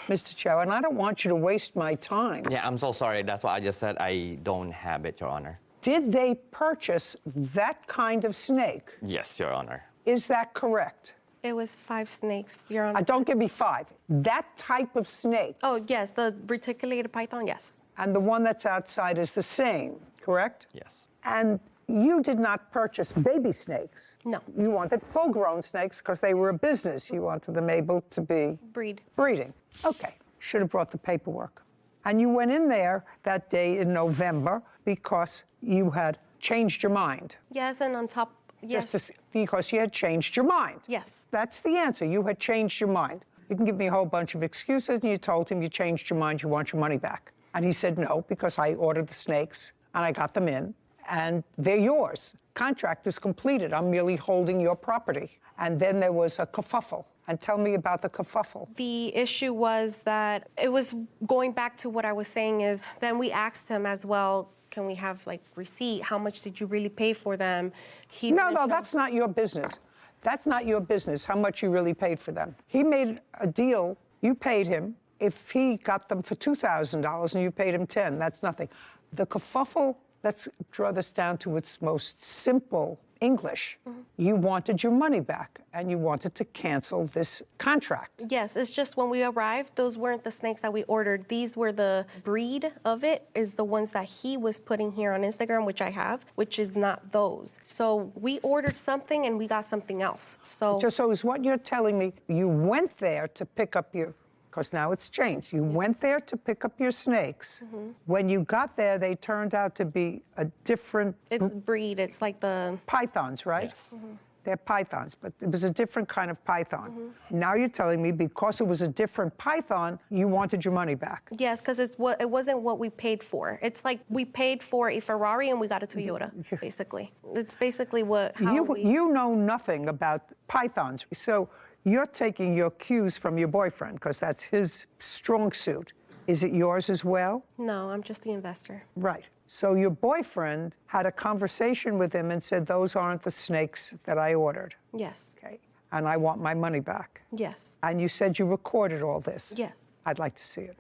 Mr. Chow, and I don't want you to waste my time. Yeah, I'm so sorry. That's why I just said I don't have it, Your Honor. Did they purchase that kind of snake? Yes, Your Honor. Is that correct? It was 5 snakes, Your Honor. Don't give me 5. That type of snake. Oh, yes, the reticulated python, yes. And the one that's outside is the same, correct? Yes. And you did not purchase baby snakes. No. You wanted full-grown snakes because they were a business. You wanted them able to be... breeding. Okay. Should have brought the paperwork. And you went in there that day in November because you had changed your mind. Yes, and on top... Yes. Because you had changed your mind. Yes. That's the answer. You had changed your mind. You can give me a whole bunch of excuses, and you told him you changed your mind, you want your money back. And he said no, because I ordered the snakes, and I got them in, and they're yours. Contract is completed. I'm merely holding your property. And then there was a kerfuffle. And tell me about the kerfuffle. The issue was that it was going back to what I was saying is, then we asked him as well, can we have, like, receipt? How much did you really pay for them? No, that's not your business. That's not your business, how much you really paid for them. He made a deal. You paid him. If he got them for $2,000 and you paid him $10,000, that's nothing. The kerfuffle, let's draw this down to its most simple English. You wanted your money back, and you wanted to cancel this contract. Yes, it's just when we arrived, those weren't the snakes that we ordered. These were the breed of it, is the ones that he was putting here on Instagram, which I have, which is not those. So we ordered something and we got something else. So is what you're telling me, you went there to pick up your, because now it's changed. You went there to pick up your snakes. When you got there, they turned out to be a different breed. It's like the pythons, right? Yes. They're pythons, but it was a different kind of python. Now you're telling me because it was a different python, you wanted your money back. Yes, because it wasn't what we paid for. It's like we paid for a Ferrari and we got a Toyota, basically. It's basically You know nothing about pythons, so you're taking your cues from your boyfriend because that's his strong suit. Is it yours as well? No, I'm just the investor. Right. So your boyfriend had a conversation with him and said, those aren't the snakes that I ordered. Yes. Okay. And I want my money back. Yes. And you said you recorded all this. Yes. I'd like to see it.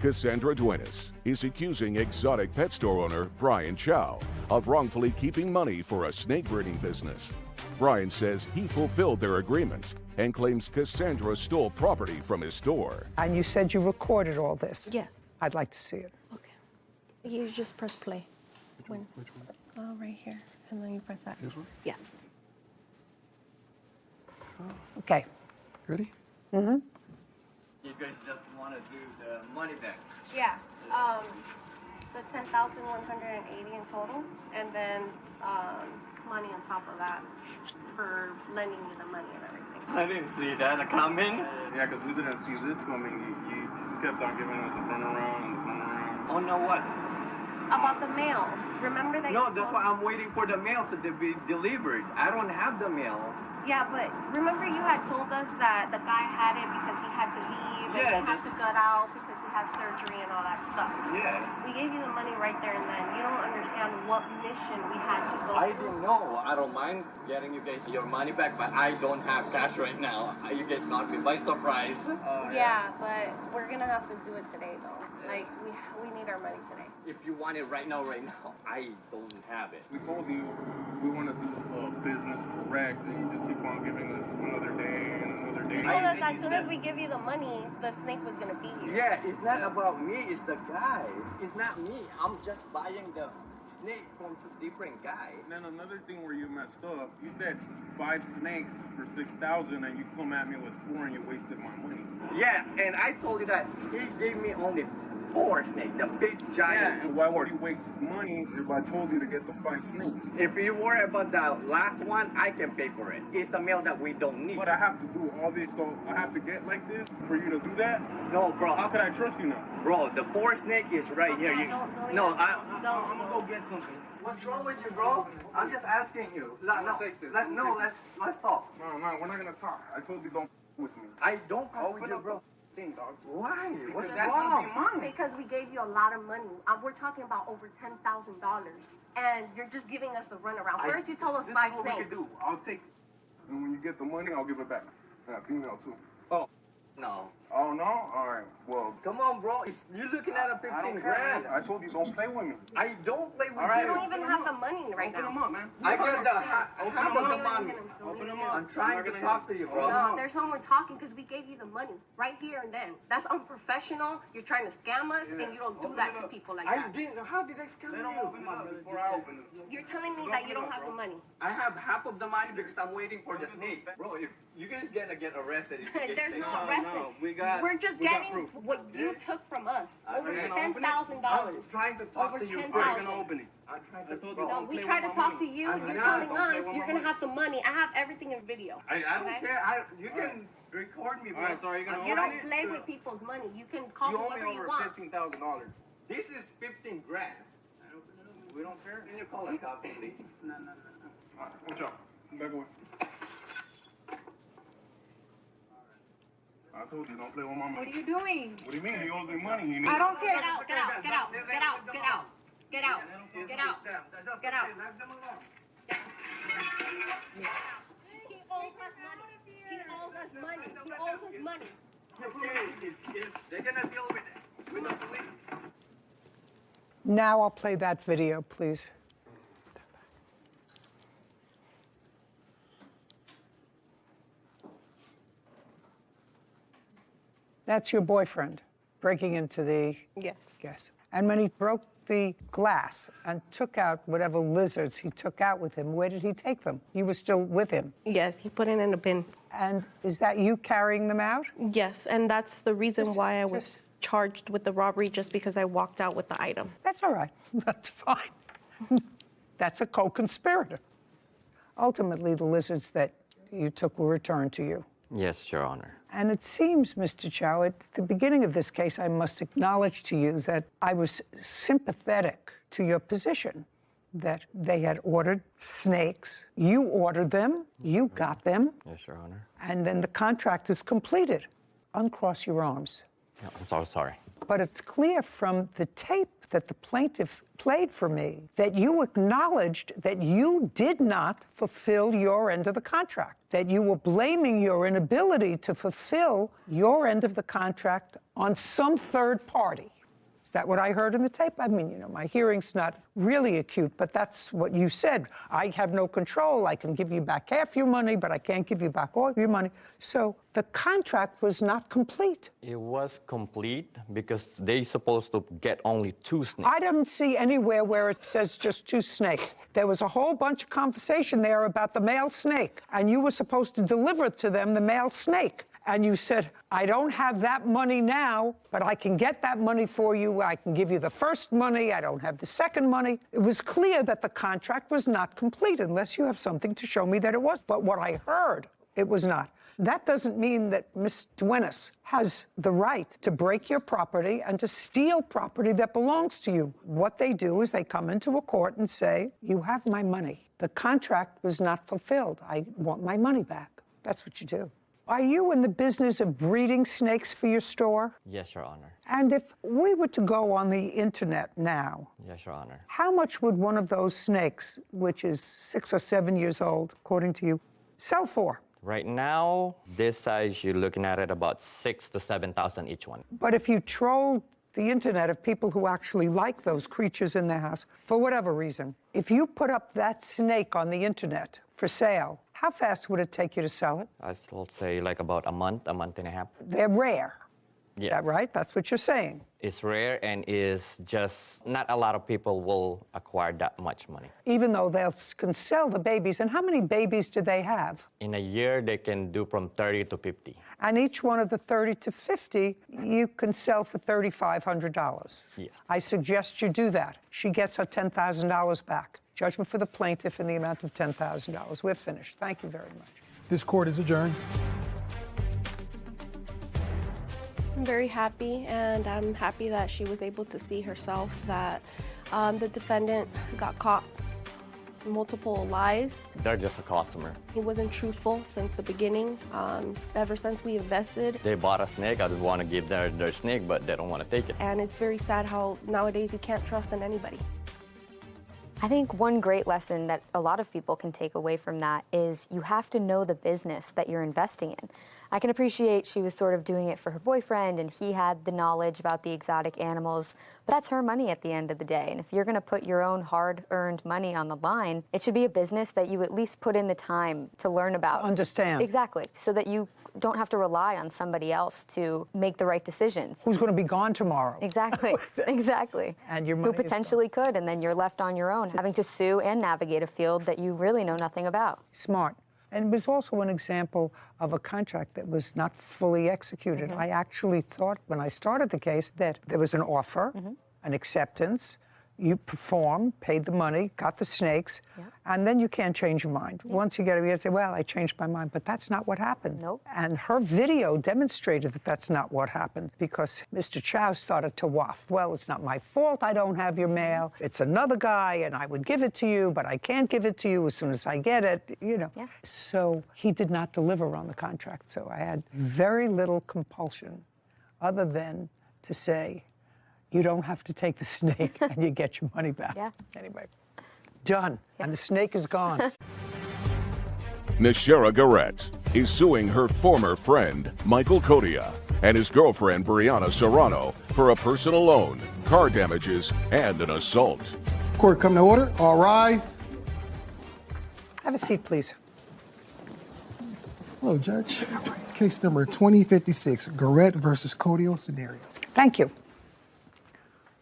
Cassandra Duenas is accusing exotic pet store owner Brian Chow of wrongfully keeping money for a snake breeding business. Brian says he fulfilled their agreement and claims Cassandra stole property from his store. And you said you recorded all this. Yes. I'd like to see it. Okay. You just press play. Which one? Oh, right here. And then you press that. This one? Yes. Okay. Ready? You guys just want to do the money back. Yeah. The 10,180 in total, and then money on top of that for lending you the money and everything. I didn't see that coming. Yeah, because we didn't see this coming. You just kept on giving us a runaround and a runaround. Oh, no, what? About the mail. Remember that? No, that's why I'm waiting for the mail to be delivered. I don't have the mail. Yeah, but remember you had told us that the guy had it because he had to leave and he had to gut out because he has surgery and all that stuff. Yeah. We gave you the money right there and then. You don't understand what mission we had to go I through. didn't know. I don't mind getting you guys your money back, but I don't have cash right now. You guys caught me by surprise. Yeah, but we're gonna have to do it today though. Like we need our money today. If you want it right now, I don't have it. We told you we want to do business correct, and you just keep on giving us another day and another day. You told us as soon as we give you the money, the snake was gonna be here. Yeah, it's not about me, it's the guy. It's not me. I'm just buying the snake from a different guy. And then another thing where you messed up, you said 5 snakes for 6,000, and you come at me with 4 and you wasted my money. Yeah, and I told you that he gave me only 4 snakes, the big giant. Yeah, and why would you waste money if I told you to get the 5 snakes? If you worry about the last one, I can pay for it. It's a mail that we don't need. But I have to do all this, so I have to get like this for you to do that? No, bro. How can I trust you now? Bro, the 4 snake is right here. I'm gonna go get something. What's wrong with you, bro? I'm just asking you. Let's talk. No, we're not gonna talk. I told you don't with me. I don't call with you, bro. Dog. Why? What's that's wrong? Because we gave you a lot of money. We're talking about over $10,000, and you're just giving us the runaround. First, you told us 5 snakes. This is what we can do. I'll take it, and when you get the money, I'll give it back. Yeah, female too. Oh, no. Oh no? All right. Well, come on, bro. You're looking at a 15 grand. I told you don't play with me. I don't play with you. You don't even have the money right now. Open them up, man. I got the half of the money. Open them up. I'm trying to talk to you, bro. No, there's no more talking because we gave you the money right here and then. That's unprofessional. You're trying to scam us, and you don't do that to people like that. I didn't. How did I scam you? Before I open it. You're telling me that you don't have the money. I have half of the money because I'm waiting for the snake. Bro, if you guys gonna get arrested. There's no arrested. We're just getting what you took from us. Over $10,000. I'm trying to talk Over to you. $10,000. I'm trying to talk to you. No, we try to talk to you. You're telling us you're gonna have the money. I have everything in video. I don't care. You can record me, bro. All right, so are you gonna You don't play with people's money. You can call You owe me whoever you over want. $15,000. This is 15 grand. We don't care. Can you call a cop, please? No. All right, watch out. Back away. I told you, don't play with my money. What are you doing? What do you mean? He owes me money. I don't care. Get out. Get out. Get out. Get out. Get out. Get out. Get out. Get out. Let them alone. He owes us money. He owes us money. He owes us money. They're gonna deal with it. We don't believe. Now I'll play that video, please. That's your boyfriend breaking into the... Yes. Yes. And when he broke the glass and took out whatever lizards he took out with him, where did he take them? You were still with him? Yes, he put it in a bin. And is that you carrying them out? Yes, and that's the reason why I was charged with the robbery, just because I walked out with the item. That's all right. That's fine. That's a co-conspirator. Ultimately, the lizards that you took were returned to you. Yes, Your Honor. And it seems, Mr. Chow, at the beginning of this case, I must acknowledge to you that I was sympathetic to your position, that they had ordered snakes. You ordered them, you got them. Yes, Your Honor. And then the contract is completed. Uncross your arms. Yeah, I'm so sorry. But it's clear from the tape that the plaintiff played for me that you acknowledged that you did not fulfill your end of the contract, that you were blaming your inability to fulfill your end of the contract on some third party. Is that what I heard in the tape? I mean, you know, my hearing's not really acute, but that's what you said. I have no control. I can give you back half your money, but I can't give you back all your money. So the contract was not complete. It was complete because they supposed to get only 2 snakes. I didn't see anywhere where it says just 2 snakes. There was a whole bunch of conversation there about the male snake, and you were supposed to deliver to them the male snake. And you said, I don't have that money now, but I can get that money for you. I can give you the first money. I don't have the second money. It was clear that the contract was not complete unless you have something to show me that it was. But what I heard, it was not. That doesn't mean that Ms. Duenas has the right to break your property and to steal property that belongs to you. What they do is they come into a court and say, you have my money. The contract was not fulfilled. I want my money back. That's what you do. Are you in the business of breeding snakes for your store? Yes, Your Honor. And if we were to go on the internet now, Yes, Your Honor. how much would one of those snakes, which is 6 or 7 years old, according to you, sell for? Right now, this size, you're looking at it about 6,000 to 7,000 each one. But if you trolled the internet of people who actually like those creatures in their house, for whatever reason, if you put up that snake on the internet for sale, how fast would it take you to sell it? I'd say like about a month and a half. They're rare. Yes. Is that right? That's what you're saying. It's rare and is just not a lot of people will acquire that much money. Even though they can sell the babies. And how many babies do they have? In a year, they can do from 30 to 50. And each one of the 30 to 50, you can sell for $3,500. Yes. I suggest you do that. She gets her $10,000 back. Judgment for the plaintiff in the amount of $10,000. We're finished. Thank you very much. This court is adjourned. I'm very happy, and I'm happy that she was able to see herself that the defendant got caught multiple lies. They're just a customer. He wasn't truthful since the beginning. Ever since we invested. They bought a snake. I would want to give their snake, but they don't want to take it. And it's very sad how nowadays you can't trust in anybody. I think one great lesson that a lot of people can take away from that is you have to know the business that you're investing in. I can appreciate she was sort of doing it for her boyfriend and he had the knowledge about the exotic animals, but that's her money at the end of the day. And if you're going to put your own hard-earned money on the line, it should be a business that you at least put in the time to learn about. Understand. Exactly, so that you don't have to rely on somebody else to make the right decisions. Who's going to be gone tomorrow? Exactly, exactly. And your money who potentially could, and then you're left on your own, having to sue and navigate a field that you really know nothing about. Smart. And it was also an example of a contract that was not fully executed. I actually thought when I started the case that there was an offer, an acceptance, you performed, paid the money, got the snakes, and then you can't change your mind. Once you get it, you say, well, I changed my mind, but that's not what happened. Nope. And her video demonstrated that that's not what happened because Mr. Chow started to waft. Well, it's not my fault I don't have your mail. It's another guy, and I would give it to you, but I can't give it to you as soon as I get it, you know. So he did not deliver on the contract. So I had very little compulsion other than to say, you don't have to take the snake and you get your money back. Anyway, done. And the snake is gone. Nishera Garrett is suing her former friend, Michael Kodia. and his girlfriend, Brianna Serrano, for a personal loan, car damages, and an assault. Court come to order. All rise. Have a seat, please. Hello, Judge. Case number 2056, Garrett versus Codio scenario. Thank you.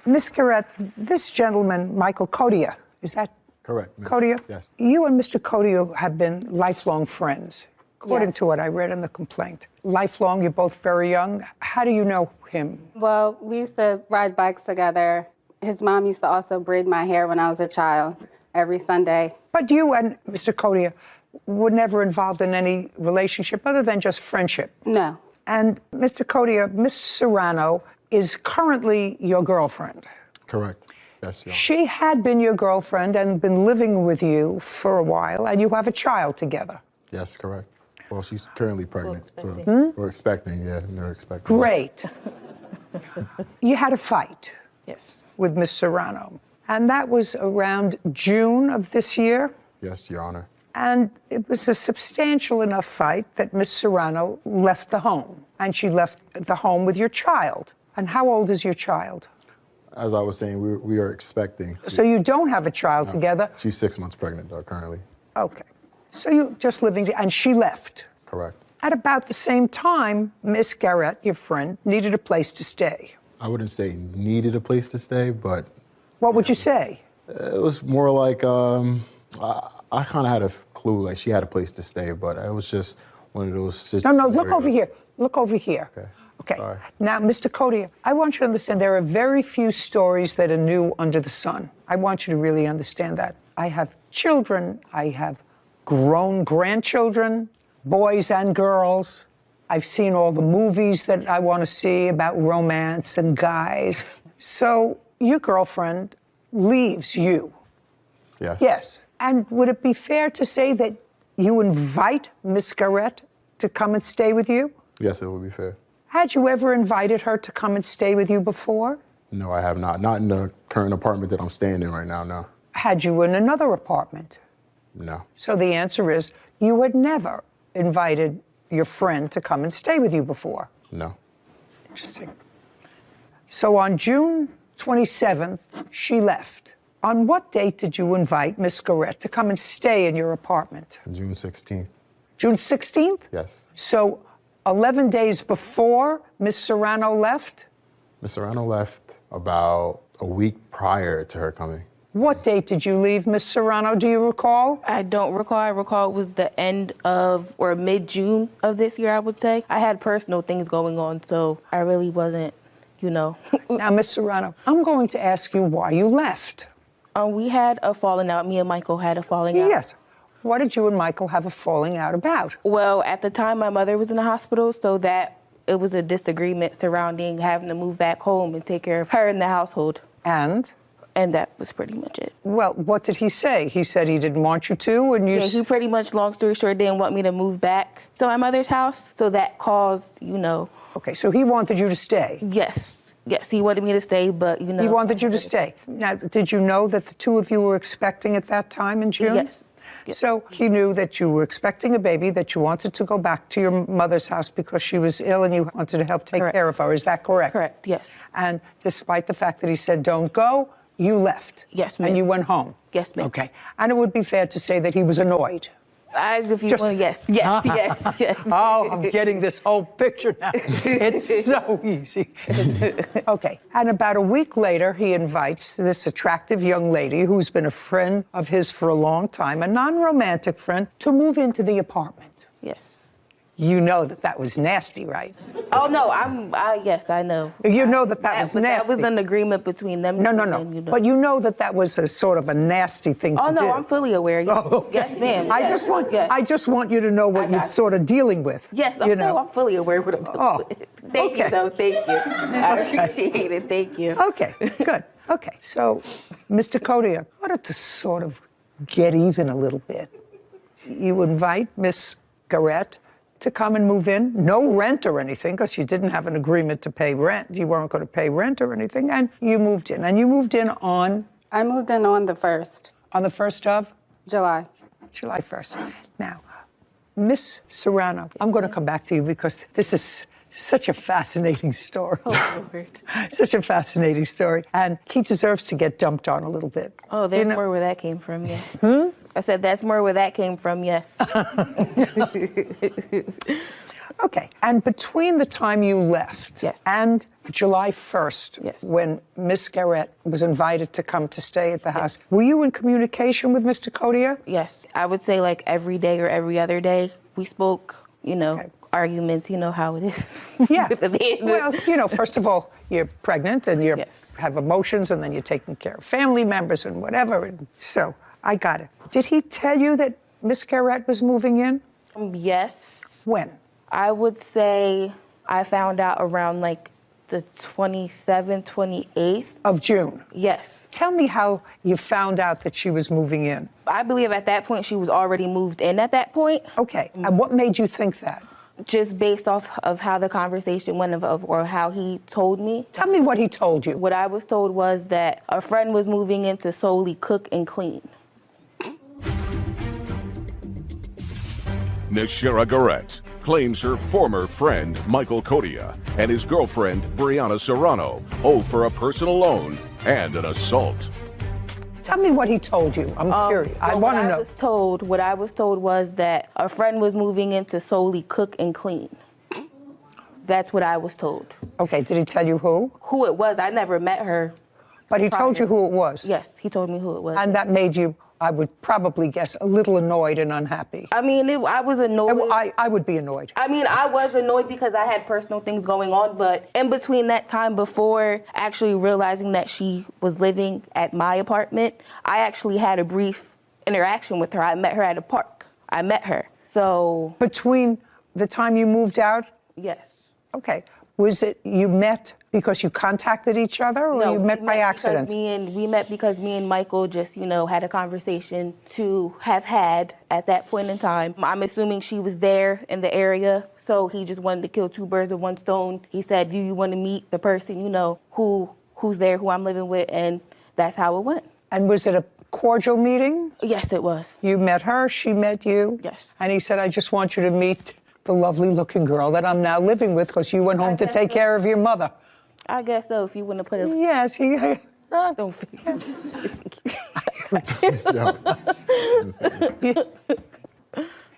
Miss Garrett, this gentleman, Michael Codia, is that correct? Codia? Yes. You and Mr. Codia have been lifelong friends, according to what I read in the complaint. Lifelong, you're both very young. How do you know him? Well, we used to ride bikes together. His mom used to also braid my hair when I was a child every Sunday. But you and Mr. Codia were never involved in any relationship other than just friendship? No. And Mr. Codia, Miss Serrano is currently your girlfriend? Correct. Yes, Your Honor. She had been your girlfriend and been living with you for a while, and you have a child together? Yes, correct. Well, she's currently pregnant. We're expecting, they're expecting. Great. You had a fight with Miss Serrano, and that was around June of this year? Yes, Your Honor. And it was a substantial enough fight that Miss Serrano left the home, and she left the home with your child. And how old is your child? As I was saying, we are expecting. So you don't have a child together? She's 6 months pregnant, currently. Okay. So you're just living, and she left? Correct. At about the same time, Miss Garrett, your friend, needed a place to stay. I wouldn't say needed a place to stay, but... What would you say? It was more like, I kind of had a clue, like she had a place to stay, but it was just one of those situations. No, look over here. Look over here. Okay. Sorry. Now, Mr. Codia, I want you to understand there are very few stories that are new under the sun. I want you to really understand that. I have children. I have grown grandchildren, boys and girls. I've seen all the movies that I want to see about romance and guys. So your girlfriend leaves you. Yeah. Yes. And would it be fair to say that you invite Miss Garrett to come and stay with you? Yes, it would be fair. Had you ever invited her to come and stay with you before? No, I have not. Not in the current apartment that I'm staying in right now, no. Had you in another apartment? No. So the answer is you had never invited your friend to come and stay with you before? No. Interesting. So on June 27th, she left. On what date did you invite Miss Garrett to come and stay in your apartment? June 16th. June 16th? Yes. So 11 days before Miss Serrano left? Miss Serrano left about a week prior to her coming. What date did you leave, Miss Serrano? Do you recall? I don't recall. I recall it was the end of, or mid-June of this year, I would say. I had personal things going on, so I really wasn't, Now, Miss Serrano, I'm going to ask you why you left. We had a falling out. Me and Michael had a falling out. Yes. What did you and Michael have a falling out about? Well, at the time, my mother was in the hospital, so that it was a disagreement surrounding having to move back home and take care of her in the household. And? And that was pretty much it. Well, what did he say? He said he didn't want you to, and you... Yeah, he pretty much, long story short, didn't want me to move back to my mother's house, so that caused, Okay, so he wanted you to stay? Yes. Yes, he wanted me to stay, but, He wanted you to stay. Now, did you know that the two of you were expecting at that time in June? Yes. So he knew that you were expecting a baby, that you wanted to go back to your mother's house because she was ill and you wanted to help take care of her. Is that correct? Correct, yes. And despite the fact that he said, don't go, you left. Yes, ma'am. And you went home. Yes, ma'am. Okay. And it would be fair to say that he was annoyed. Yes. Oh, I'm getting this whole picture now. It's so easy. Okay. And about a week later, he invites this attractive young lady who's been a friend of his for a long time, a non-romantic friend, to move into the apartment. Yes. You know that was nasty, right? Oh, no, yes, I know. You know that was nasty. That was an agreement between them. No. But you know that was a sort of a nasty thing to do. Oh, no, I'm fully aware. Yes, ma'am. I just want you to know what you're sort of dealing with. Yes, I'm fully aware of what I'm dealing with. Thank you, though. Thank you. I appreciate it. Thank you. Okay, good. Okay, so, Mr. Codia, I wanted to sort of get even a little bit. You invite Miss Garrett to come and move in, no rent or anything, because you didn't have an agreement to pay rent. You weren't going to pay rent or anything, and you moved in. And you moved in on? I moved in on the 1st. On the 1st of? July. July 1st. Now, Miss Serrano, I'm going to come back to you because this is Such a fascinating story. Oh, Lord. Such a fascinating story. And he deserves to get dumped on a little bit. Oh, there's more where that came from, yes. I said that's more where that came from, yes. Okay, and between the time you left and July 1st, when Miss Garrett was invited to come to stay at the house, were you in communication with Mr. Codia? Yes, I would say like every day or every other day we spoke, arguments, you know how it is. Yeah, well, first of all, you're pregnant and you have emotions and then you're taking care of family members and whatever, and so I got it. Did he tell you that Miss Garrett was moving in? Yes. When? I would say I found out around like the 27th, 28th. Of June? Yes. Tell me how you found out that she was moving in. I believe at that point she was already moved in at that point. Okay, and what made you think that? Just based off of how the conversation went or how he told me. Tell me what he told you. What I was told was that a friend was moving in to solely cook and clean. Nishira Garrett claims her former friend, Michael Codia, and his girlfriend, Brianna Serrano, owe for a personal loan and an assault. Tell me what he told you. I'm curious. I want to know. What I was told was that a friend was moving in to solely cook and clean. That's what I was told. Okay, did he tell you who? Who it was. I never met her. But he told you who it was? Yes, he told me who it was. And that made you, I would probably guess, a little annoyed and unhappy. I mean, I was annoyed. I would be annoyed. I mean, I was annoyed because I had personal things going on, but in between that time before actually realizing that she was living at my apartment, I actually had a brief interaction with her. I met her at a park. I met her. So... Between the time you moved out? Yes. Okay. Was it you met because you contacted each other, or you met by accident? We met because me and Michael just, had a conversation to have had at that point in time. I'm assuming she was there in the area, so he just wanted to kill two birds with one stone. He said, do you want to meet the person, who's there, who I'm living with, and that's how it went. And was it a cordial meeting? Yes, it was. You met her, she met you? Yes. And he said, I just want you to meet the lovely-looking girl that I'm now living with because you went home to take care of your mother. I guess so, if you wouldn't have put it... Yes, he... Don't forget.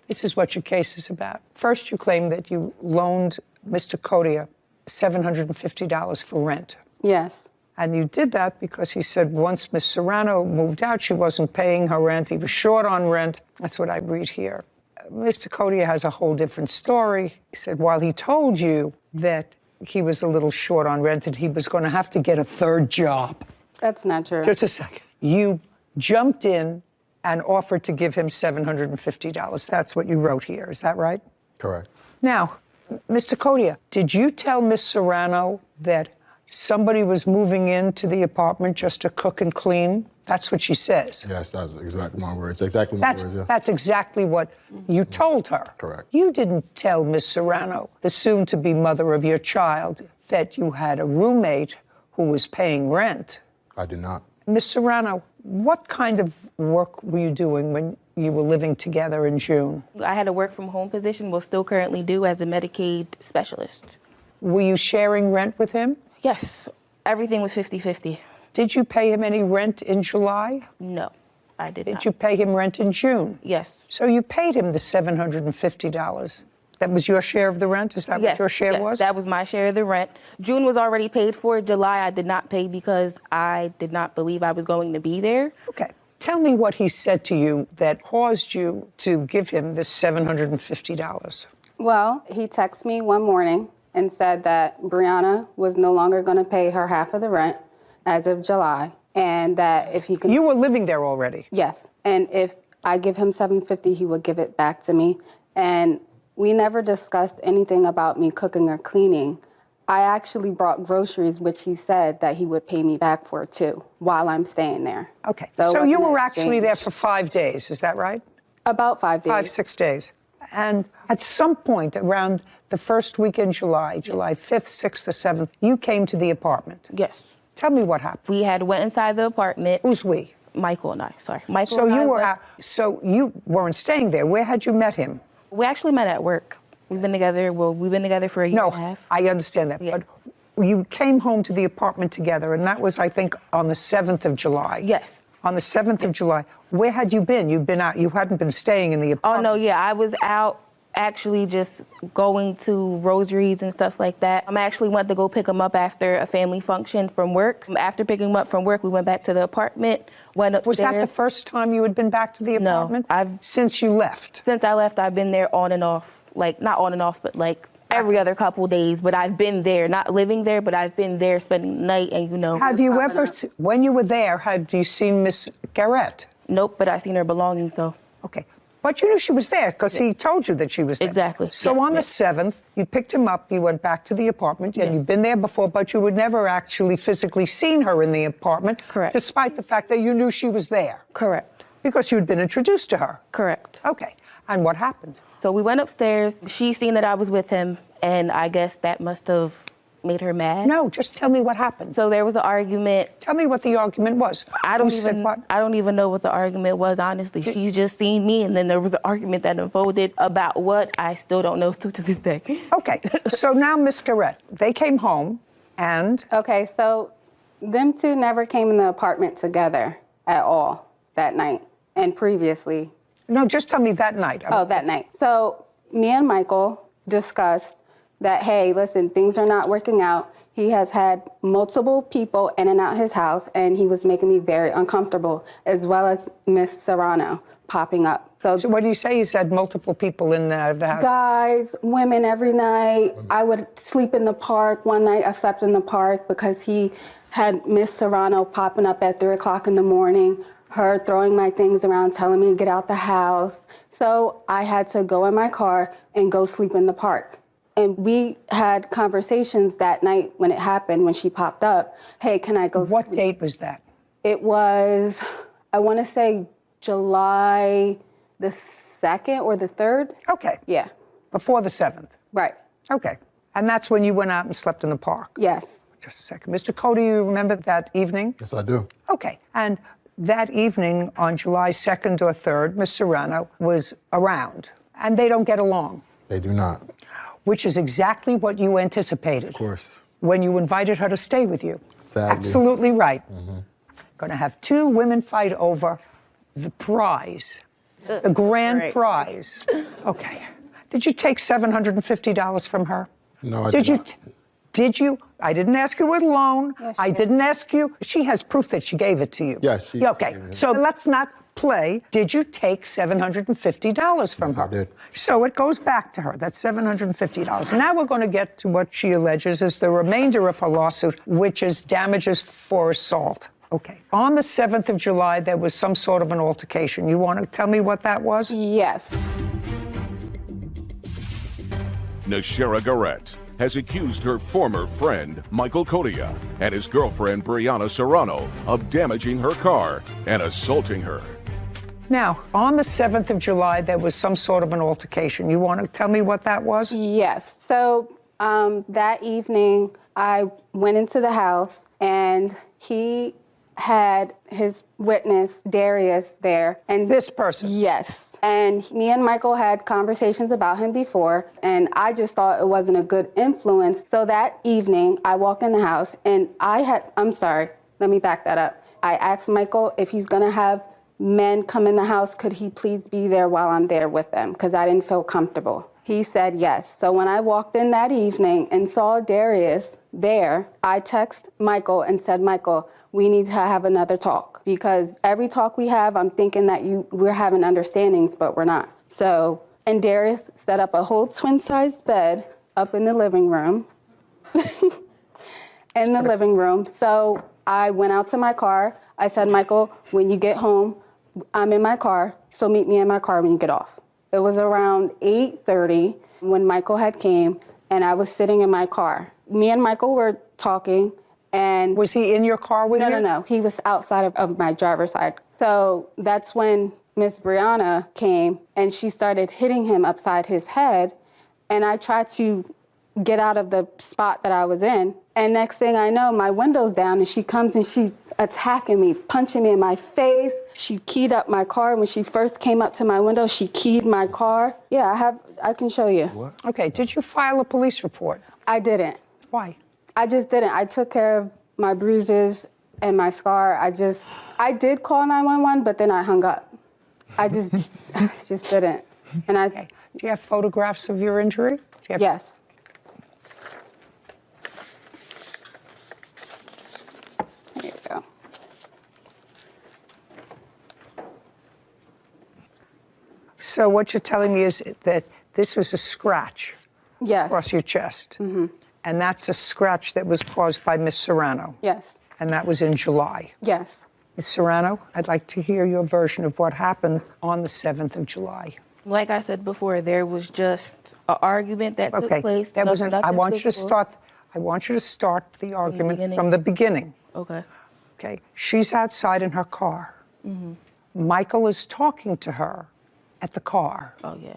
This is what your case is about. First, you claim that you loaned Mr. Codia $750 for rent. Yes. And you did that because he said once Miss Serrano moved out, she wasn't paying her rent. He was short on rent. That's what I read here. Mr. Codia has a whole different story. He said while he told you that he was a little short on rent and he was going to have to get a third job. That's not true. Just a second. You jumped in and offered to give him $750. That's what you wrote here. Is that right? Correct. Now, Mr. Codia, did you tell Miss Serrano that somebody was moving into the apartment just to cook and clean? That's what she says. Yes, that's exactly my words. Exactly my words, yeah. That's exactly what you told her. Correct. You didn't tell Miss Serrano, the soon-to-be mother of your child, that you had a roommate who was paying rent. I did not. Miss Serrano, what kind of work were you doing when you were living together in June? I had a work-from-home position, will still currently do as a Medicaid specialist. Were you sharing rent with him? Yes. Everything was 50-50. Did you pay him any rent in July? No, I did not. Did you pay him rent in June? Yes. So you paid him the $750. That was your share of the rent? Is that what your share was? That was my share of the rent. June was already paid for. July I did not pay because I did not believe I was going to be there. Okay. Tell me what he said to you that caused you to give him this $750. Well, he texted me one morning and said that Brianna was no longer going to pay her half of the rent as of July, and that if he could... You were living there already? Yes, and if I give him $750, he would give it back to me. And we never discussed anything about me cooking or cleaning. I actually brought groceries, which he said that he would pay me back for, too, while I'm staying there. Okay, so you were actually there for 5 days, is that right? About 5 days. 5, 6 days. And at some point around the first week in July, July 5th, 6th, or 7th, you came to the apartment. Yes. Tell me what happened. We had went inside the apartment. Who's we? Michael and I, sorry. Michael so and you I were so you weren't staying there. Where had you met him? We actually met at work. We've been together for a year and a half. I understand that. Yeah. But you came home to the apartment together, and that was, I think, on the 7th of July. Yes. On the 7th of July. Where had you been? You'd been out. You hadn't been staying in the apartment. Oh, no, yeah. I was out actually just going to rosaries and stuff like that. I actually went to go pick him up after a family function from work. After picking him up from work, we went back to the apartment, went upstairs. Was that the first time you had been back to the apartment? No. Since you left? Since I left, I've been there on and off. Like, not on and off, but like every other couple days. But I've been there, not living there, but I've been there spending the night and, you know. Have you ever, when you were there, had you seen Miss Garrett? Nope, but I've seen her belongings, though. Okay. But you knew she was there because he told you that she was there. Exactly. So on the 7th, you picked him up, you went back to the apartment, and you'd been there before, but you had never actually physically seen her in the apartment. Correct. Despite the fact that you knew she was there. Correct. Because you had been introduced to her. Correct. Okay. And what happened? So we went upstairs. She seen that I was with him, and I guess that must have made her mad. No, just tell me what happened. So there was an argument. Tell me what the argument was. I don't even know what the argument was, honestly. She just seen me, and then there was an argument that unfolded about what I still don't know still to this day. Okay, so now Miss Garrett, they came home, and? Okay, so them two never came in the apartment together at all that night and previously. No, just tell me that night. Oh, that night. So me and Michael discussed that, hey, listen, things are not working out. He has had multiple people in and out his house, and he was making me very uncomfortable, as well as Miss Serrano popping up. So what do you say? He's had multiple people in the house? Guys, women every night. I would sleep in the park. One night I slept in the park because he had Miss Serrano popping up at 3 o'clock in the morning, her throwing my things around, telling me to get out the house. So I had to go in my car and go sleep in the park. And we had conversations that night when it happened, when she popped up. Hey, can I go? What date was that? It was, I want to say July the 2nd or the 3rd. Okay. Yeah. Before the 7th. Right. Okay. And that's when you went out and slept in the park? Yes. Just a second. Mr. Cody, you remember that evening? Yes, I do. Okay. And that evening on July 2nd or 3rd, Miss Serrano was around. And they don't get along. They do not. Which is exactly what you anticipated. Of course. When you invited her to stay with you. Sadly. Absolutely right. Mm-hmm. Going to have 2 women fight over the prize, the grand prize. Okay. Did you take $750 from her? No, I did not. Did you? I didn't ask you with a loan. Yes, I didn't ask you. She has proof that she gave it to you. Yes, she Okay, so let's not play. Did you take $750 from her? I did. So it goes back to her. That's $750. Now we're going to get to what she alleges is the remainder of her lawsuit, which is damages for assault. Okay. On the 7th of July, there was some sort of an altercation. You want to tell me what that was? Yes. Nashera Garrett has accused her former friend, Michael Codia, and his girlfriend, Brianna Serrano, of damaging her car and assaulting her. Now, on the 7th of July, there was some sort of an altercation. You want to tell me what that was? Yes. So that evening, I went into the house, and he had his witness, Darius, there. And this person? Yes. And me and Michael had conversations about him before, and I just thought it wasn't a good influence. So that evening, I walk in the house, and I'm sorry, let me back that up. I asked Michael if he's gonna have men come in the house, could he please be there while I'm there with them? Because I didn't feel comfortable. He said yes. So when I walked in that evening and saw Darius there, I texted Michael and said, Michael, we need to have another talk, because every talk we have, I'm thinking that we're having understandings, but we're not. So, and Darius set up a whole twin-sized bed up in the living room. So I went out to my car. I said, Michael, when you get home, I'm in my car, so meet me in my car when you get off. It was around 8:30 when Michael had came, and I was sitting in my car. Me and Michael were talking. And was he in your car with you? No. He was outside of my driver's side. So that's when Miss Brianna came, and she started hitting him upside his head. And I tried to get out of the spot that I was in. And next thing I know, my window's down, and she comes and she's attacking me, punching me in my face. She keyed up my car. When she first came up to my window, she keyed my car. Yeah, I can show you. What? Okay, did you file a police report? I didn't. Why? I just didn't. I took care of my bruises and my scar. I did call 911, but then I hung up. I just didn't. And Okay. Do you have photographs of your injury? Yes. There you go. So what you're telling me is that this was a scratch across your chest. Mm-hmm. And that's a scratch that was caused by Miss Serrano. Yes. And that was in July. Yes. Ms. Serrano, I'd like to hear your version of what happened on the 7th of July. Like I said before, there was just an argument that took place. That was I want you to start the argument from the beginning. Okay. Okay. She's outside in her car. Mm-hmm. Michael is talking to her at the car. Oh, yeah.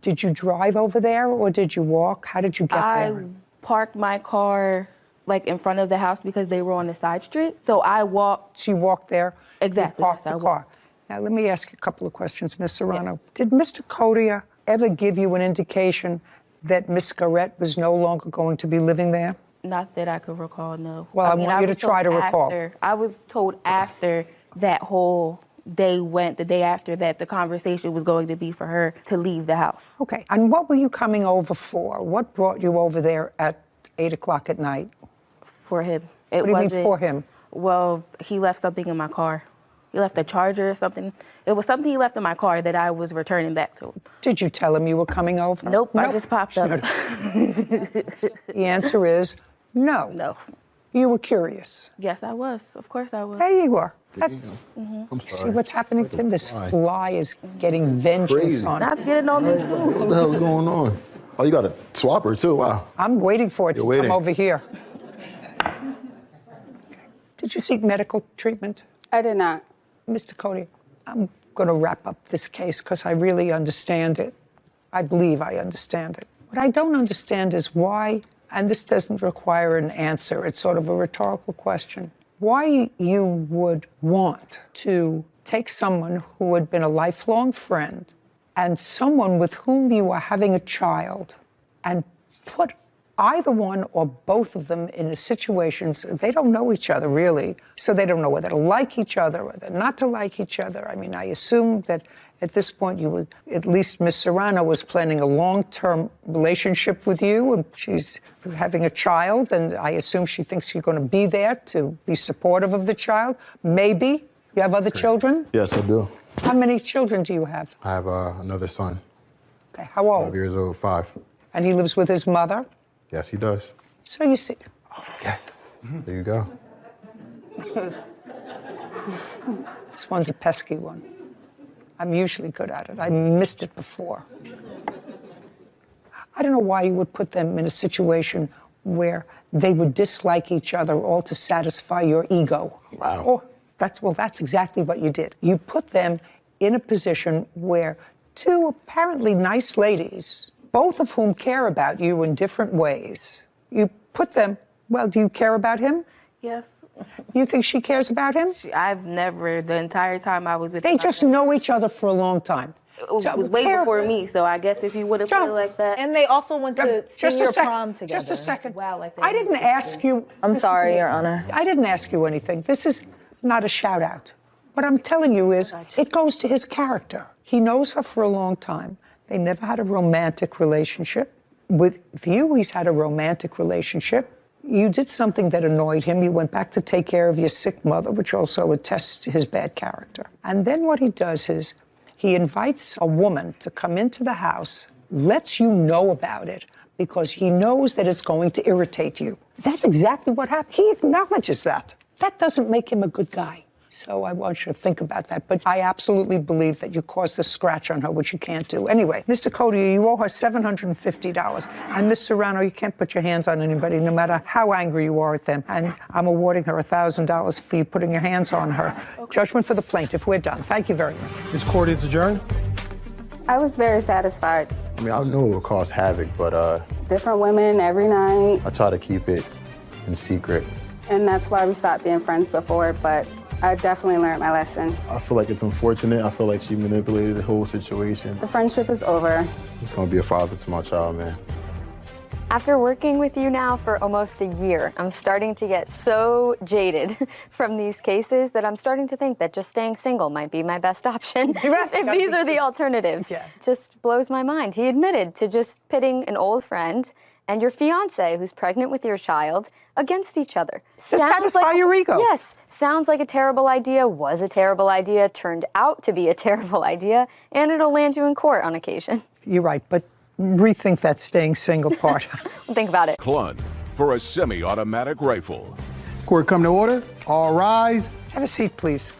Did you drive over there or did you walk? How did you get there? I parked my car like in front of the house because they were on the side street. So I walked. So you walked there? Exactly. You parked the car. Now, let me ask you a couple of questions, Ms. Serrano. Yeah. Did Mr. Codia ever give you an indication that Miss Garrett was no longer going to be living there? Not that I could recall, no. Well, I want you to try to recall. I was told after that whole day went, the day after that, the conversation was going to be for her to leave the house. Okay. And what were you coming over for? What brought you over there at 8 o'clock at night? For him. What do you mean for him? Well, he left something in my car. He left a charger or something. It was something he left in my car that I was returning back to him. Did you tell him you were coming over? Nope. I just popped up. The answer is no. No. You were curious. Yes, I was. Of course I was. There you are. Mm-hmm. I'm sorry. See what's happening to him? This fly is getting vengeance on him. Not getting on me too. What the hell's going on? Oh, you got a swapper too, wow. I'm waiting for it to come over here. Did you seek medical treatment? I did not. Mr. Cody, I'm going to wrap up this case because I really understand it. I believe I understand it. What I don't understand is why, and this doesn't require an answer, it's sort of a rhetorical question, why you would want to take someone who had been a lifelong friend and someone with whom you are having a child and put either one or both of them in a situation they don't know each other really, so they don't know whether to like each other or whether not to like each other. I mean, I assume that at this point you would, at least Miss Serrano was planning a long-term relationship with you, and she's having a child, and I assume she thinks you're going to be there to be supportive of the child. Maybe. You have other children? Yes, I do. How many children do you have? I have another son. Okay, how old? 5 years old, 5. And he lives with his mother? Yes, he does. So you see. Oh, yes. There you go. This one's a pesky one. I'm usually good at it. I missed it before. I don't know why you would put them in a situation where they would dislike each other all to satisfy your ego. Wow. Oh, that's exactly what you did. You put them in a position where two apparently nice ladies, both of whom care about you in different ways, you put them, well, do you care about him? Yes. You think she cares about him? I've never, the entire time I was with They just know each other for a long time. It was way before me, so I guess if you would have put it like that. And they also went to senior prom together. Just a second. Wow, like I didn't ask you. I'm sorry, Your Honor. I didn't ask you anything. This is not a shout out. What I'm telling you is it goes to his character. He knows her for a long time. They never had a romantic relationship. With you, he's had a romantic relationship. You did something that annoyed him. You went back to take care of your sick mother, which also attests to his bad character. And then what he does is he invites a woman to come into the house, lets you know about it, because he knows that it's going to irritate you. That's exactly what happened. He acknowledges that. That doesn't make him a good guy. So I want you to think about that. But I absolutely believe that you caused a scratch on her, which you can't do. Anyway, Mr. Cody, you owe her $750. And Ms. Serrano, you can't put your hands on anybody, no matter how angry you are at them. And I'm awarding her $1,000 for you putting your hands on her. Okay. Judgment for the plaintiff. We're done. Thank you very much. This court is adjourned. I was very satisfied. I mean, I know it will cause havoc, but different women every night. I try to keep it in secret. and that's why we stopped being friends before, but I definitely learned my lesson. I feel like it's unfortunate. I feel like she manipulated the whole situation. The friendship is over. He's gonna be a father to my child, man. After working with you now for almost a year, I'm starting to get so jaded from these cases that I'm starting to think that just staying single might be my best option if these are the alternatives. Yeah. Just blows my mind. He admitted to just pitting an old friend and your fiance, who's pregnant with your child, against each other. To satisfy your ego. Yes. Sounds like a terrible idea, was a terrible idea, turned out to be a terrible idea, and it'll land you in court on occasion. You're right, but rethink that staying single part. Think about it. Clun for a semi-automatic rifle. Court come to order. All rise. Have a seat, please.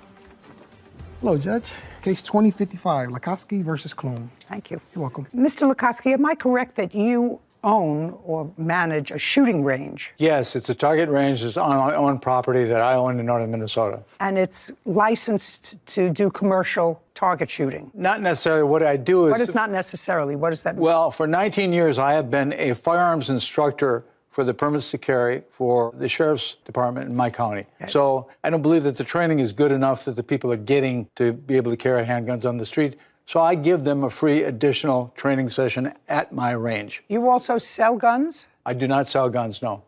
Hello, Judge. Case 2055, Lukoski versus Clun. Thank you. You're welcome. Mr. Lukoski, am I correct that you own or manage a shooting range? Yes, it's a target range. It's on my own property that I own in northern Minnesota. And it's licensed to do commercial target shooting? Not necessarily. What I do is... What is not necessarily? What does that mean? Well, for 19 years, I have been a firearms instructor for the permits to carry for the sheriff's department in my county. Okay. So I don't believe that the training is good enough that the people are getting to be able to carry handguns on the street. So I give them a free additional training session at my range. You also sell guns? I do not sell guns, no.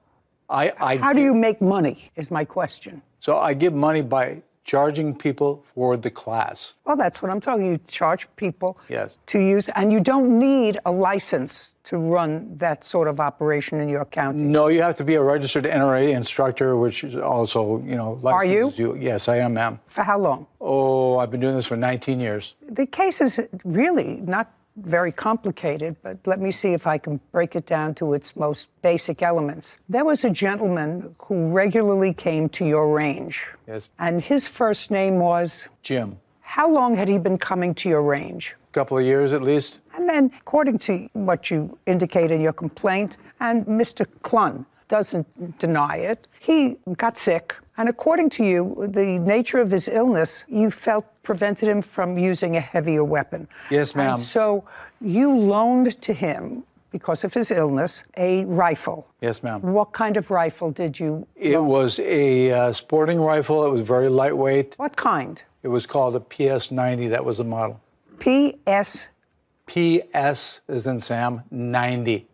How do you make money, is my question. So I give money by charging people for the class. Well, that's what I'm talking. You charge people yes. to use, and you don't need a license to run that sort of operation in your county. No, you have to be a registered NRA instructor, which is also, you know... Are you? Yes, I am, ma'am. For how long? Oh, I've been doing this for 19 years. The case is really not very complicated, but let me see if I can break it down to its most basic elements. There was a gentleman who regularly came to your range. Yes. And his first name was? Jim. How long had he been coming to your range? A couple of years at least. And then, according to what you indicate in your complaint, and Mr. Clun doesn't deny it, he got sick. And according to you, the nature of his illness, you felt prevented him from using a heavier weapon. Yes, ma'am. And so you loaned to him, because of his illness, a rifle. Yes, ma'am. What kind of rifle did you It loan? was a sporting rifle. It was very lightweight. What kind? It was called a PS-90. That was the model. PS? PS as in Sam, 90.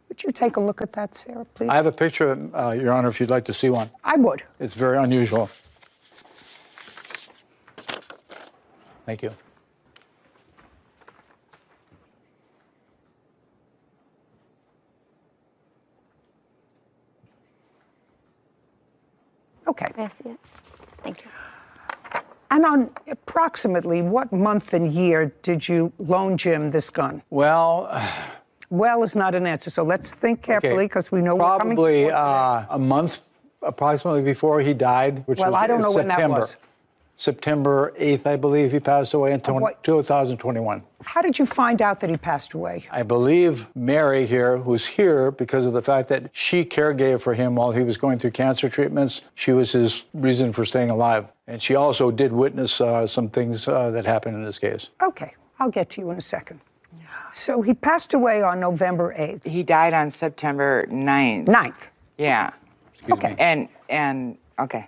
Would you take a look at that, Sarah, please? I have a picture of it, Your Honor, if you'd like to see one. I would. It's very unusual. Thank you. Okay. I see it. Thank you. And on approximately what month and year did you loan Jim this gun? Well... Well is not an answer, so let's think carefully, because we know we're coming to probably a month approximately before he died, which was I don't know September. when that was. September 8th, I believe, he passed away in 2021. How did you find out that he passed away? I believe Mary here, who's here because of the fact that she caregave for him while he was going through cancer treatments. She was his reason for staying alive. And she also did witness some things that happened in this case. Okay, I'll get to you in a second. So he passed away on November 8th. He died on September 9th. 9th? Yeah. Okay. And okay.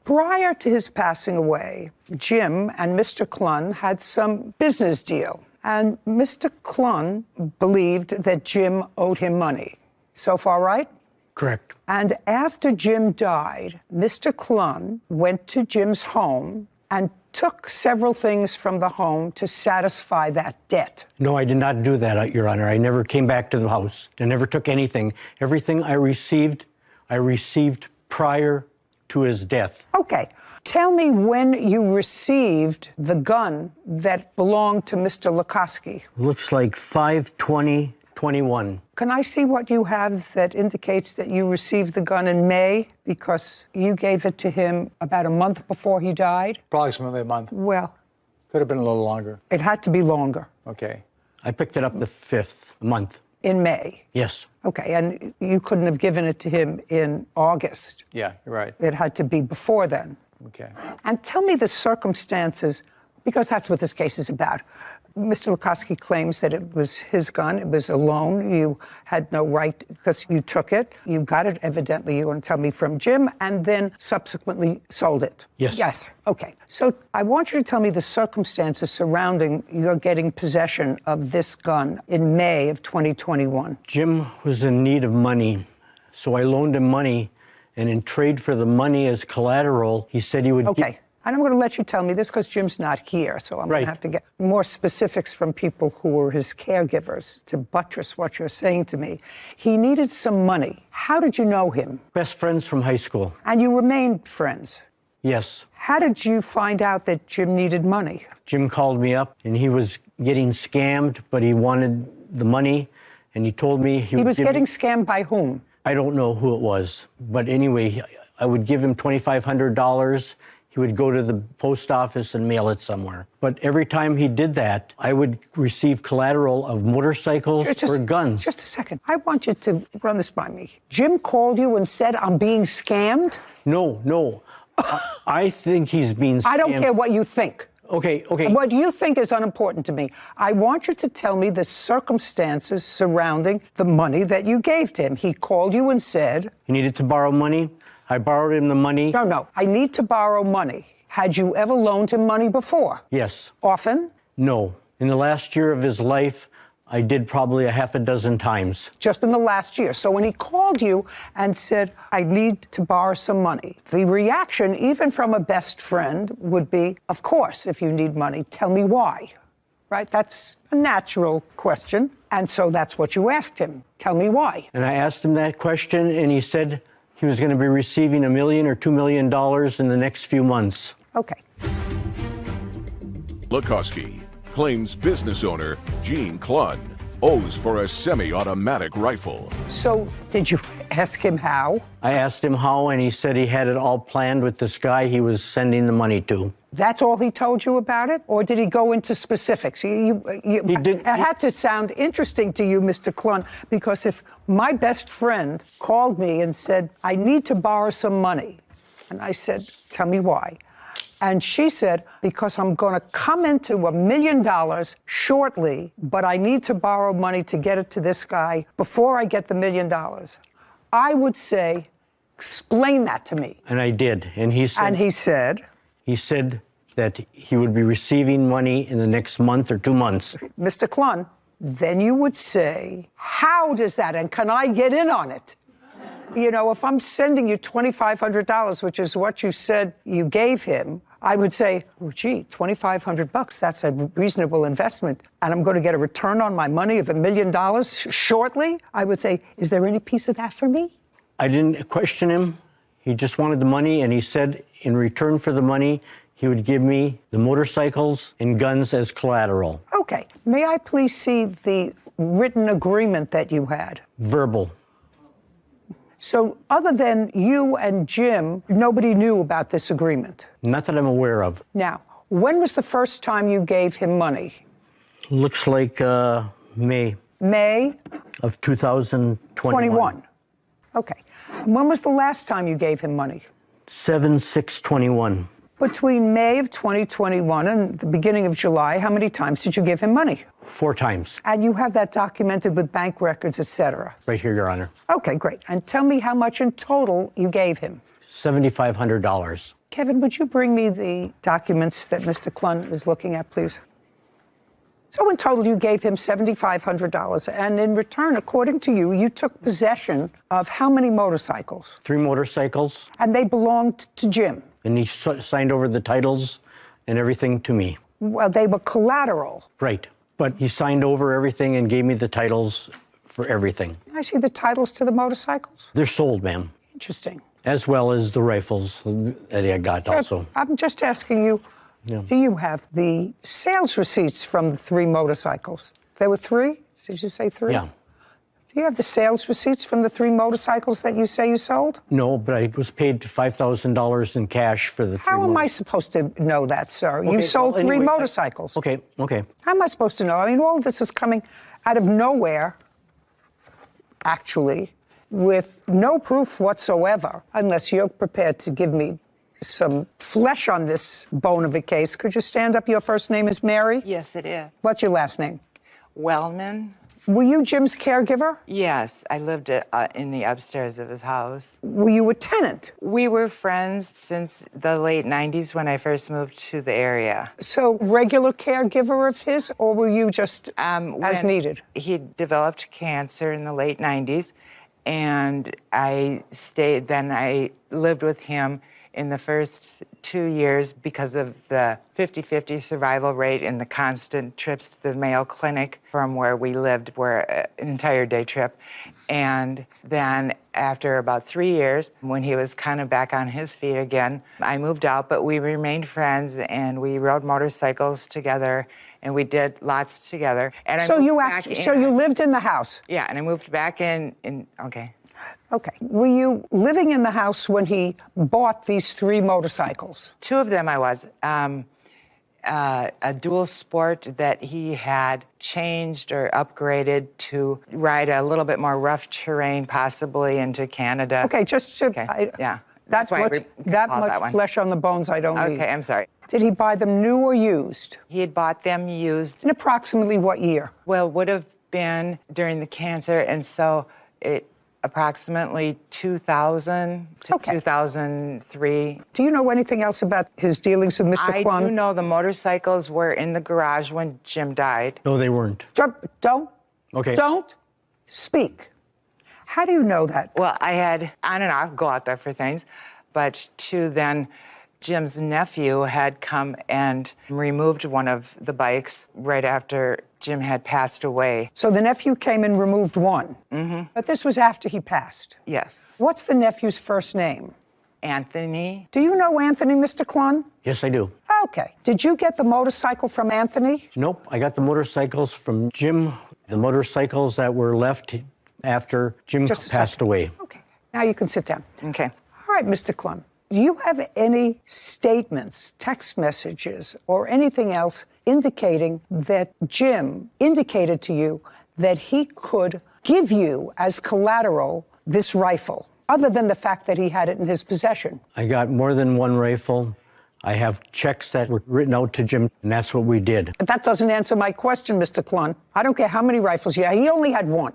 Prior to his passing away, Jim and Mr. Clun had some business deal. And Mr. Clun believed that Jim owed him money. So far, right? Correct. And after Jim died, Mr. Clun went to Jim's home and took several things from the home to satisfy that debt. No, I did not do that, Your Honor. I never came back to the house. I never took anything. Everything I received prior to his death. Okay. Tell me when you received the gun that belonged to Mr. Lukoski. Looks like 5/20/21. Can I see what you have that indicates that you received the gun in May? Because you gave it to him about a month before he died? Approximately a month. Well. Could have been a little longer. It had to be longer. Okay. I picked it up the 5th month. In May? Yes. Okay, and you couldn't have given it to him in August? Yeah, you're right. It had to be before then. Okay. And tell me the circumstances, because that's what this case is about. Mr. Lukoski claims that it was his gun. It was a loan. You had no right because you took it. You got it, evidently, you want to tell me, from Jim, and then subsequently sold it. Yes. Yes. Okay. So I want you to tell me the circumstances surrounding your getting possession of this gun in May of 2021. Jim was in need of money, so I loaned him money, and in trade for the money as collateral, he said he would... Okay. And I'm going to let you tell me this because Jim's not here, so I'm going to have to get more specifics from people who were his caregivers to buttress what you're saying to me. He needed some money. How did you know him? Best friends from high school. And you remained friends? Yes. How did you find out that Jim needed money? Jim called me up, and he was getting scammed, but he wanted the money, and he told me he was getting scammed by whom? I don't know who it was, but anyway, I would give him $2,500. He would go to the post office and mail it somewhere. But every time he did that, I would receive collateral of motorcycles or guns. Just a second. I want you to run this by me. Jim called you and said, I'm being scammed? No. I think he's being scammed. I don't care what you think. Okay. What you think is unimportant to me. I want you to tell me the circumstances surrounding the money that you gave to him. He called you and said... He needed to borrow money. I borrowed him the money. No. I need to borrow money. Had you ever loaned him money before? Yes. Often? No. In the last year of his life, I did probably a half a dozen times. Just in the last year. So when he called you and said, I need to borrow some money, the reaction, even from a best friend, would be, of course, if you need money, tell me why. Right? That's a natural question. And so that's what you asked him. Tell me why. And I asked him that question, and he said he was going to be receiving $1 million or $2 million in the next few months. Okay. Lukoski claims business owner Gene Clunn owes for a semi-automatic rifle. So did you ask him how? I asked him how, and he said he had it all planned with this guy he was sending the money to. That's all he told you about it? Or did he go into specifics? He did. It had to sound interesting to you, Mr. Clunn, because if my best friend called me and said, I need to borrow some money, and I said, tell me why. And she said, because I'm going to come into $1 million shortly, but I need to borrow money to get it to this guy before I get the $1 million. I would say, explain that to me. And I did. And he said... And he said... He said that he would be receiving money in the next month or 2 months. Mr. Clunn, then you would say, how does that, and can I get in on it? You know, if I'm sending you $2,500, which is what you said you gave him, I would say, oh, gee, $2,500, that's a reasonable investment, and I'm going to get a return on my money of $1 million shortly. I would say, is there any piece of that for me? I didn't question him. He just wanted the money, and he said in return for the money, he would give me the motorcycles and guns as collateral. Okay. May I please see the written agreement that you had? Verbal. So other than you and Jim, nobody knew about this agreement? Not that I'm aware of. Now, when was the first time you gave him money? Looks like May. May? Of 2021. Okay. And when was the last time you gave him money? 7/6/21. Between May of 2021 and the beginning of July, how many times did you give him money? 4 times. And you have that documented with bank records, etc. Right here, Your Honor. Okay, great. And tell me how much in total you gave him. $7,500. Kevin, would you bring me the documents that Mr. Clunn is looking at, please? So in total, you gave him $7,500. And in return, according to you, you took possession of how many motorcycles? 3 motorcycles. And they belonged to Jim? And he signed over the titles and everything to me. Well, they were collateral. Right. But he signed over everything and gave me the titles for everything. I see the titles to the motorcycles. They're sold, ma'am. Interesting. As well as the rifles that I got also. I'm just asking you, do you have the sales receipts from the 3 motorcycles? There were 3? Did you say 3? Yeah. Do you have the sales receipts from the 3 motorcycles that you say you sold? No, but I was paid $5,000 in cash for the 3 How am I supposed to know that, sir? Okay, you sold well, 3 anyway, motorcycles. Okay. How am I supposed to know? I mean, all of this is coming out of nowhere, actually, with no proof whatsoever, unless you're prepared to give me some flesh on this bone of a case. Could you stand up? Your first name is Mary? Yes, it is. What's your last name? Wellman. Were you Jim's caregiver? Yes, I lived in the upstairs of his house. Were you a tenant? We were friends since the late 90s when I first moved to the area. So regular caregiver of his, or were you just as needed? He developed cancer in the late 90s, and I stayed, then I lived with him in the first 2 years because of the 50-50 survival rate and the constant trips to the Mayo Clinic from where we lived were an entire day trip. And then after about 3 years, when he was kind of back on his feet again, I moved out, but we remained friends and we rode motorcycles together and we did lots together. And so you lived in the house? Yeah, and I moved back in okay. Okay. Were you living in the house when he bought these 3 motorcycles? 2 of them I was. A dual sport that he had changed or upgraded to ride a little bit more rough terrain, possibly into Canada. Okay, just to... Okay. Yeah. That's why that much flesh on the bones I don't need. Okay, I'm sorry. Did he buy them new or used? He had bought them used. In approximately what year? Well, would have been during the cancer, and so it approximately 2000 to 2003. Do you know anything else about his dealings with Mr. Klun? I do know the motorcycles were in the garage when Jim died. No, they weren't. Don't. Okay. Don't speak. How do you know that? Well, I had on and off go out there for things, but then Jim's nephew had come and removed one of the bikes right after Jim had passed away. So the nephew came and removed one? Mm-hmm. But this was after he passed? Yes. What's the nephew's first name? Anthony. Do you know Anthony, Mr. Klun? Yes, I do. Okay. Did you get the motorcycle from Anthony? Nope, I got the motorcycles from Jim, the motorcycles that were left after Jim passed away. Okay. Now you can sit down. Okay. All right, Mr. Klun. Do you have any statements, text messages, or anything else indicating that Jim indicated to you that he could give you as collateral this rifle, other than the fact that he had it in his possession? I got more than one rifle. I have checks that were written out to Jim, and that's what we did. But that doesn't answer my question, Mr. Klun. I don't care how many rifles you had. He only had one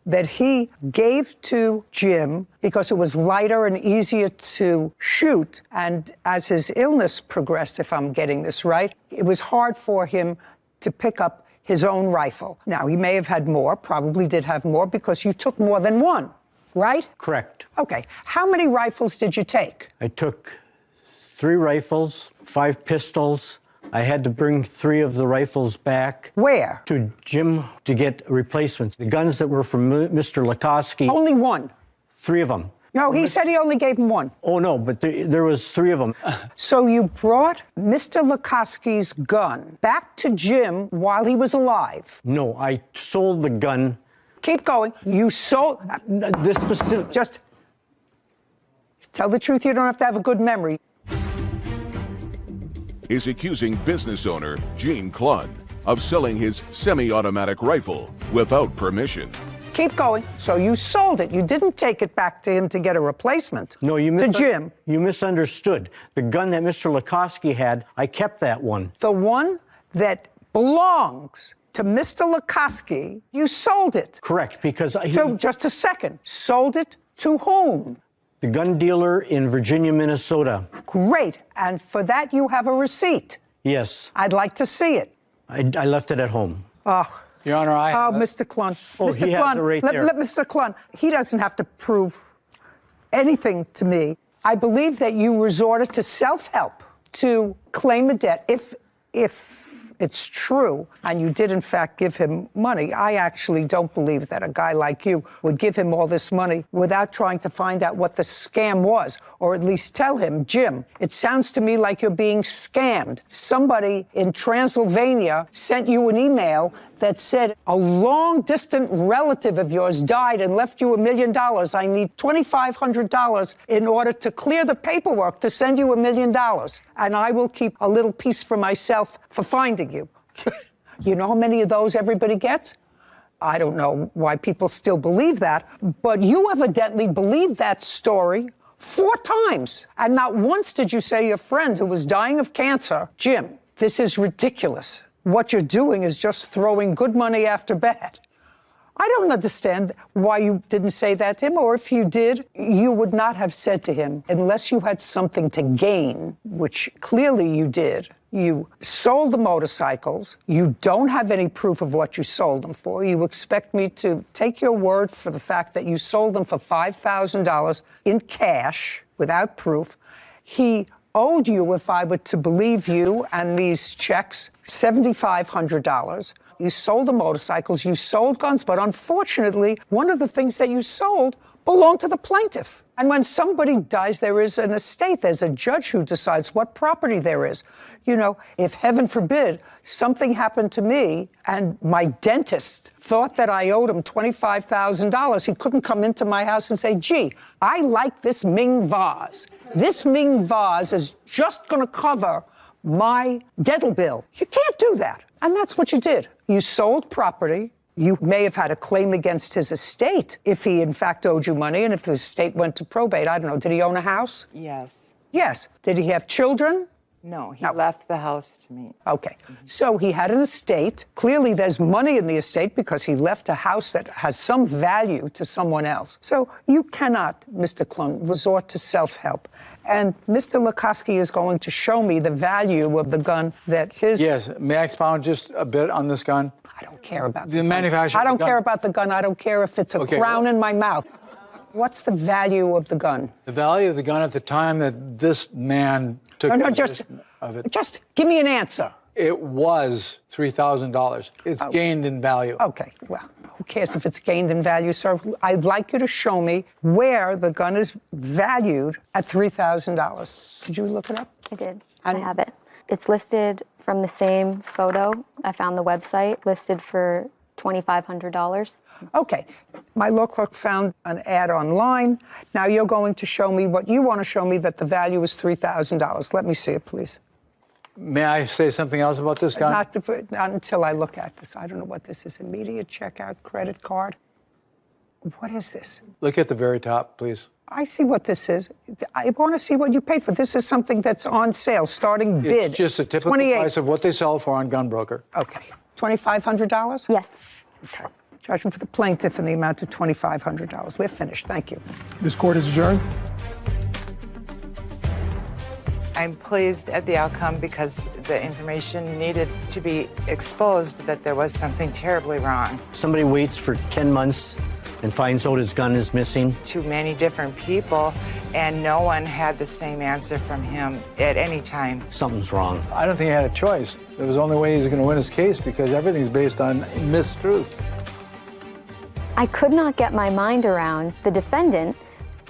that he gave to Jim because it was lighter and easier to shoot. And as his illness progressed, if I'm getting this right, it was hard for him to pick up his own rifle. Now, he may have had more, probably did have more, because you took more than one, right? Correct. Okay. How many rifles did you take? I took 3 rifles, 5 pistols. I had to bring 3 of the rifles back. Where? To Jim to get replacements. The guns that were from Mr. Lukoski. Only one? 3 of them. No, he said he only gave him one. Oh, no, but there was 3 of them. So you brought Mr. Lukoski's gun back to Jim while he was alive? No, I sold the gun. Keep going. You sold... This specific... Just tell the truth. You don't have to have a good memory. Is accusing business owner Gene Klun of selling his semi-automatic rifle without permission. Keep going. So you sold it. You didn't take it back to him to get a replacement. No, to Jim. You misunderstood. The gun that Mr. Lukoski had, I kept that one. The one that belongs to Mr. Lukoski, you sold it. Correct, because... So just a second. Sold it to whom? The gun dealer in Virginia, Minnesota. Great. And for that, you have a receipt. Yes. I'd like to see it. I left it at home. Oh. Your Honor, I have Mr. Klun. Oh, Mr. he has it right there. Let Mr. Klun. He doesn't have to prove anything to me. I believe that you resorted to self-help to claim a debt. If it's true, and you did in fact give him money, I actually don't believe that a guy like you would give him all this money without trying to find out what the scam was, or at least tell him, Jim, it sounds to me like you're being scammed. Somebody in Transylvania sent you an email that said a long-distant relative of yours died and left you $1 million. I need $2,500 in order to clear the paperwork to send you $1 million. And I will keep a little piece for myself for finding you. You know how many of those everybody gets? I don't know why people still believe that, but you evidently believed that story 4 times. And not once did you say your friend who was dying of cancer, Jim, this is ridiculous. What you're doing is just throwing good money after bad. I don't understand why you didn't say that to him, or if you did, you would not have said to him, unless you had something to gain, which clearly you did. You sold the motorcycles. You don't have any proof of what you sold them for. You expect me to take your word for the fact that you sold them for $5,000 in cash without proof. He owed you, if I were to believe you and these checks, $7,500. You sold the motorcycles, you sold guns, but unfortunately, one of the things that you sold belonged to the plaintiff. And when somebody dies, there is an estate. There's a judge who decides what property there is. You know, if heaven forbid something happened to me and my dentist thought that I owed him $25,000, he couldn't come into my house and say, gee, I like this Ming vase. This Ming vase is just going to cover my dental bill. You can't do that. And that's what you did. You sold property. You may have had a claim against his estate if he, in fact, owed you money and if the estate went to probate. I don't know. Did he own a house? Yes. Yes. Did he have children? No, he left the house to me. Okay. So he had an estate. Clearly, there's money in the estate because he left a house that has some value to someone else. So you cannot, Mr. Klum, resort to self-help. And Mr. Lukoski is going to show me the value of the gun that his... Yes. May I expound just a bit on this gun? I don't care about the manufacturer. I don't care about the gun. I don't care if it's a crown in my mouth. What's the value of the gun? The value of the gun at the time that this man took possession of it. Just give me an answer. It was $3,000. It's gained in value. Okay, well, who cares if it's gained in value, sir? I'd like you to show me where the gun is valued at $3,000. Did you look it up? I did. I have it. It's listed from the same photo. I found the website listed for $2,500. Okay. My law clerk found an ad online. Now you're going to show me what you want to show me, that the value is $3,000. Let me see it, please. May I say something else about this gun? Not until I look at this. I don't know what this is. Immediate checkout credit card. What is this? Look at the very top, please. I see what this is. I want to see what you paid for. This is something that's on sale, starting bid. It's just a typical price of what they sell for on Gunbroker. Okay. $2,500? Yes. Okay. Judgment for the plaintiff in the amount of $2,500. We're finished. Thank you. This court is adjourned. I'm pleased at the outcome because the information needed to be exposed that there was something terribly wrong. Somebody waits for 10 months and finds out his gun is missing. To many different people, and no one had the same answer from him at any time. Something's wrong. I don't think he had a choice. It was the only way he was going to win his case because everything's based on mistruths. I could not get my mind around the defendant.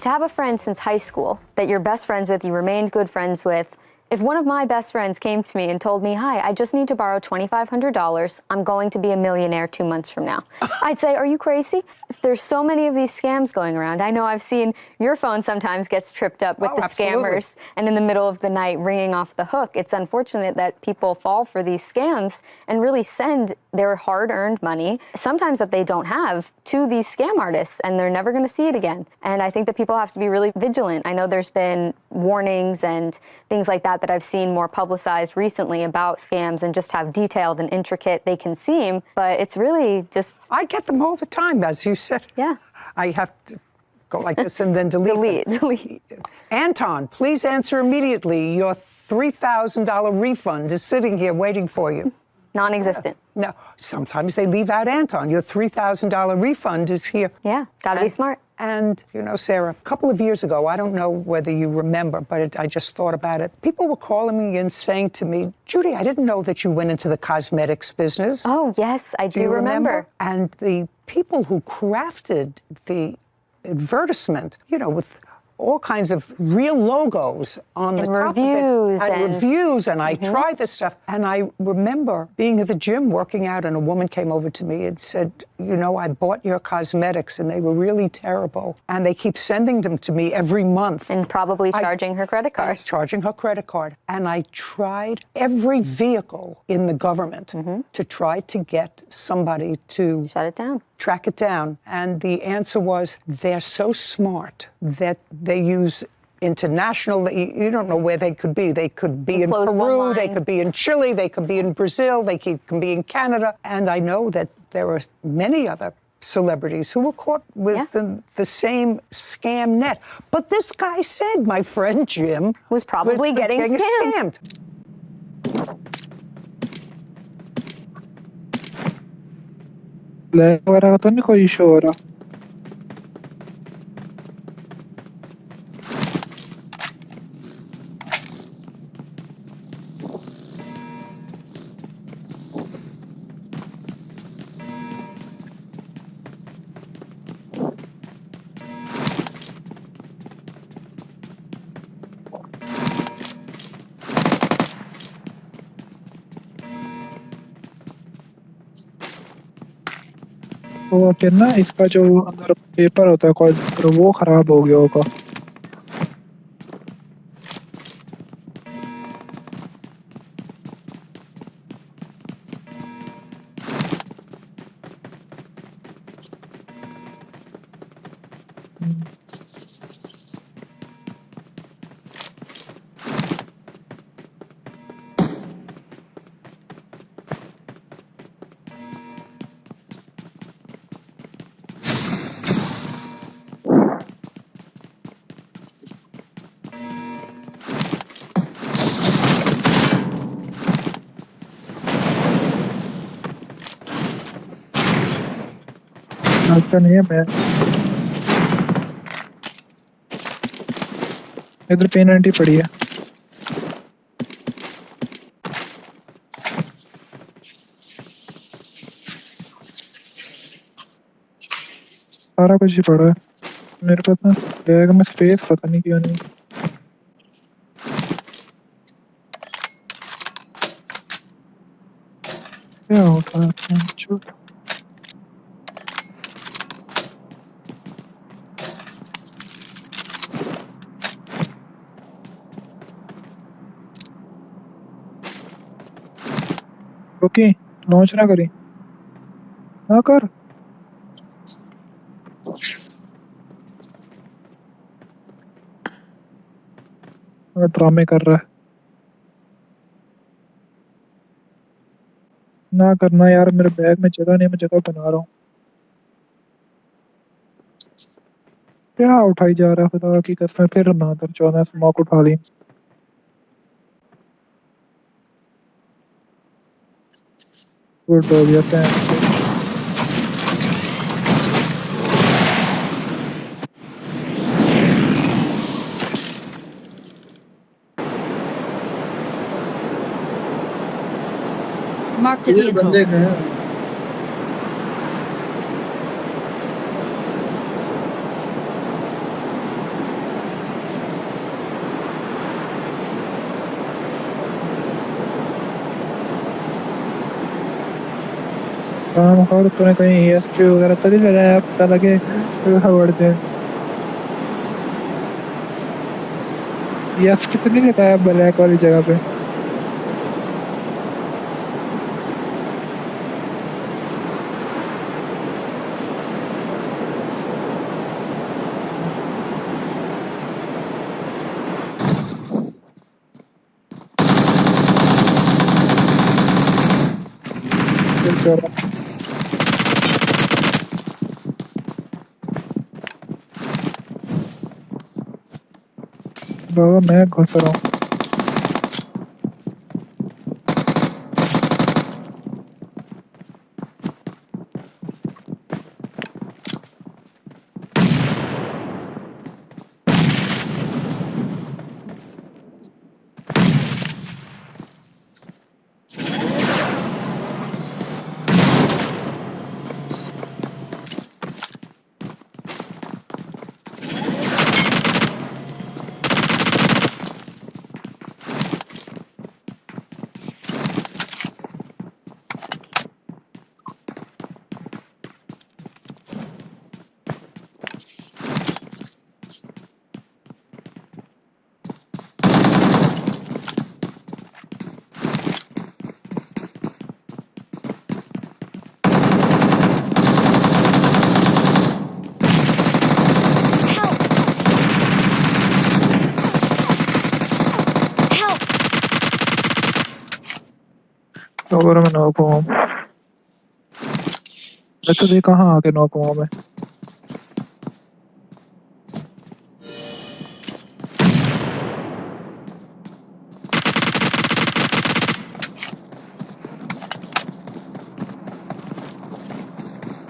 To have a friend since high school that you're best friends with, you remained good friends with. If one of my best friends came to me and told me, hi, I just need to borrow $2,500, I'm going to be a millionaire 2 months from now, I'd say, are you crazy? There's so many of these scams going around. I know I've seen your phone sometimes gets tripped up with the scammers and in the middle of the night ringing off the hook. It's unfortunate that people fall for these scams and really send their hard-earned money, sometimes that they don't have, to these scam artists, and they're never going to see it again. And I think that people have to be really vigilant. I know there's been warnings and things like that I've seen more publicized recently about scams and just how detailed and intricate they can seem, but it's really just... I get them all the time, as you said. Yeah. I have to go like this and then delete. Delete. Anton, please answer immediately. Your $3,000 refund is sitting here waiting for you. Non-existent. No, sometimes they leave out Anton. Your $3,000 refund is here. Yeah, gotta be smart. And, you know, Sarah, a couple of years ago, I don't know whether you remember, but I just thought about it. People were calling me and saying to me, Judy, I didn't know that you went into the cosmetics business. Oh, yes, I do remember. And the people who crafted the advertisement, you know, with all kinds of real logos on the top reviews of it. And reviews, and I tried this stuff. And I remember being at the gym working out, and a woman came over to me and said, you know, I bought your cosmetics, and they were really terrible. And they keep sending them to me every month. And probably charging her credit card. Charging her credit card. And I tried every vehicle in the government to try to get somebody to... shut it down. Track it down. And the answer was, they're so smart that they use international. You don't know where they could be. They could be in Peru, they could be in Chile, they could be in Brazil, they can be in Canada. And I know that there are many other celebrities who were caught with the same scam net. But this guy said, my friend Jim was probably getting scammed. वगैरह तो नहीं कोई issue हो रहा तो फिर ना इसका जो अंदर पेपर होता है कॉल वो खराब हो गया होगा अच्छा नहीं है मैं इधर पेन एंटी पड़ी है सारा कुछ ही पड़ा है मेरे पास ना बैग में स्पेस पता नहीं क्यों नहीं क्या होता है छोटा ओके लॉन्च ना करी ना कर ड्रामे कर रहा है ना करना यार मेरे बैग में जगह नहीं मैं जगह बना रहा हूँ क्या उठाई जा रहा है खुदा की कसम फिर ना कर 14 स्मोक उठा ली गुड हो गया थैंक्स Marked a vehicle. बंदे गए काम और तूने कहीं ESP वगैरह तो नहीं लगाया पता लगे बढ़ते ESP तो नहीं लगाया ब्लैक वाली जगह पे बाबा मैं घुस रहा हूँ अगर मैं नॉक हुआ तो ये कहाँ आके नॉक हुआ मैं?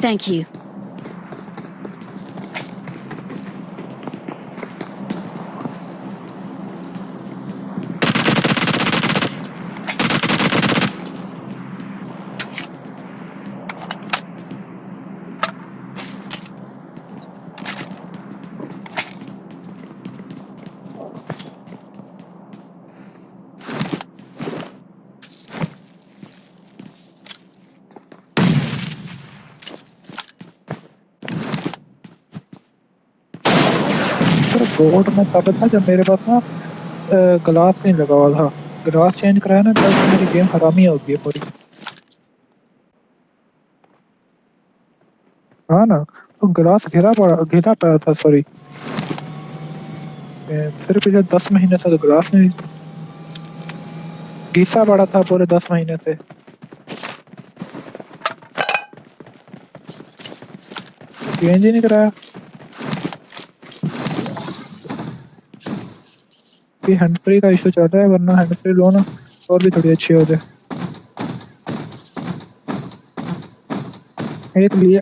Thank you. बोर्ड में तब था जब मेरे पास ना ग्लास नहीं लगा हुआ था। ग्लास चेंज कराया ना तब मेरी गेम हरामी हो गई पूरी। हाँ ना, तो ग्लास घिरा पड़ा था। सॉरी, फिर पिछले 10 महीने से तो ग्लास नहीं घिसा पड़ा था पूरे 10 महीने से। चेंज ही नहीं कराया। हैंड फ्री का इशू चल रहा है, वरना हैंड फ्री लो ना और भी थोड़ी अच्छी हो जाए। एक लिए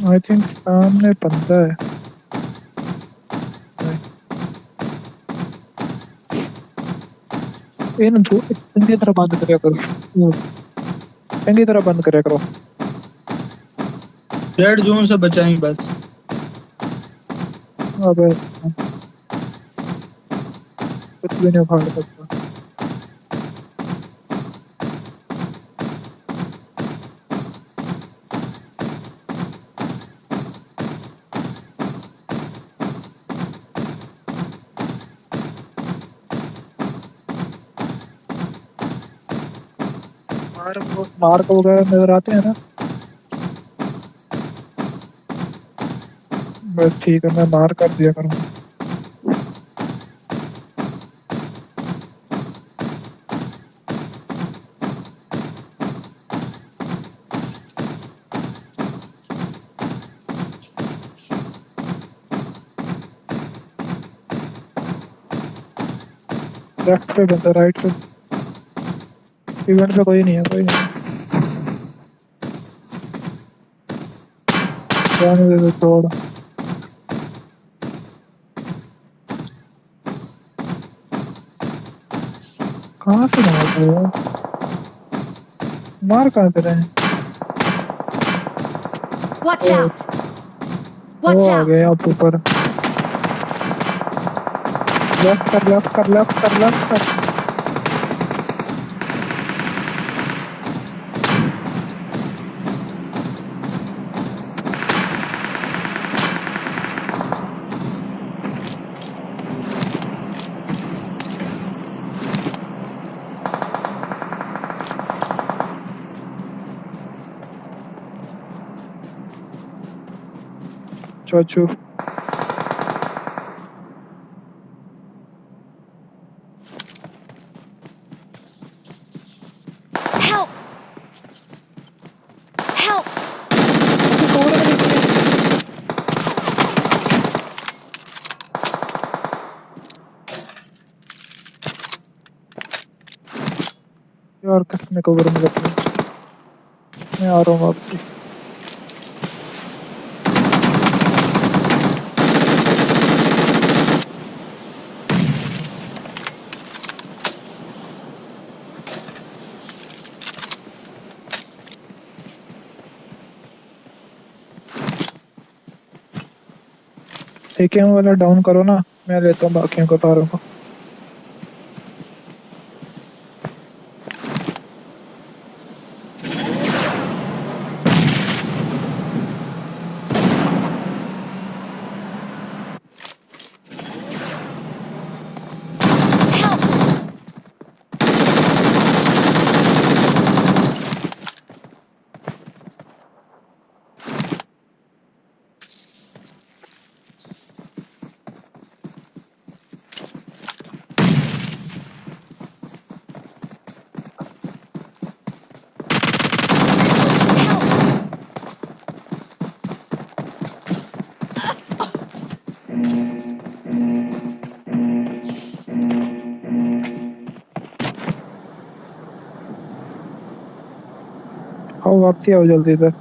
आई थिंक सामने बंदा है। इन दो चंगी तरह बंद करिया करो, चंगी तरह बंद करिया करो। रेड जोन से बचाएं बस। अबे कुछ भी नहीं उखाड़ सकता। मार्क वगैरह नजर आते हैं ना? बस ठीक है, मैं मार कर दिया करूँगा। लेफ्ट पे बंदा, राइट पे इवेंट पे कोई नहीं है, कोई नहीं। जाने दे दो छोड़। कहाँ से मार रहे हो? मार कहाँ पे रहे हैं? Watch out! वो आ गए आप ऊपर। लेफ्ट कर, लेफ्ट कर, लेफ्ट कर, लेफ्ट कर। चाचू Help! Help! यार किसने कवर में रखा? मैं आ रहा हूँ आपसे। AKM वाला डाउन करो ना, मैं लेता हूँ बाकियों को, तारों को। आओ वापसी आओ जल्दी इधर।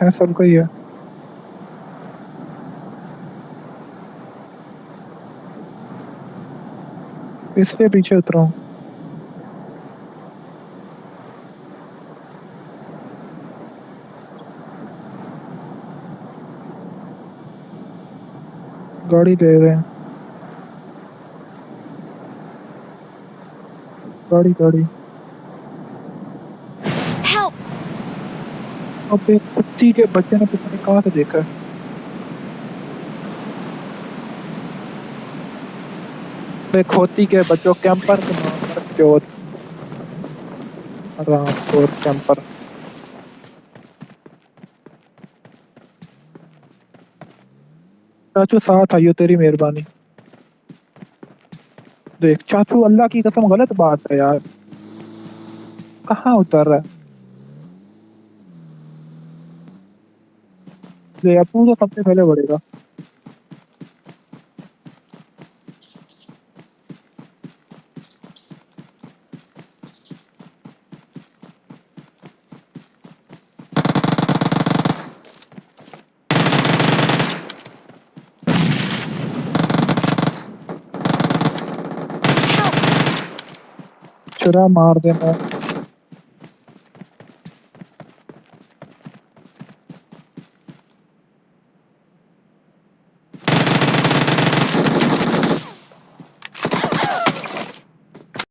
है सब कोई है। इसलिए पीछे उतरा हूँ। गाड़ी ले रहे हैं। गाड़ी गाड़ी। अबे कुत्ती के बच्चे ने पता नहीं कहाँ से देखा है। खोती के बच्चों कैंपर के नाम चोर चोर कैंपर। चाचू साथ आइयो, तेरी मेहरबानी। देख चाचू, अल्लाह की कसम गलत बात है यार। कहाँ उतर रहा है? अपू तो सबसे पहले बढ़ेगा। चुरा मार देना।